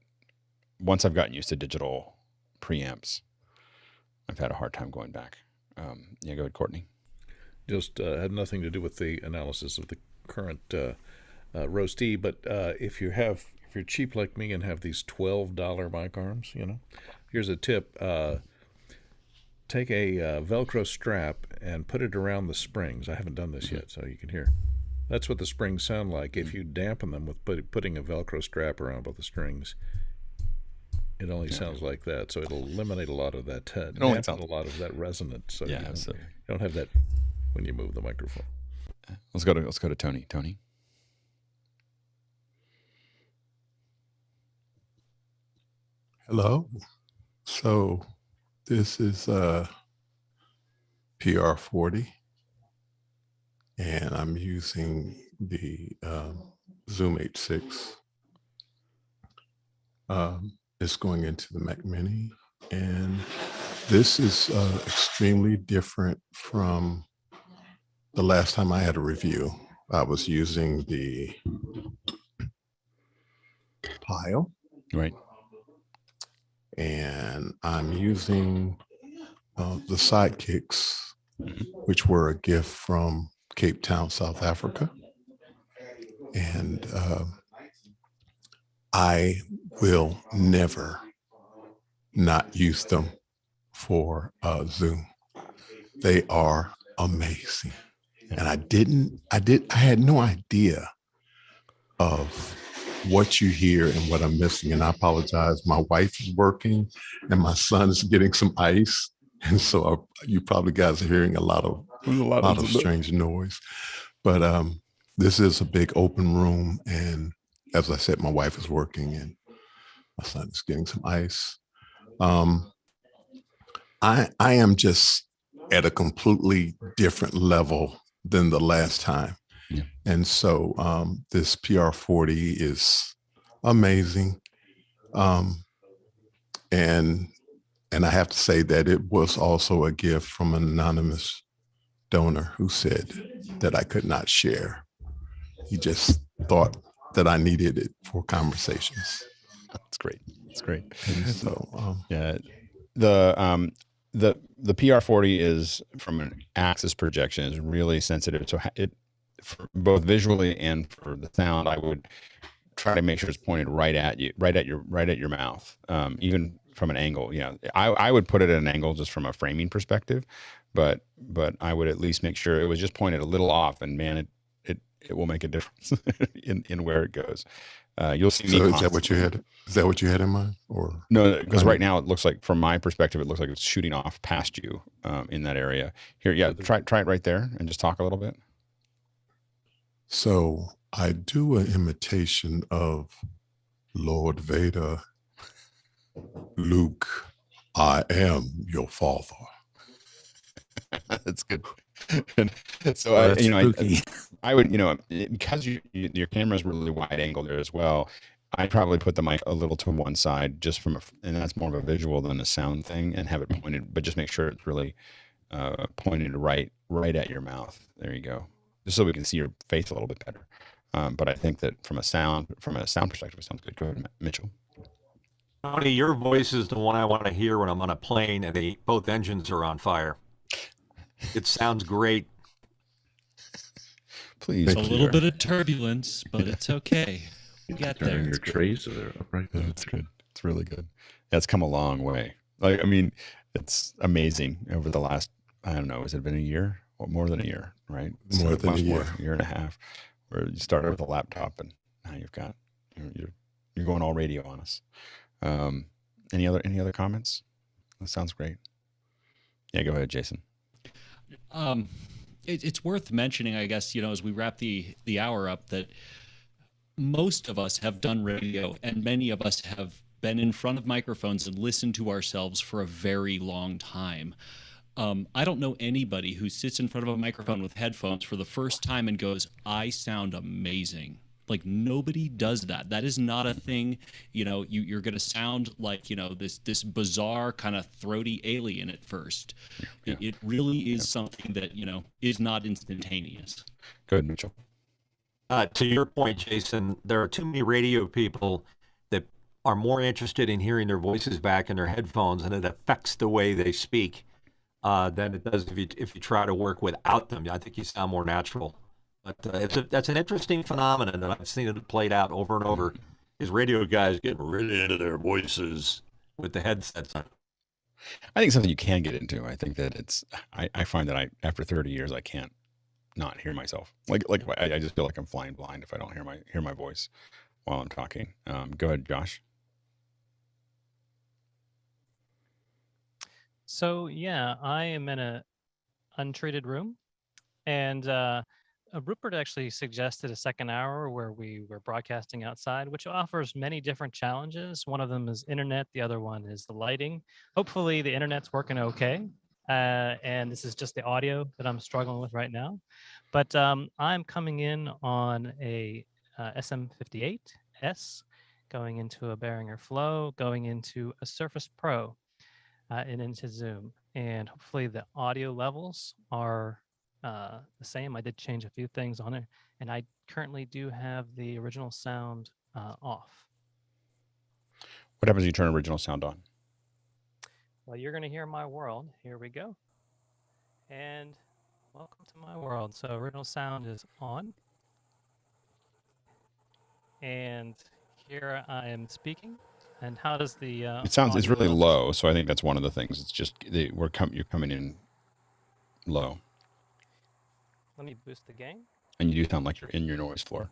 once I've gotten used to digital preamps, I've had a hard time going back. Go ahead, Courtney. Just had nothing to do with the analysis of the current roast E, but if you're cheap like me and have these $12 mic arms, here's a tip. Take a Velcro strap and put it around the springs. I haven't done this yet, so you can hear. That's what the springs sound like. If you dampen them with putting a Velcro strap around both the strings, it only sounds like that. So it'll eliminate a lot of that, dampen a lot of that resonance. So you don't have that when you move the microphone. Let's go to Tony. Tony. Hello. So this is PR40, and I'm using the Zoom H6. It's going into the Mac Mini, and this is extremely different from the last time I had a review. I was using the Pile. Right. And I'm using the sidekicks, which were a gift from Cape Town, South Africa. And I will never not use them for Zoom. They are amazing. And I had no idea of what you hear and what I'm missing. And I apologize. My wife is working and my son is getting some ice. And so you probably guys are hearing a lot of strange noise. But this is a big open room. And as I said, my wife is working and my son is getting some ice. I am just at a completely different level than the last time. Yeah. And so this PR40 is amazing. And I have to say that it was also a gift from an anonymous donor who said that I could not share. He just thought that I needed it for conversations. That's great. That's great. And so yeah, the PR40 is, from an axis projection, is really sensitive. So it, for both visually and for the sound, I would try to make sure it's pointed right at you, right at your mouth, even from an angle. I would put it at an angle just from a framing perspective, but I would at least make sure it was just pointed a little off, and man, it will make a difference in where it goes. You'll see me. So is that what you had? Is that what you had in mind, or no? Because right now it looks like, from my perspective, it looks like it's shooting off past you in that area. Here, try it right there and just talk a little bit. So I do an imitation of Lord Vader. Luke, I am your father. That's good. So I would, because your camera is really wide angle there as well, I'd probably put the mic a little to one side, just and that's more of a visual than a sound thing, and have it pointed, but just make sure it's really pointed right at your mouth. There you go. Just so we can see your face a little bit better. But I think that from a sound perspective, it sounds good. Go ahead, Mitchell. Tony, your voice is the one I want to hear when I'm on a plane and both engines are on fire. It sounds great. Please. It's a little bit of turbulence, but it's okay. We got there. Turn your trays so they're upright. That's good. It's really good. That's come a long way. Like, I mean, it's amazing over the last, I don't know, has it been a year? Well, more than a year, right? More than a year and a half, where you started with a laptop and now you've got, you're going all radio on us. Any other comments? That sounds great. Yeah, go ahead, Jason. It's worth mentioning, I guess, as we wrap the hour up, that most of us have done radio and many of us have been in front of microphones and listened to ourselves for a very long time. I don't know anybody who sits in front of a microphone with headphones for the first time and goes, I sound amazing. Like, nobody does that. That is not a thing. You're going to sound like, this bizarre kind of throaty alien at first. Yeah. It really is something that, is not instantaneous. Go ahead, Mitchell. To your point, Jason, there are too many radio people that are more interested in hearing their voices back in their headphones, and it affects the way they speak than it does if you try to work without them. I think you sound more natural. But that's an interesting phenomenon that I've seen it played out over and over. Is radio guys getting really into their voices with the headsets on? I think something you can get into. I think that I find that after 30 years, I can't not hear myself. Like I just feel like I'm flying blind if I don't hear my voice while I'm talking. Go ahead, Josh. So yeah, I am in a untreated room, and Rupert actually suggested a second hour where we were broadcasting outside, which offers many different challenges. One of them is internet. The other one is the lighting. Hopefully the internet's working okay. And this is just the audio that I'm struggling with right now. But I'm coming in on a SM58S, going into a Behringer Flow, going into a Surface Pro, and into Zoom. And hopefully the audio levels are the same. I did change a few things on it, and I currently do have the original sound off. What happens when you turn original sound on? Well, you're going to hear my world. Here we go. And welcome to my world. So original sound is on. And here I am speaking. And how does the it's really low, so I think that's one of the things. It's just you're coming in low. Let me boost the gain. And you do sound like you're in your noise floor.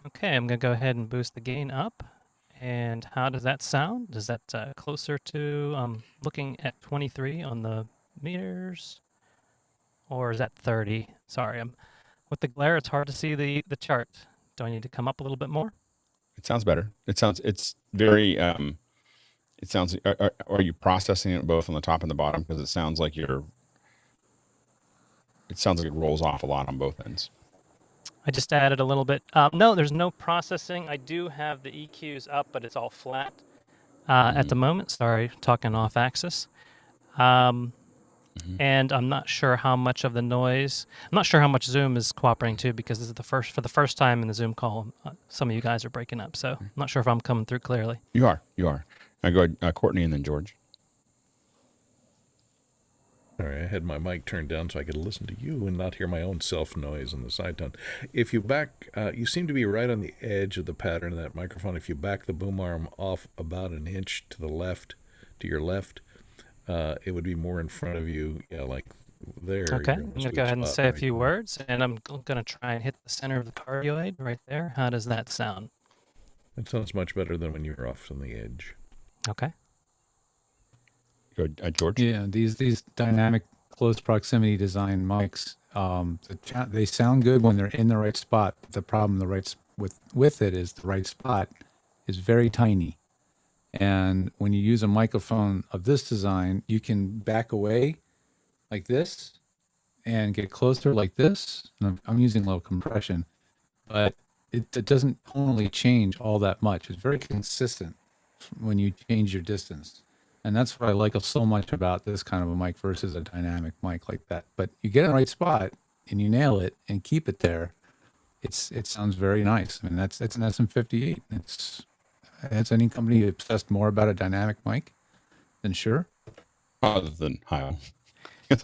Okay, I'm going to go ahead and boost the gain up. And how does that sound? Is that closer to looking at 23 on the meters? Or is that 30? Sorry, with the glare, it's hard to see the chart. Do I need to come up a little bit more? It sounds better. It's very, it sounds, are you processing it both on the top and the bottom? Because it sounds like it rolls off a lot on both ends. I just added a little bit. No, there's no processing. I do have the EQs up, but it's all flat at the moment. Sorry, talking off axis. And I'm not sure how much of the noise. I'm not sure how much Zoom is cooperating too, because this is for the first time in the Zoom call. Some of you guys are breaking up, so I'm not sure if I'm coming through clearly. You are. Now go ahead, Courtney, and then George. All right, I had my mic turned down so I could listen to you and not hear my own self noise in the side tone. If you back, you seem to be right on the edge of the pattern of that microphone. If you back the boom arm off about an inch to your left, it would be more in front of you, like there. Okay, I'm going to go ahead and say a few words, and I'm going to try and hit the center of the cardioid right there. How does that sound? It sounds much better than when you're off on the edge. Okay. Good, George. Yeah, these dynamic close proximity design mics, they sound good when they're in the right spot. The problem with it is the right spot is very tiny, and when you use a microphone of this design, you can back away like this and get closer like this. And I'm using low compression, but it doesn't tonally change all that much. It's very consistent when you change your distance. And that's what I like so much about this kind of a mic versus a dynamic mic like that. But you get in the right spot and you nail it and keep it there. It sounds very nice. I mean, that's an SM58. It's any company obsessed more about a dynamic mic than Shure. Other than Heil.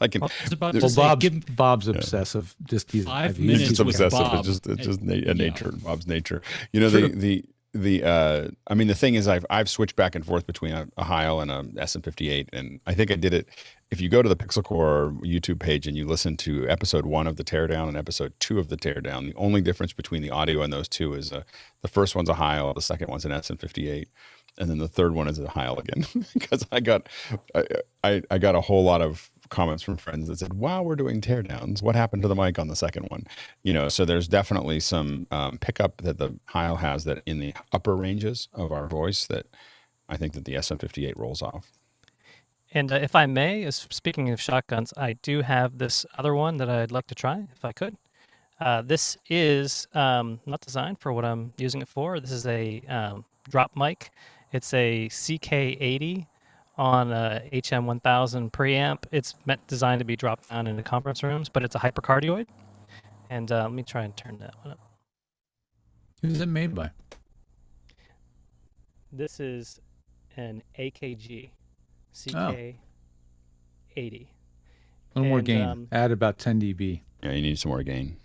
I can. I was about to Well, say, Bob's obsessive. Just he's 5 I've used minutes It's it. with obsessive. Bob. It's just Yeah. nature, Bob's nature. You know, True. I mean, the thing is, I've switched back and forth between a Heil and a SM58, and I think I did it. If you go to the Pixel Core YouTube page and you listen to episode 1 of the Teardown and episode 2 of the Teardown, the only difference between the audio in those two is the first one's a Heil, the second one's an SM58, and then the third one is a Heil again. Because I got a whole lot of comments from friends that said, "Wow, we're doing teardowns. What happened to the mic on the second one?" You know, so there's definitely some pickup that the Heil has that in the upper ranges of our voice that I think that the SM58 rolls off. And if I may, speaking of shotguns, I do have this other one that I'd like to try, if I could. This is not designed for what I'm using it for. This is a drop mic. It's a CK80 on a HM1000 preamp. It's designed to be dropped down into conference rooms, but it's a hypercardioid. And let me try and turn that one up. Who's it made by? This is an AKG CK80. A little more gain. Add about 10 dB. Yeah, you need some more gain.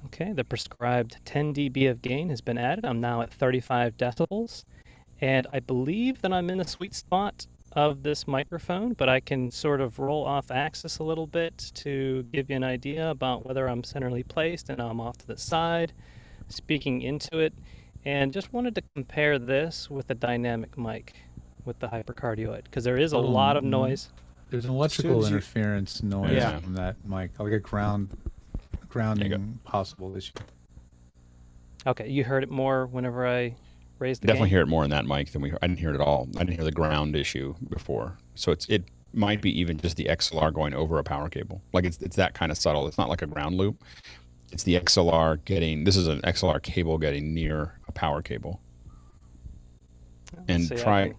Okay, the prescribed 10 dB of gain has been added. I'm now at 35 decibels, and I believe that I'm in the sweet spot of this microphone, but I can sort of roll off axis a little bit to give you an idea about whether I'm centrally placed and I'm off to the side, speaking into it, and just wanted to compare this with the dynamic mic with the hypercardioid, because there is a lot of noise. There's an electrical interference noise from that mic, like a grounding possible issue. Okay, you heard it more whenever I raised the Definitely gain? hear it more in that mic than I didn't hear it at all. I didn't hear the ground issue before. So it might be even just the XLR going over a power cable. Like it's that kind of subtle. It's not like a ground loop. It's the XLR this is an XLR cable getting near a power cable. And See, try I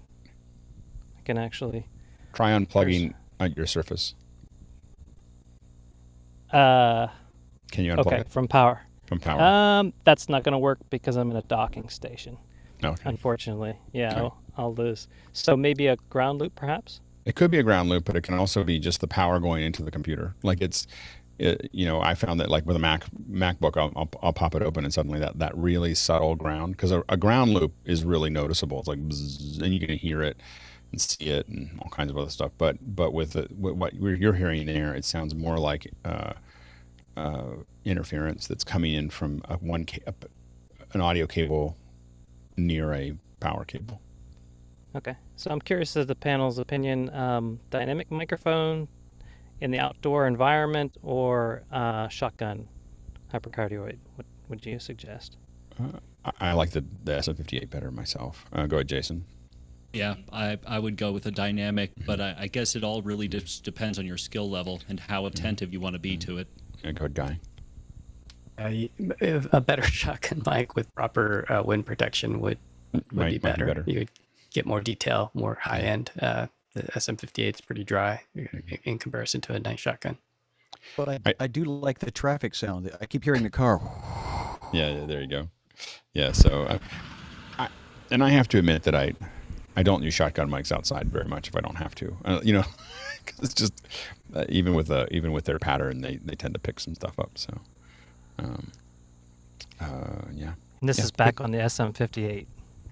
can actually unplugging your Surface. Can you unplug okay, it? from power. From power. That's not going to work because I'm in a docking station. Okay. Unfortunately, yeah, Okay. I'll lose. So maybe a ground loop, perhaps. It could be a ground loop, but it can also be just the power going into the computer. Like I found that like with a MacBook, I'll pop it open and suddenly that really subtle ground, because a ground loop is really noticeable. It's like bzzz, and you can hear it and see it and all kinds of other stuff. But with what you're hearing there, it sounds more like interference that's coming in from an audio cable near a power cable. Okay, so I'm curious as the panel's opinion, dynamic microphone in the outdoor environment or shotgun hypercardioid. What would you suggest? I like the SM58 better myself. Go ahead, Jason. Yeah, I would go with a dynamic, but I guess it all really just depends on your skill level and how attentive you want to be to it. Yeah, go ahead, Guy. A better shotgun mic with proper wind protection would be better. You would get more detail, more high end. The SM58 is pretty dry in comparison to a nice shotgun. But I do like the traffic sound. I keep hearing the car. Yeah, there you go. Yeah, so I have to admit that I don't use shotgun mics outside very much if I don't have to. Because it's just even with their pattern, they tend to pick some stuff up. So, yeah. And this is back on the SM58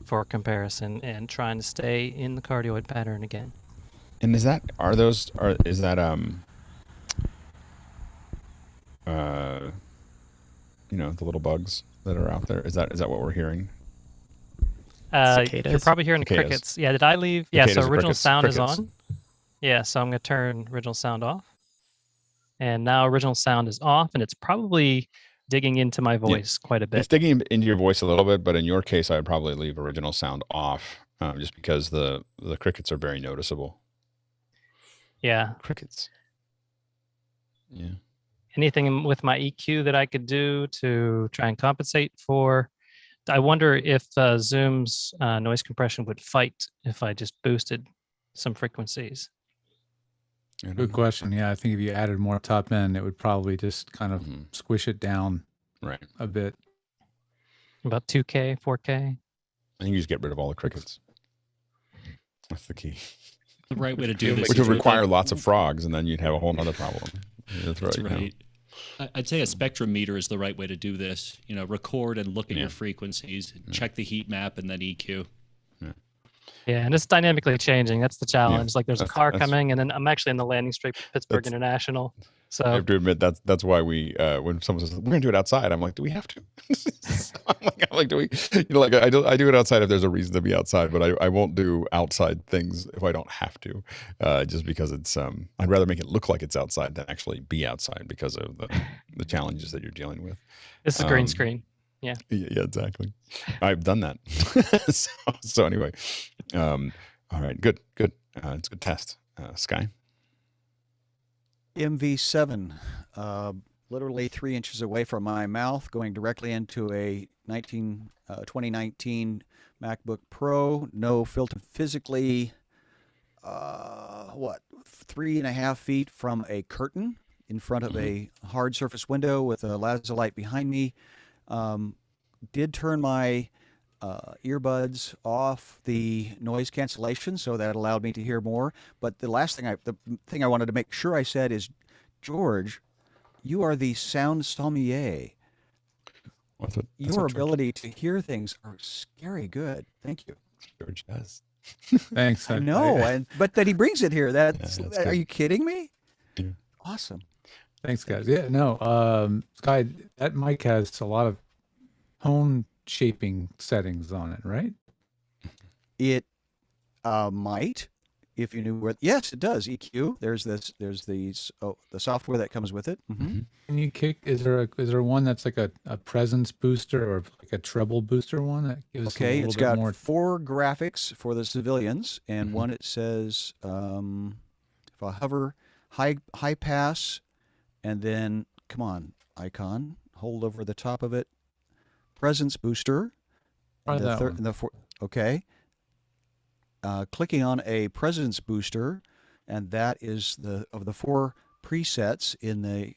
for comparison and trying to stay in the cardioid pattern again. And is that the little bugs that are out there? Is that what we're hearing? You're probably hearing the Cicadas. crickets. Yeah, did I leave? Yeah, so Cicadas or original crickets? sound is Crickets. on. Yeah, so I'm going to turn original sound off. And now original sound is off, and it's probably digging into my voice quite a bit. It's digging into your voice a little bit, but in your case, I would probably leave original sound off, just because the crickets are very noticeable. Yeah. Crickets. Yeah. Anything with my EQ that I could do to try and compensate for? I wonder if Zoom's noise compression would fight if I just boosted some frequencies. Good question. Yeah, I think if you added more top end, it would probably just kind of squish it down right a bit. About 2K, 4K. I think you just get rid of all the crickets. That's the key. The right way to do this, which would require lots of frogs, and then you'd have a whole other problem. That's right. That's right. I'd say a spectrum meter is the right way to do this. Record and look at your frequencies, check the heat map, and then EQ. Yeah, and it's dynamically changing. That's the challenge. Like there's a car coming, and then I'm actually in the landing strip at Pittsburgh International. So I have to admit that's why we when someone says we're gonna do it outside, I'm like, do we have to? I'm like, do we? I do it outside if there's a reason to be outside, but I won't do outside things if I don't have to, just because it's I'd rather make it look like it's outside than actually be outside because of the challenges that you're dealing with. It's a green screen. Yeah. Yeah, exactly. I've done that. so anyway, all right, good. It's a good test. Sky. MV7, literally 3 inches away from my mouth, going directly into a 2019 MacBook Pro. No filter, physically, 3.5 feet from a curtain in front of a hard surface window with a laser light behind me. Did turn my earbuds off the noise cancellation, so that allowed me to hear more. But the thing I wanted to make sure I said is, George, you are the sound sommelier. Your ability to hear things are scary good. Thank you. George does. Thanks. I know, but that he brings it here. That's are you kidding me? Yeah. Awesome. Thanks, guys. Yeah, no, Sky, that mic has a lot of tone shaping settings on it, right? It might, if you knew where. Yes, it does. EQ. There's the software that comes with it. Mm-hmm. Can you kick? Is there one that's like a presence booster or like a treble booster one that gives a little it's bit got more? 4 graphics for the civilians, and one it says if I hover high pass, and then come on icon, hold over the top of it. Presence booster. Okay. Clicking on a presence booster, and that is of the 4 presets in the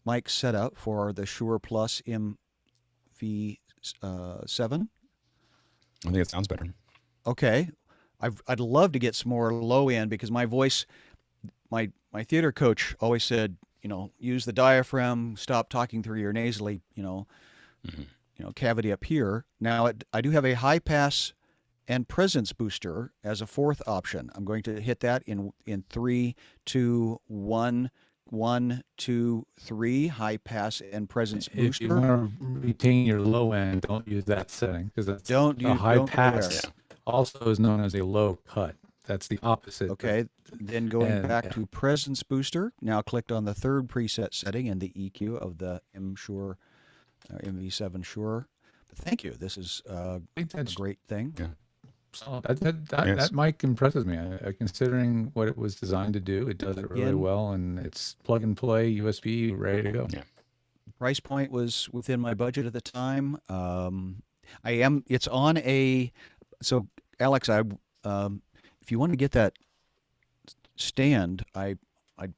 mic setup for the Shure Plus MV7. I think it sounds better. Okay. I'd love to get some more low end because my voice, my theater coach always said, use the diaphragm, stop talking through your nasally, cavity up here. Now I do have a high pass and presence booster as a 4th option. I'm going to hit that in 3, 2, 1, 1, 2, 3, high pass and presence booster. If you want to retain your low end, don't use that setting because that's a high pass. Also is known as a low cut. That's the opposite. Okay, then going back to presence booster. Now clicked on the 3rd preset setting in the EQ of the MV7 Shure. But thank you. This is a great thing. Yeah. So that mic impresses me. Considering what it was designed to do, it does it really well, and it's plug and play, USB, ready to go. Yeah. Price point was within my budget at the time. It's on a. So Alex, if you want to get that stand, I'd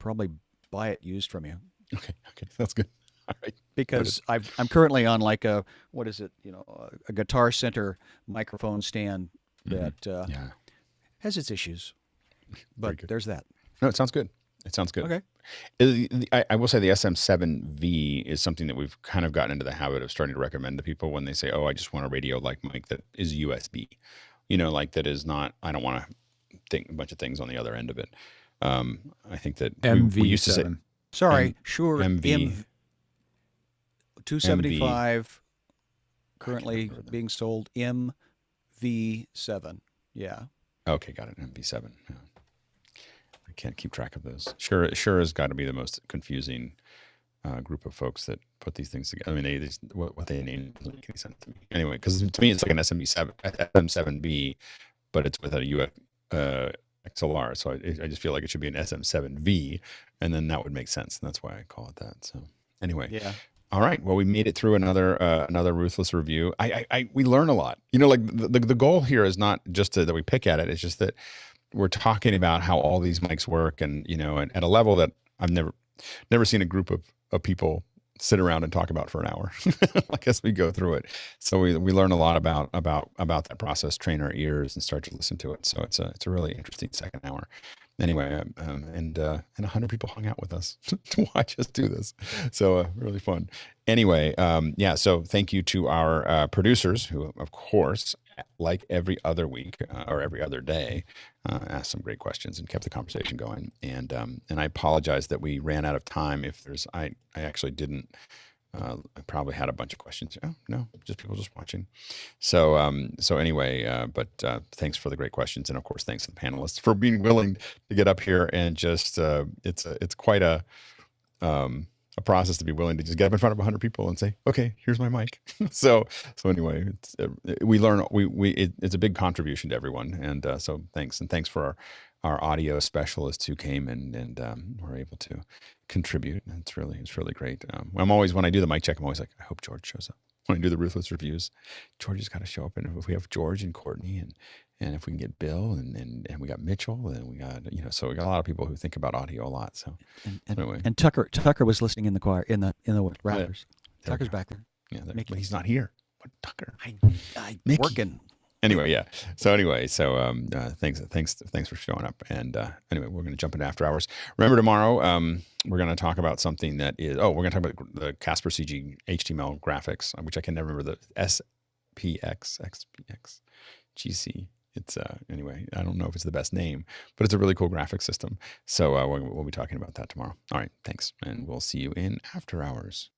probably buy it used from you. Okay, that's good. All right. Because I'm currently on like a Guitar Center microphone stand that has its issues, but there's that. No, it sounds good. Okay. I will say the SM7V is something that we've kind of gotten into the habit of starting to recommend to people when they say, "Oh, I just want a radio-like mic that is USB," like that is not. I don't want to think a bunch of things on the other end of it. I think that we used to say, sorry, Shure MV. 275 currently being sold MV7. Yeah. Okay, got it. MV7. Yeah. I can't keep track of those. Sure has got to be the most confusing group of folks that put these things together. I mean, what they name doesn't make any sense to me. Anyway, because to me it's like an SM7B, but it's with a XLR. So I just feel like it should be an SM7V, and then that would make sense. And that's why I call it that. So anyway. Yeah. All right. Well, we made it through another Ruthless review. We learn a lot. Like the goal here is not just that we pick at it. It's just that we're talking about how all these mics work, and and at a level that I've never seen a group of people sit around and talk about for an hour, like as we go through it. So we learn a lot about that process, train our ears, and start to listen to it. So it's a really interesting second hour. Anyway, and 100 people hung out with us to watch us do this. So really fun. Anyway, yeah. So thank you to our producers who, of course, like every other week or every other day, asked some great questions and kept the conversation going. And I apologize that we ran out of time. If there's, I actually didn't. I probably had a bunch of questions. Oh no, just people just watching. So anyway, but thanks for the great questions, and of course, thanks to the panelists for being willing to get up here and just it's quite a process to be willing to just get up in front of 100 people and say, okay, here's my mic. so anyway, we learn, it's a big contribution to everyone. And so thanks. And thanks for our audio specialists who came and were able to contribute. It's really great. I'm always, when I do the mic check, I'm always like, I hope George shows up. When I do the Ruthless Reviews, George has got to show up. And if we have George and Courtney and if we can get Bill and we got Mitchell and we got, so we got a lot of people who think about audio a lot. So anyway. And Tucker was listening in the choir, in the routers. Tucker's back there. Yeah, but he's not here. What Tucker? I'm working. Anyway, yeah. So thanks for showing up. And anyway, we're going to jump into after hours. Remember tomorrow, we're going to talk about something that is, we're going to talk about the Casper CG HTML graphics, which I can never remember, the XPX, GC. It's anyway, I don't know if it's the best name, but it's a really cool graphic system. So we'll be talking about that tomorrow. All right, thanks. And we'll see you in after hours.